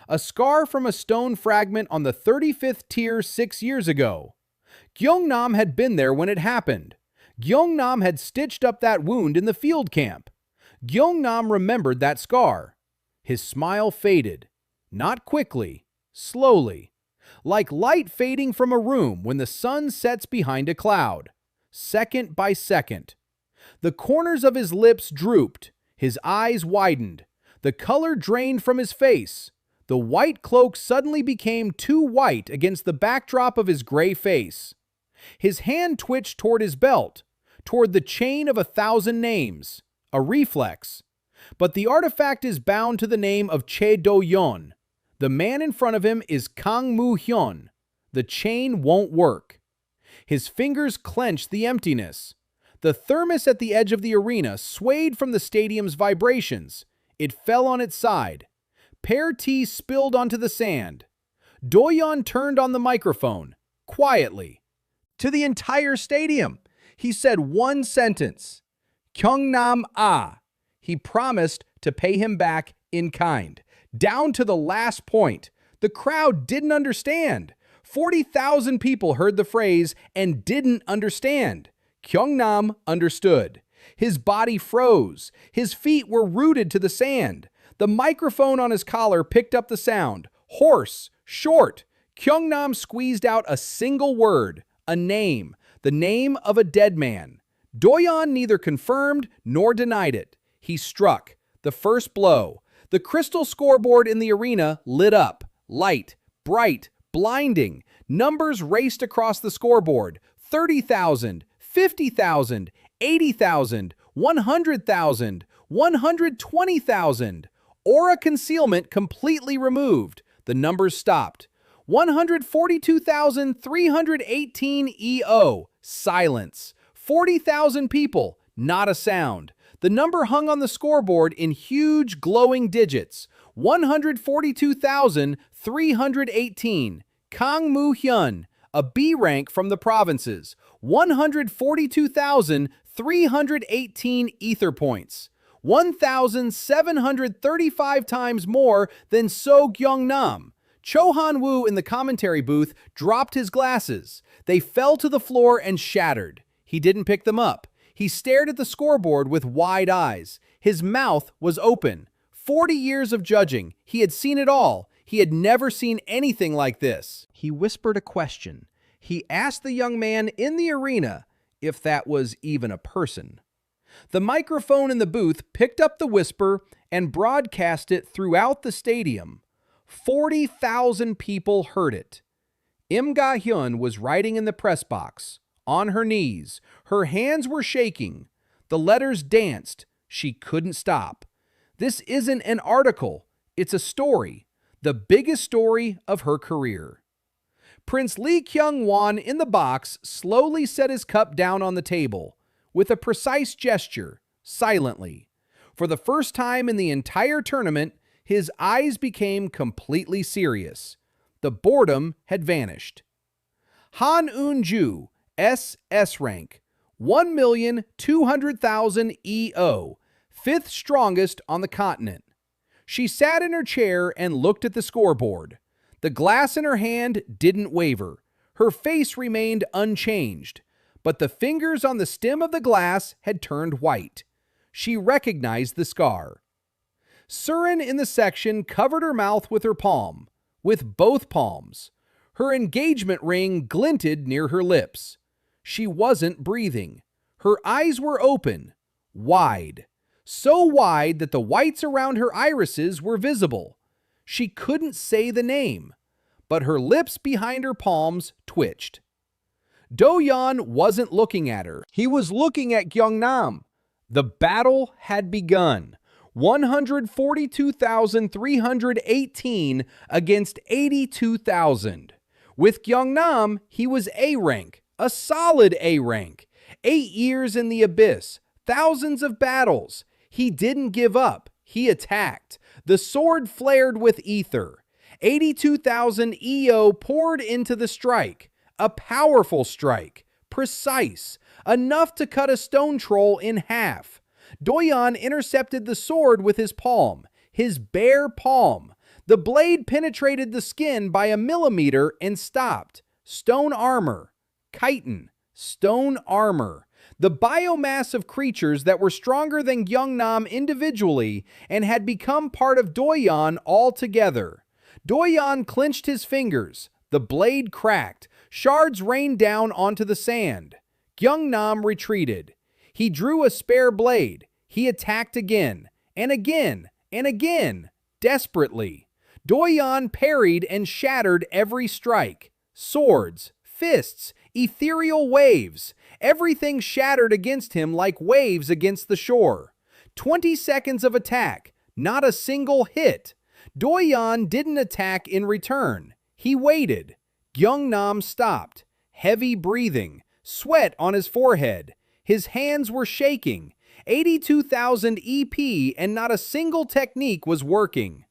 A scar from a stone fragment on the 35th tier 6 years ago. Gyeongnam had been there when it happened. Gyeongnam had stitched up that wound in the field camp. Gyeongnam remembered that scar. His smile faded. Not quickly, slowly. Like light fading from a room when the sun sets behind a cloud. Second by second. The corners of his lips drooped. His eyes widened. The color drained from his face. The white cloak suddenly became too white against the backdrop of his gray face. His hand twitched toward his belt, toward the chain of 1,000 names, a reflex. But the artifact is bound to the name of Doyeon. The man in front of him is Kang Moo-hyun. The chain won't work. His fingers clenched the emptiness. The thermos at the edge of the arena swayed from the stadium's vibrations. It fell on its side. Pear tea spilled onto the sand. Doyeon turned on the microphone, quietly. To the entire stadium, he said one sentence. Gyeongnam ah. He promised to pay him back in kind. Down to the last point. The crowd didn't understand. 40,000 people heard the phrase and didn't understand. Gyeongnam understood. His body froze. His feet were rooted to the sand. The microphone on his collar picked up the sound. Hoarse, short. Gyeongnam squeezed out a single word, a name, the name of a dead man. Doyeon neither confirmed nor denied it. He struck. The first blow. The crystal scoreboard in the arena lit up. Light, bright, blinding. Numbers raced across the scoreboard. 30,000, 50,000, 80,000, 100,000, 120,000. Aura concealment completely removed. The numbers stopped. 142,318 EO. Silence. 40,000 people. Not a sound. The number hung on the scoreboard in huge glowing digits. 142,318. Kang Moo-hyun, a B rank from the provinces. 142,318 ether points. 1,735 times more than So Gyeongnam. Cho Han-woo in the commentary booth dropped his glasses. They fell to the floor and shattered. He didn't pick them up. He stared at the scoreboard with wide eyes. His mouth was open. 40 years of judging. He had seen it all. He had never seen anything like this. He whispered a question. He asked the young man in the arena if that was even a person. The microphone in the booth picked up the whisper and broadcast it throughout the stadium. 40,000 people heard it. Im Ga-hyun was writing in the press box, on her knees. Her hands were shaking. The letters danced. She couldn't stop. This isn't an article. It's a story. The biggest story of her career. Prince Lee Kyung-won in the box slowly set his cup down on the table, with a precise gesture, silently. For the first time in the entire tournament, his eyes became completely serious. The boredom had vanished. Han Eun-ju, S rank, 1,200,000 EO, fifth strongest on the continent. She sat in her chair and looked at the scoreboard. The glass in her hand didn't waver. Her face remained unchanged, but the fingers on the stem of the glass had turned white. She recognized the scar. Surin in the section covered her mouth with her palm, with both palms. Her engagement ring glinted near her lips. She wasn't breathing. Her eyes were open, wide. So wide that the whites around her irises were visible. She couldn't say the name, but her lips behind her palms twitched. Doyeon wasn't looking at her. He was looking at Gyeongnam. The battle had begun. 142,318 against 82,000. With Gyeongnam, he was A rank, a solid A rank. 8 years in the abyss, thousands of battles. He didn't give up. He attacked. The sword flared with ether. 82,000 EO poured into the strike. A powerful strike. Precise. Enough to cut a stone troll in half. Doyeon intercepted the sword with his palm. His bare palm. The blade penetrated the skin by a millimeter and stopped. Stone armor. Chitin. Stone armor. The biomass of creatures that were stronger than Gyeongnam individually and had become part of Doyeon altogether. Doyeon clenched his fingers. The blade cracked. Shards rained down onto the sand. Gyeongnam retreated. He drew a spare blade. He attacked again, and again, and again, desperately. Doyeon parried and shattered every strike. Swords, fists, ethereal waves. Everything shattered against him like waves against the shore. 20 seconds of attack, not a single hit. Doyeon didn't attack in return. He waited. Gyeongnam stopped. Heavy breathing, sweat on his forehead. His hands were shaking. 82,000 EP and not a single technique was working.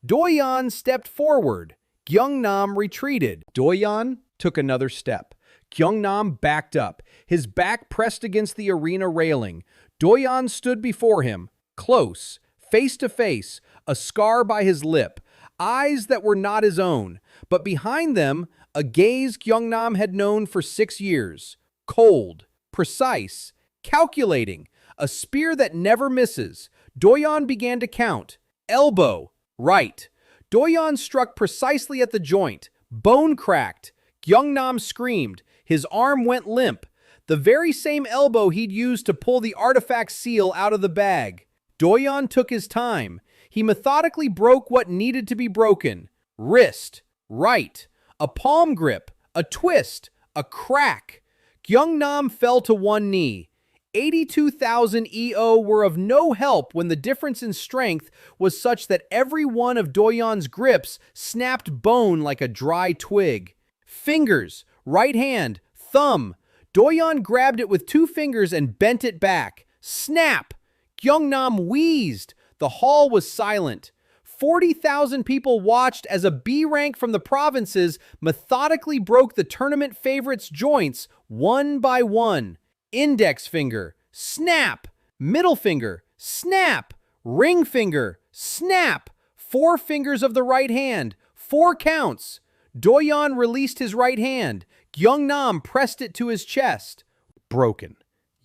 Doyeon stepped forward. Gyeongnam retreated. Doyeon took another step. Gyeongnam backed up, his back pressed against the arena railing. Doyeon stood before him, close, face to face, a scar by his lip, eyes that were not his own, but behind them, a gaze Gyeongnam had known for 6 years. Cold, precise, calculating, a spear that never misses. Doyeon began to count. Elbow, right. Doyeon struck precisely at the joint. Bone cracked. Gyeongnam screamed. His arm went limp. The very same elbow he'd used to pull the artifact seal out of the bag. Doyeon took his time. He methodically broke what needed to be broken. Wrist, right. A palm grip, a twist, a crack. Gyeongnam fell to one knee. 82,000 EO were of no help when the difference in strength was such that every one of Doyeon's grips snapped bone like a dry twig. Fingers, right hand, thumb. Doyeon grabbed it with 2 fingers and bent it back. Snap! Gyeongnam wheezed. The hall was silent. 40,000 people watched as a B rank from the provinces methodically broke the tournament favorites' joints one by one. Index finger, snap. Middle finger, snap. Ring finger, snap. 4 fingers of the right hand, 4 counts. Doyeon released his right hand. Gyeongnam pressed it to his chest. Broken.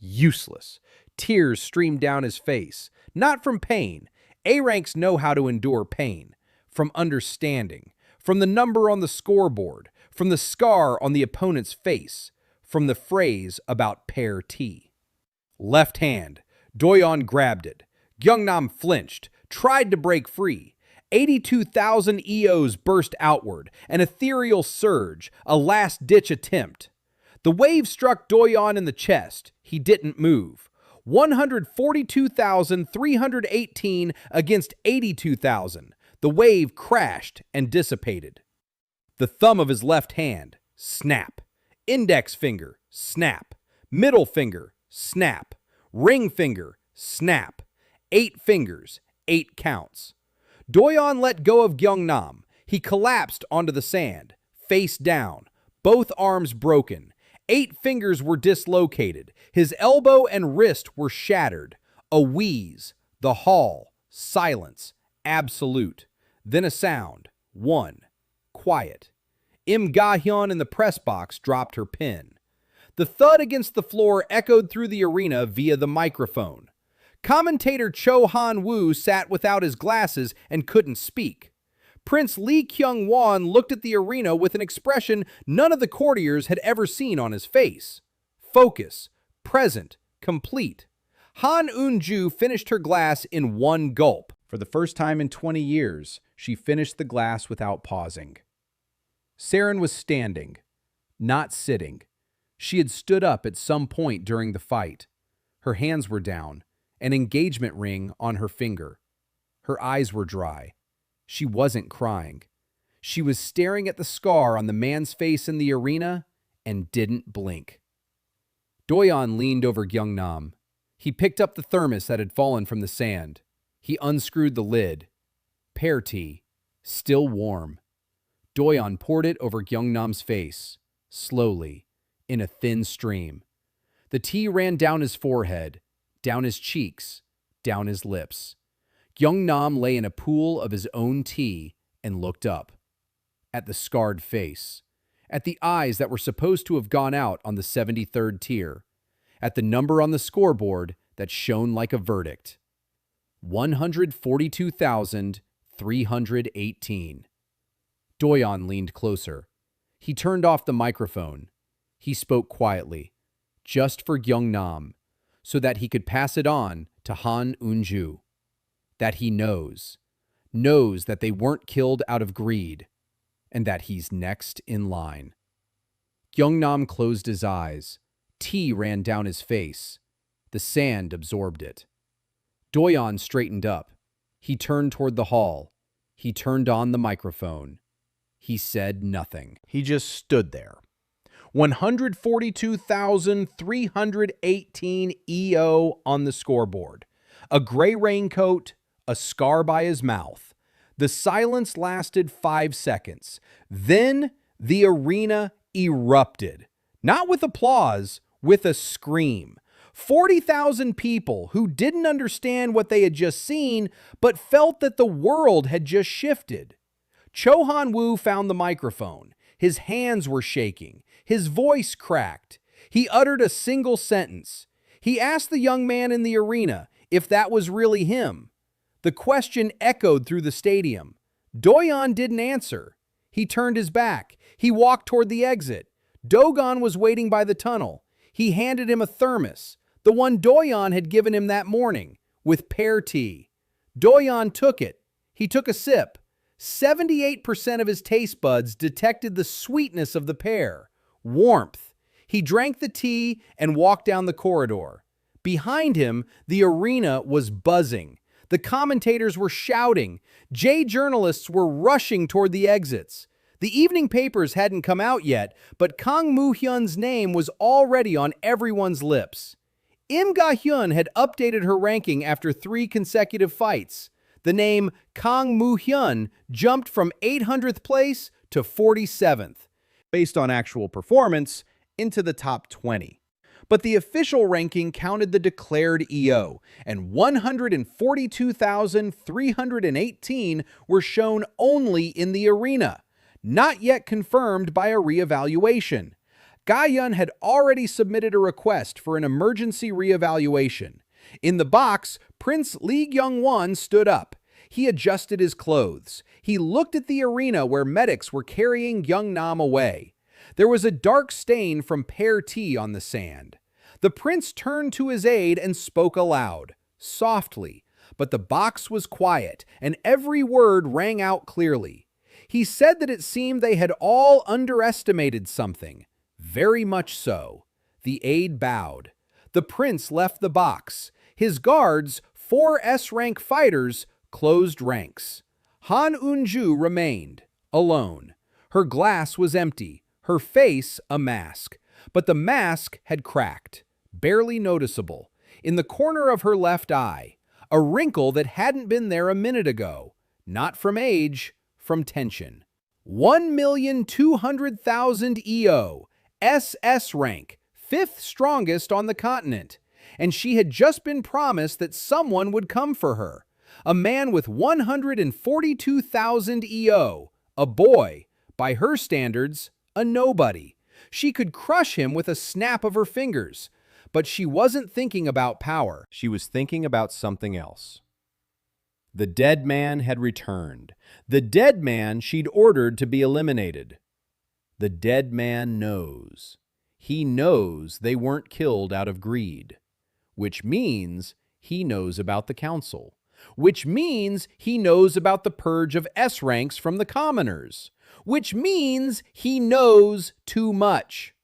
Useless. Tears streamed down his face. Not from pain. A-ranks know how to endure pain. From understanding. From the number on the scoreboard. From the scar on the opponent's face. From the phrase about pair T. Left hand. Doyeon grabbed it. Gyeongnam flinched. Tried to break free. 82,000 EOs burst outward, an ethereal surge, a last-ditch attempt. The wave struck Doyeon in the chest. He didn't move. 142,318 against 82,000. The wave crashed and dissipated. The thumb of his left hand, snap. Index finger, snap. Middle finger, snap. Ring finger, snap. 8 fingers, 8 counts. Doyeon let go of Gyeongnam. He collapsed onto the sand, face down, both arms broken. 8 fingers were dislocated. His elbow and wrist were shattered. A wheeze, the hall, silence, absolute. Then a sound, 1, quiet. Im Ga-hyun in the press box dropped her pen. The thud against the floor echoed through the arena via the microphone. Commentator Cho Han-woo sat without his glasses and couldn't speak. Prince Lee Kyung-won looked at the arena with an expression none of the courtiers had ever seen on his face. Focus, present, complete. Han Eun-ju finished her glass in one gulp. For the first time in 20 years, she finished the glass without pausing. Saren was standing, not sitting. She had stood up at some point during the fight. Her hands were down, an engagement ring on her finger. Her eyes were dry. She wasn't crying. She was staring at the scar on the man's face in the arena and didn't blink. Doyeon leaned over Gyeongnam. He picked up the thermos that had fallen from the sand. He unscrewed the lid. Pear tea, still warm. Doyeon poured it over Gyeongnam's face, slowly, in a thin stream. The tea ran down his forehead, down his cheeks, down his lips. Gyeongnam lay in a pool of his own tea and looked up. At the scarred face. At the eyes that were supposed to have gone out on the 73rd tier. At the number on the scoreboard that shone like a verdict. 142,318. Doyeon leaned closer. He turned off the microphone. He spoke quietly, just for Gyeongnam, so that he could pass it on to Han Eun-ju. That he knows that they weren't killed out of greed, and that he's next in line. Gyeongnam closed his eyes. Tea ran down his face. The sand absorbed it. Doyeon straightened up. He turned toward the hall. He turned on the microphone. He said nothing. He just stood there. 142,318 EO on the scoreboard. A gray raincoat, a scar by his mouth. The silence lasted 5 seconds. Then the arena erupted. Not with applause, with a scream. 40,000 people who didn't understand what they had just seen, but felt that the world had just shifted. Cho Han-woo found the microphone. His hands were shaking. His voice cracked. He uttered a single sentence. He asked the young man in the arena if that was really him. The question echoed through the stadium. Doyeon didn't answer. He turned his back. He walked toward the exit. Dogon was waiting by the tunnel. He handed him a thermos, the one Doyeon had given him that morning, with pear tea. Doyeon took it. He took a sip. 78% of his taste buds detected the sweetness of the pear, warmth. He drank the tea and walked down the corridor. Behind him, the arena was buzzing. The commentators were shouting. Journalists were rushing toward the exits. The evening papers hadn't come out yet, but Kang Moo-hyun's name was already on everyone's lips. Im Ga-hyun had updated her ranking after 3 consecutive fights. The name Kang Moo-hyun jumped from 800th place to 47th, based on actual performance, into the top 20. But the official ranking counted the declared EO, and 142,318 were shown only in the arena, not yet confirmed by a reevaluation. Ga-hyun had already submitted a request for an emergency reevaluation. In the box, Prince Lee Kyung-won stood up. He adjusted his clothes. He looked at the arena where medics were carrying Gyeongnam away. There was a dark stain from pear tea on the sand. The prince turned to his aide and spoke aloud, softly, but the box was quiet, and every word rang out clearly. He said that it seemed they had all underestimated something. Very much so. The aide bowed. The prince left the box. His guards, 4 S-rank fighters, closed ranks. Han Eun-ju remained, alone. Her glass was empty, her face a mask. But the mask had cracked, barely noticeable, in the corner of her left eye, a wrinkle that hadn't been there a minute ago, not from age, from tension. 1,200,000 EO, SS rank, 5th strongest on the continent, and she had just been promised that someone would come for her. A man with 142,000 EO, a boy, by her standards, a nobody. She could crush him with a snap of her fingers. But she wasn't thinking about power. She was thinking about something else. The dead man had returned. The dead man she'd ordered to be eliminated. The dead man knows. He knows they weren't killed out of greed. Which means he knows about the council. Which means he knows about the purge of S ranks from the commoners. Which means he knows too much.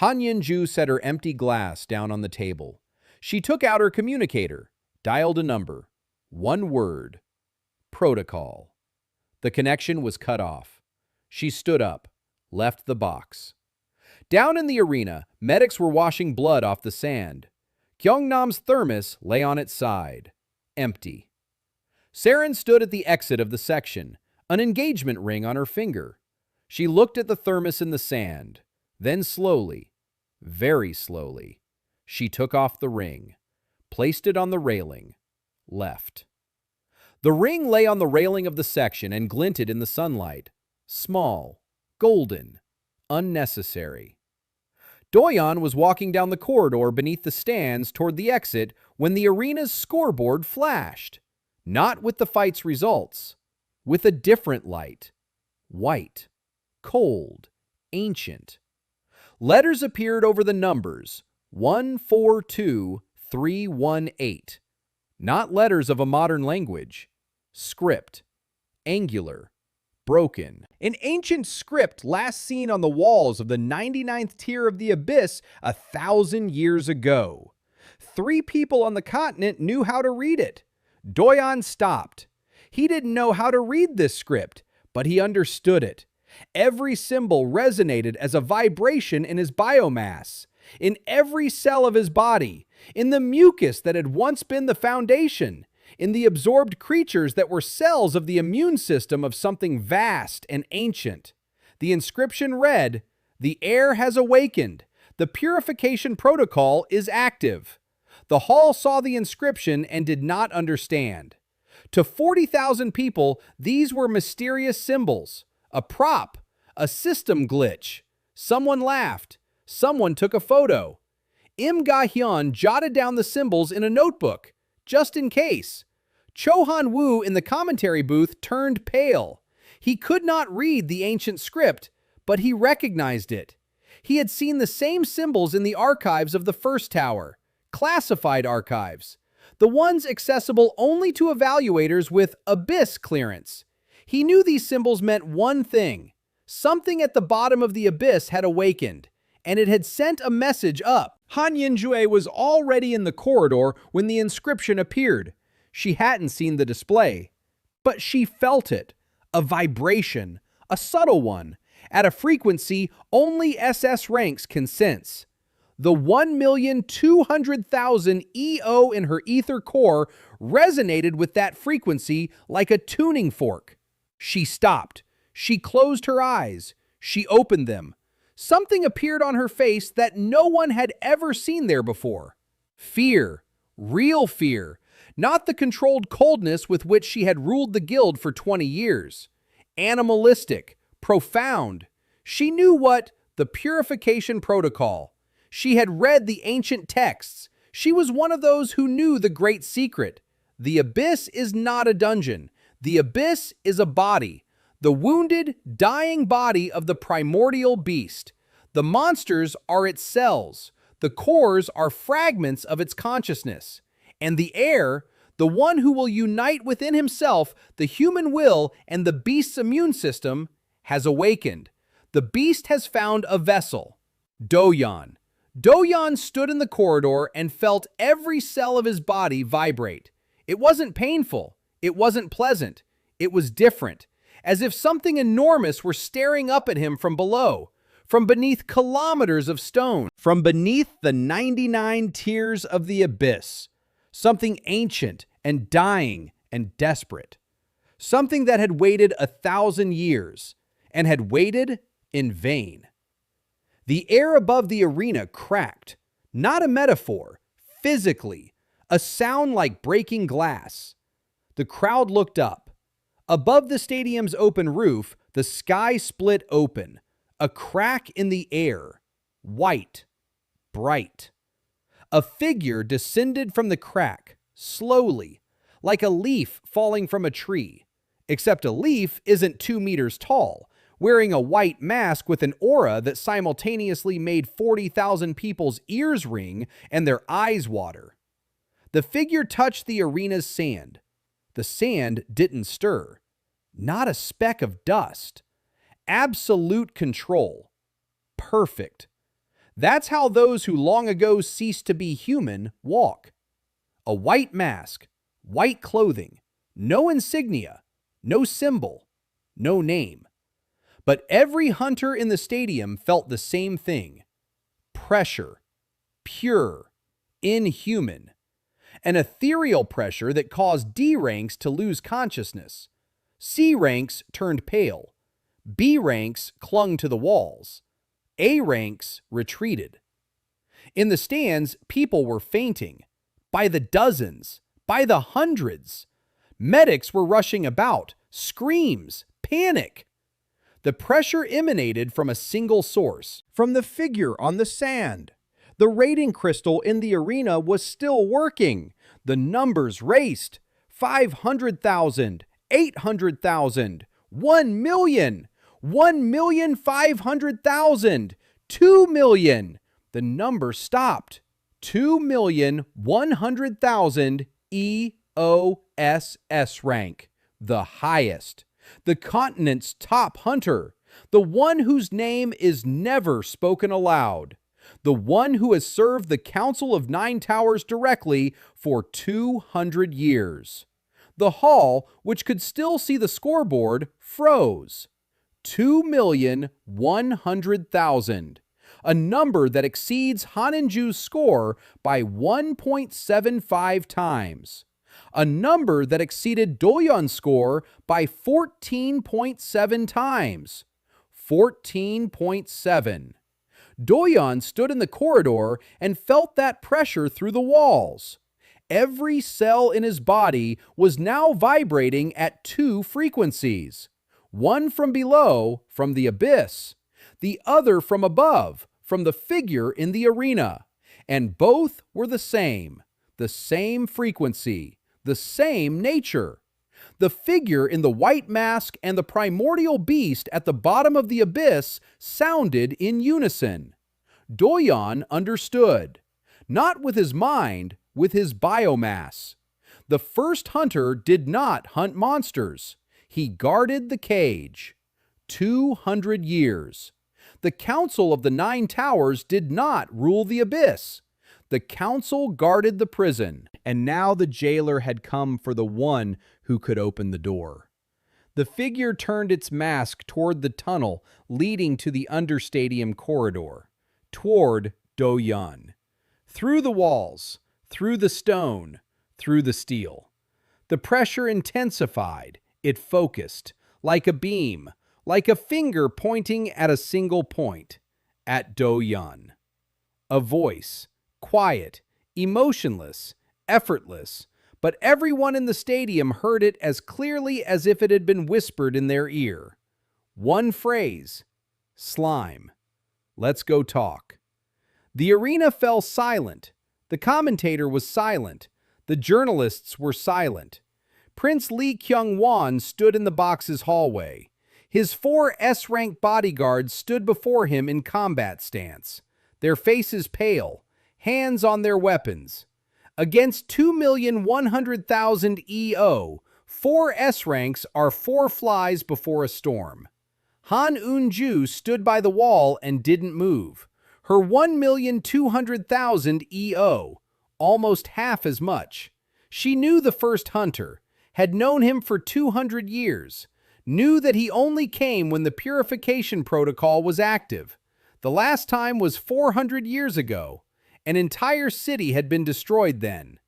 Han Yin-ju set her empty glass down on the table. She took out her communicator, dialed a number. 1 word. Protocol. The connection was cut off. She stood up, left the box. Down in the arena, medics were washing blood off the sand. Gyeongnam's thermos lay on its side, empty. Saren stood at the exit of the section, an engagement ring on her finger. She looked at the thermos in the sand. Then slowly, very slowly, she took off the ring, placed it on the railing, left. The ring lay on the railing of the section and glinted in the sunlight. Small, golden, unnecessary. Doyeon was walking down the corridor beneath the stands toward the exit when the arena's scoreboard flashed. Not with the fight's results. With a different light. White, cold, ancient. Letters appeared over the numbers, 142318. Not letters of a modern language. Script. Angular. Broken. An ancient script last seen on the walls of the 99th tier of the Abyss 1,000 years ago. 3 people on the continent knew how to read it. Doyeon stopped. He didn't know how to read this script, but he understood it. Every symbol resonated as a vibration in his biomass, in every cell of his body, in the mucus that had once been the foundation, in the absorbed creatures that were cells of the immune system of something vast and ancient. The inscription read, "The heir has awakened. The purification protocol is active." The hall saw the inscription and did not understand. To 40,000 people, these were mysterious symbols. A prop, a system glitch. Someone laughed. Someone took a photo. Im Ga-hyun jotted down the symbols in a notebook, just in case. Cho Han-woo in the commentary booth turned pale. He could not read the ancient script, but he recognized it. He had seen the same symbols in the archives of the first tower, classified archives, the ones accessible only to evaluators with Abyss clearance. He knew these symbols meant one thing. Something at the bottom of the Abyss had awakened, and it had sent a message up. Han Yin-ju was already in the corridor when the inscription appeared. She hadn't seen the display, but she felt it. A vibration, a subtle one, at a frequency only SS ranks can sense. The 1,200,000 EO in her ether core resonated with that frequency like a tuning fork. She stopped. She closed her eyes. She opened them. Something appeared on her face that no one had ever seen there before. Fear. Real fear. Not the controlled coldness with which she had ruled the guild for 20 years. Animalistic. Profound. She knew what? The purification protocol. She had read the ancient texts. She was one of those who knew the great secret. The Abyss is not a dungeon. The Abyss is a body. The wounded, dying body of the primordial beast. The monsters are its cells. The cores are fragments of its consciousness. And the air, the one who will unite within himself the human will and the beast's immune system, has awakened. The beast has found a vessel. Doyeon. Doyeon stood in the corridor and felt every cell of his body vibrate. It wasn't painful. It wasn't pleasant. It was different, as if something enormous were staring up at him from below, from beneath kilometers of stone, from beneath the 99 tiers of the abyss. Something ancient and dying and desperate. Something that had waited 1,000 years and had waited in vain. The air above the arena cracked, not a metaphor, physically, a sound like breaking glass. The crowd looked up. Above the stadium's open roof, the sky split open, a crack in the air, white, bright. A figure descended from the crack, slowly, like a leaf falling from a tree. Except a leaf isn't 2 meters tall, wearing a white mask with an aura that simultaneously made 40,000 people's ears ring and their eyes water. The figure touched the arena's sand. The sand didn't stir. Not a speck of dust. Absolute control. Perfect. That's how those who long ago ceased to be human walk. A white mask, white clothing, no insignia, no symbol, no name. But every hunter in the stadium felt the same thing. Pressure. Pure. Inhuman. An ethereal pressure that caused D ranks to lose consciousness. C ranks turned pale. B ranks clung to the walls. A ranks retreated. In the stands, people were fainting. By the dozens. By the hundreds. Medics were rushing about. Screams. Panic. The pressure emanated from a single source. From the figure on the sand. The rating crystal in the arena was still working. The numbers raced. 500,000. 800,000. 1 million. 1,500,000. 2 million. The number stopped. 2,100,000 EOSS rank. The highest. The continent's top hunter. The one whose name is never spoken aloud. The one who has served the Council of Nine Towers directly for 200 years. The hall, which could still see the scoreboard, froze. 2,100,000. A number that exceeds Hanenju's score by 1.75 times. A number that exceeded Doyeon's score by 14.7 times. 14.7. Doyeon stood in the corridor and felt that pressure through the walls. Every cell in his body was now vibrating at 2 frequencies. One from below, from the abyss. The other from above, from the figure in the arena. And both were the same frequency, the same nature. The figure in the white mask and the primordial beast at the bottom of the abyss sounded in unison. Doyeon understood. Not with his mind, with his biomass. The first hunter did not hunt monsters. He guarded the cage. 200 years. The Council of the Nine Towers did not rule the abyss. The council guarded the prison, and now the jailer had come for the one who could open the door. The figure turned its mask toward the tunnel leading to the understadium corridor, toward Doyeon. Through the walls, through the stone, through the steel. The pressure intensified. It focused, like a beam, like a finger pointing at a single point, at Doyeon. A voice, quiet, emotionless, effortless, but everyone in the stadium heard it as clearly as if it had been whispered in their ear. One phrase, slime. Let's go talk. The arena fell silent. The commentator was silent. The journalists were silent. Prince Lee Kyung-won stood in the box's hallway. His 4 S-rank bodyguards stood before him in combat stance, their faces pale, hands on their weapons. Against 2,100,000 EO, 4 S ranks are 4 flies before a storm. Han Eun-ju stood by the wall and didn't move. Her 1,200,000 EO, almost half as much. She knew the first hunter, had known him for 200 years, knew that he only came when the purification protocol was active. The last time was 400 years ago. An entire city had been destroyed then.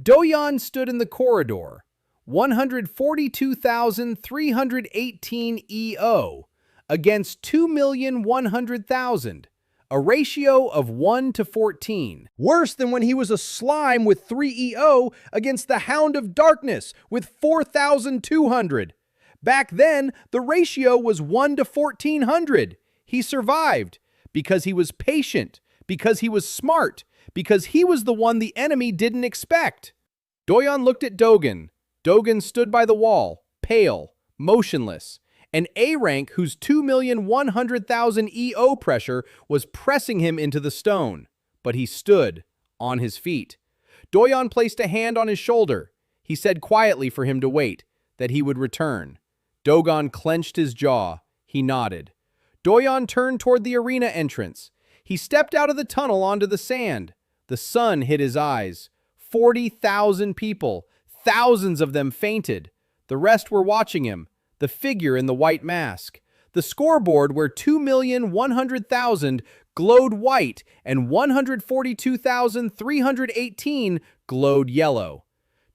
Doyeon stood in the corridor, 142,318 EO, against 2,100,000, a ratio of 1 to 14. Worse than when he was a slime with 3 EO against the Hound of Darkness with 4,200. Back then, the ratio was 1 to 1,400. He survived because he was patient, because he was smart, because he was the one the enemy didn't expect. Doyeon looked at Dogan. Dogan stood by the wall, pale, motionless. An A rank whose 2,100,000 EO pressure was pressing him into the stone. But he stood, on his feet. Doyeon placed a hand on his shoulder. He said quietly for him to wait, that he would return. Dogon clenched his jaw. He nodded. Doyeon turned toward the arena entrance. He stepped out of the tunnel onto the sand. The sun hit his eyes. 40,000 people. Thousands of them fainted. The rest were watching him. The figure in the white mask. The scoreboard where 2,100,000 glowed white and 142,318 glowed yellow.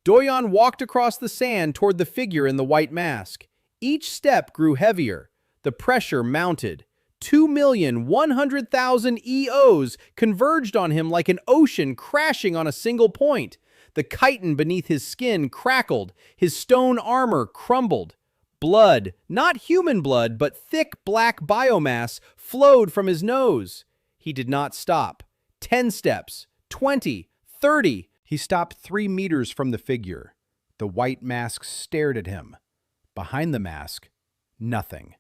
Doyeon walked across the sand toward the figure in the white mask. Each step grew heavier. The pressure mounted. 2,100,000 EOs converged on him like an ocean crashing on a single point. The chitin beneath his skin crackled. His stone armor crumbled. Blood, not human blood, but thick black biomass, flowed from his nose. He did not stop. 10 steps, 20, 30. He stopped 3 meters from the figure. The white mask stared at him. Behind the mask, nothing.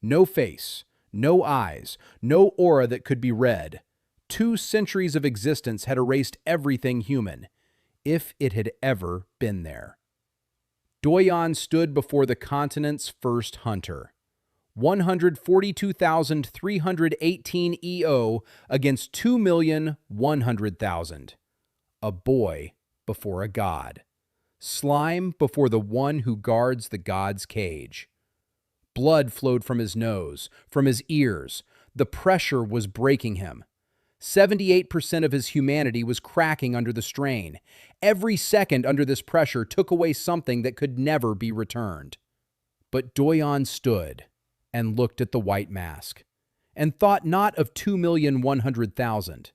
No face. No eyes, no aura that could be read. 2 centuries of existence had erased everything human, if it had ever been there. Doyeon stood before the continent's first hunter. 142,318 EO against 2,100,000. A boy before a god. Slime before the one who guards the god's cage. Blood flowed from his nose, from his ears. The pressure was breaking him. 78% of his humanity was cracking under the strain. Every second under this pressure took away something that could never be returned. But Doyeon stood and looked at the white mask, and thought not of 2,100,000,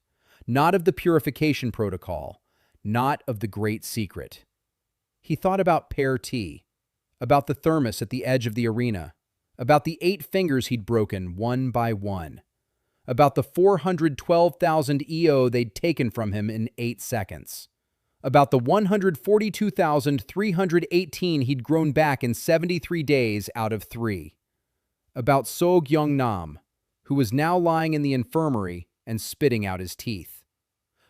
not of the purification protocol, not of the great secret. He thought about Pear T, about the thermos at the edge of the arena, about the 8 fingers he'd broken one by one, about the 412,000 EO they'd taken from him in 8 seconds, about the 142,318 he'd grown back in 73 days out of 3, about So Gyeong-nam, who was now lying in the infirmary and spitting out his teeth,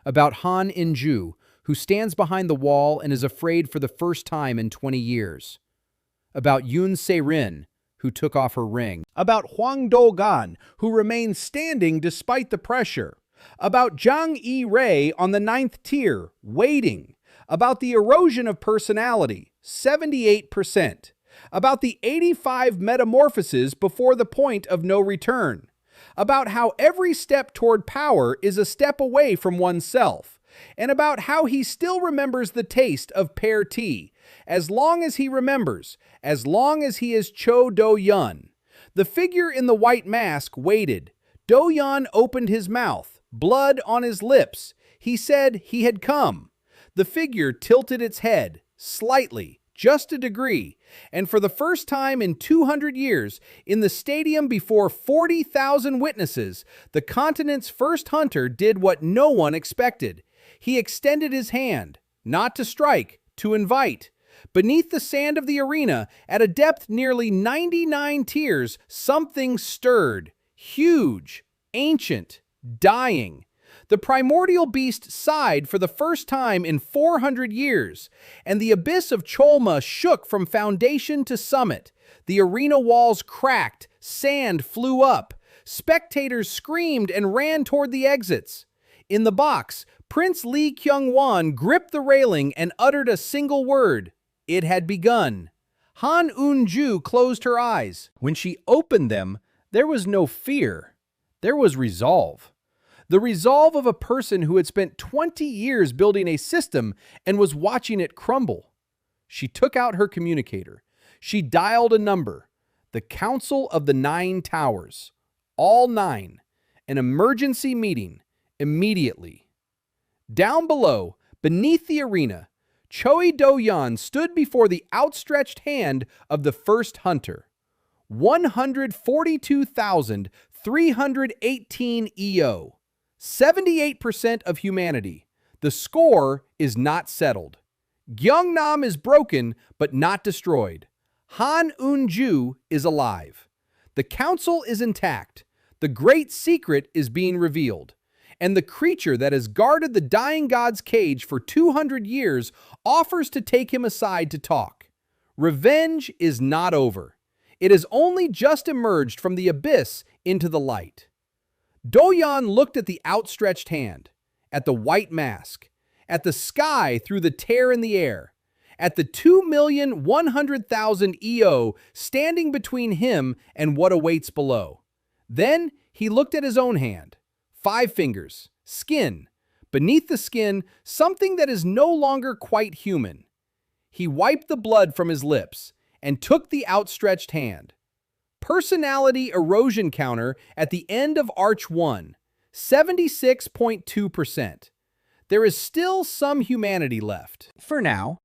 about Han In-ju, who stands behind the wall and is afraid for the first time in 20 years, about Yoon Se-rin, who took off her ring, about Hwang Do-gan, who remained standing despite the pressure, about Jang E-rae on the 9th tier, waiting, about the erosion of personality, 78%, about the 85 metamorphoses before the point of no return, about how every step toward power is a step away from oneself, and about how he still remembers the taste of pear tea, as long as he remembers, as long as he is Cho Do-yeon. The figure in the white mask waited. Do-yeon opened his mouth, blood on his lips. He said he had come. The figure tilted its head, slightly, just a degree, and for the first time in 200 years, in the stadium before 40,000 witnesses, the continent's first hunter did what no one expected. He extended his hand, not to strike, to invite. Beneath the sand of the arena, at a depth nearly 99 tiers, something stirred. Huge, ancient, dying. The primordial beast sighed for the first time in 400 years, and the abyss of Cholma shook from foundation to summit. The arena walls cracked, sand flew up. Spectators screamed and ran toward the exits. In the box, Prince Lee Kyung-won gripped the railing and uttered a single word. It had begun. Han Un-ju closed her eyes. When she opened them, there was no fear. There was resolve. The resolve of a person who had spent 20 years building a system and was watching it crumble. She took out her communicator. She dialed a number. The Council of the Nine Towers. All 9. An emergency meeting. Immediately. Down below, beneath the arena, Choi Doyeon stood before the outstretched hand of the first hunter. 142,318 EO. 78% of humanity. The score is not settled. Gyeongnam is broken, but not destroyed. Han Un-ju is alive. The council is intact. The great secret is being revealed. And the creature that has guarded the dying god's cage for 200 years offers to take him aside to talk. Revenge is not over. It has only just emerged from the abyss into the light. Doyeon looked at the outstretched hand, at the white mask, at the sky through the tear in the air, at the 2,100,000 EO standing between him and what awaits below. Then he looked at his own hand. 5 fingers, skin. Beneath the skin, something that is no longer quite human. He wiped the blood from his lips and took the outstretched hand. Personality erosion counter at the end of Arch 1, 76.2%. There is still some humanity left. For now.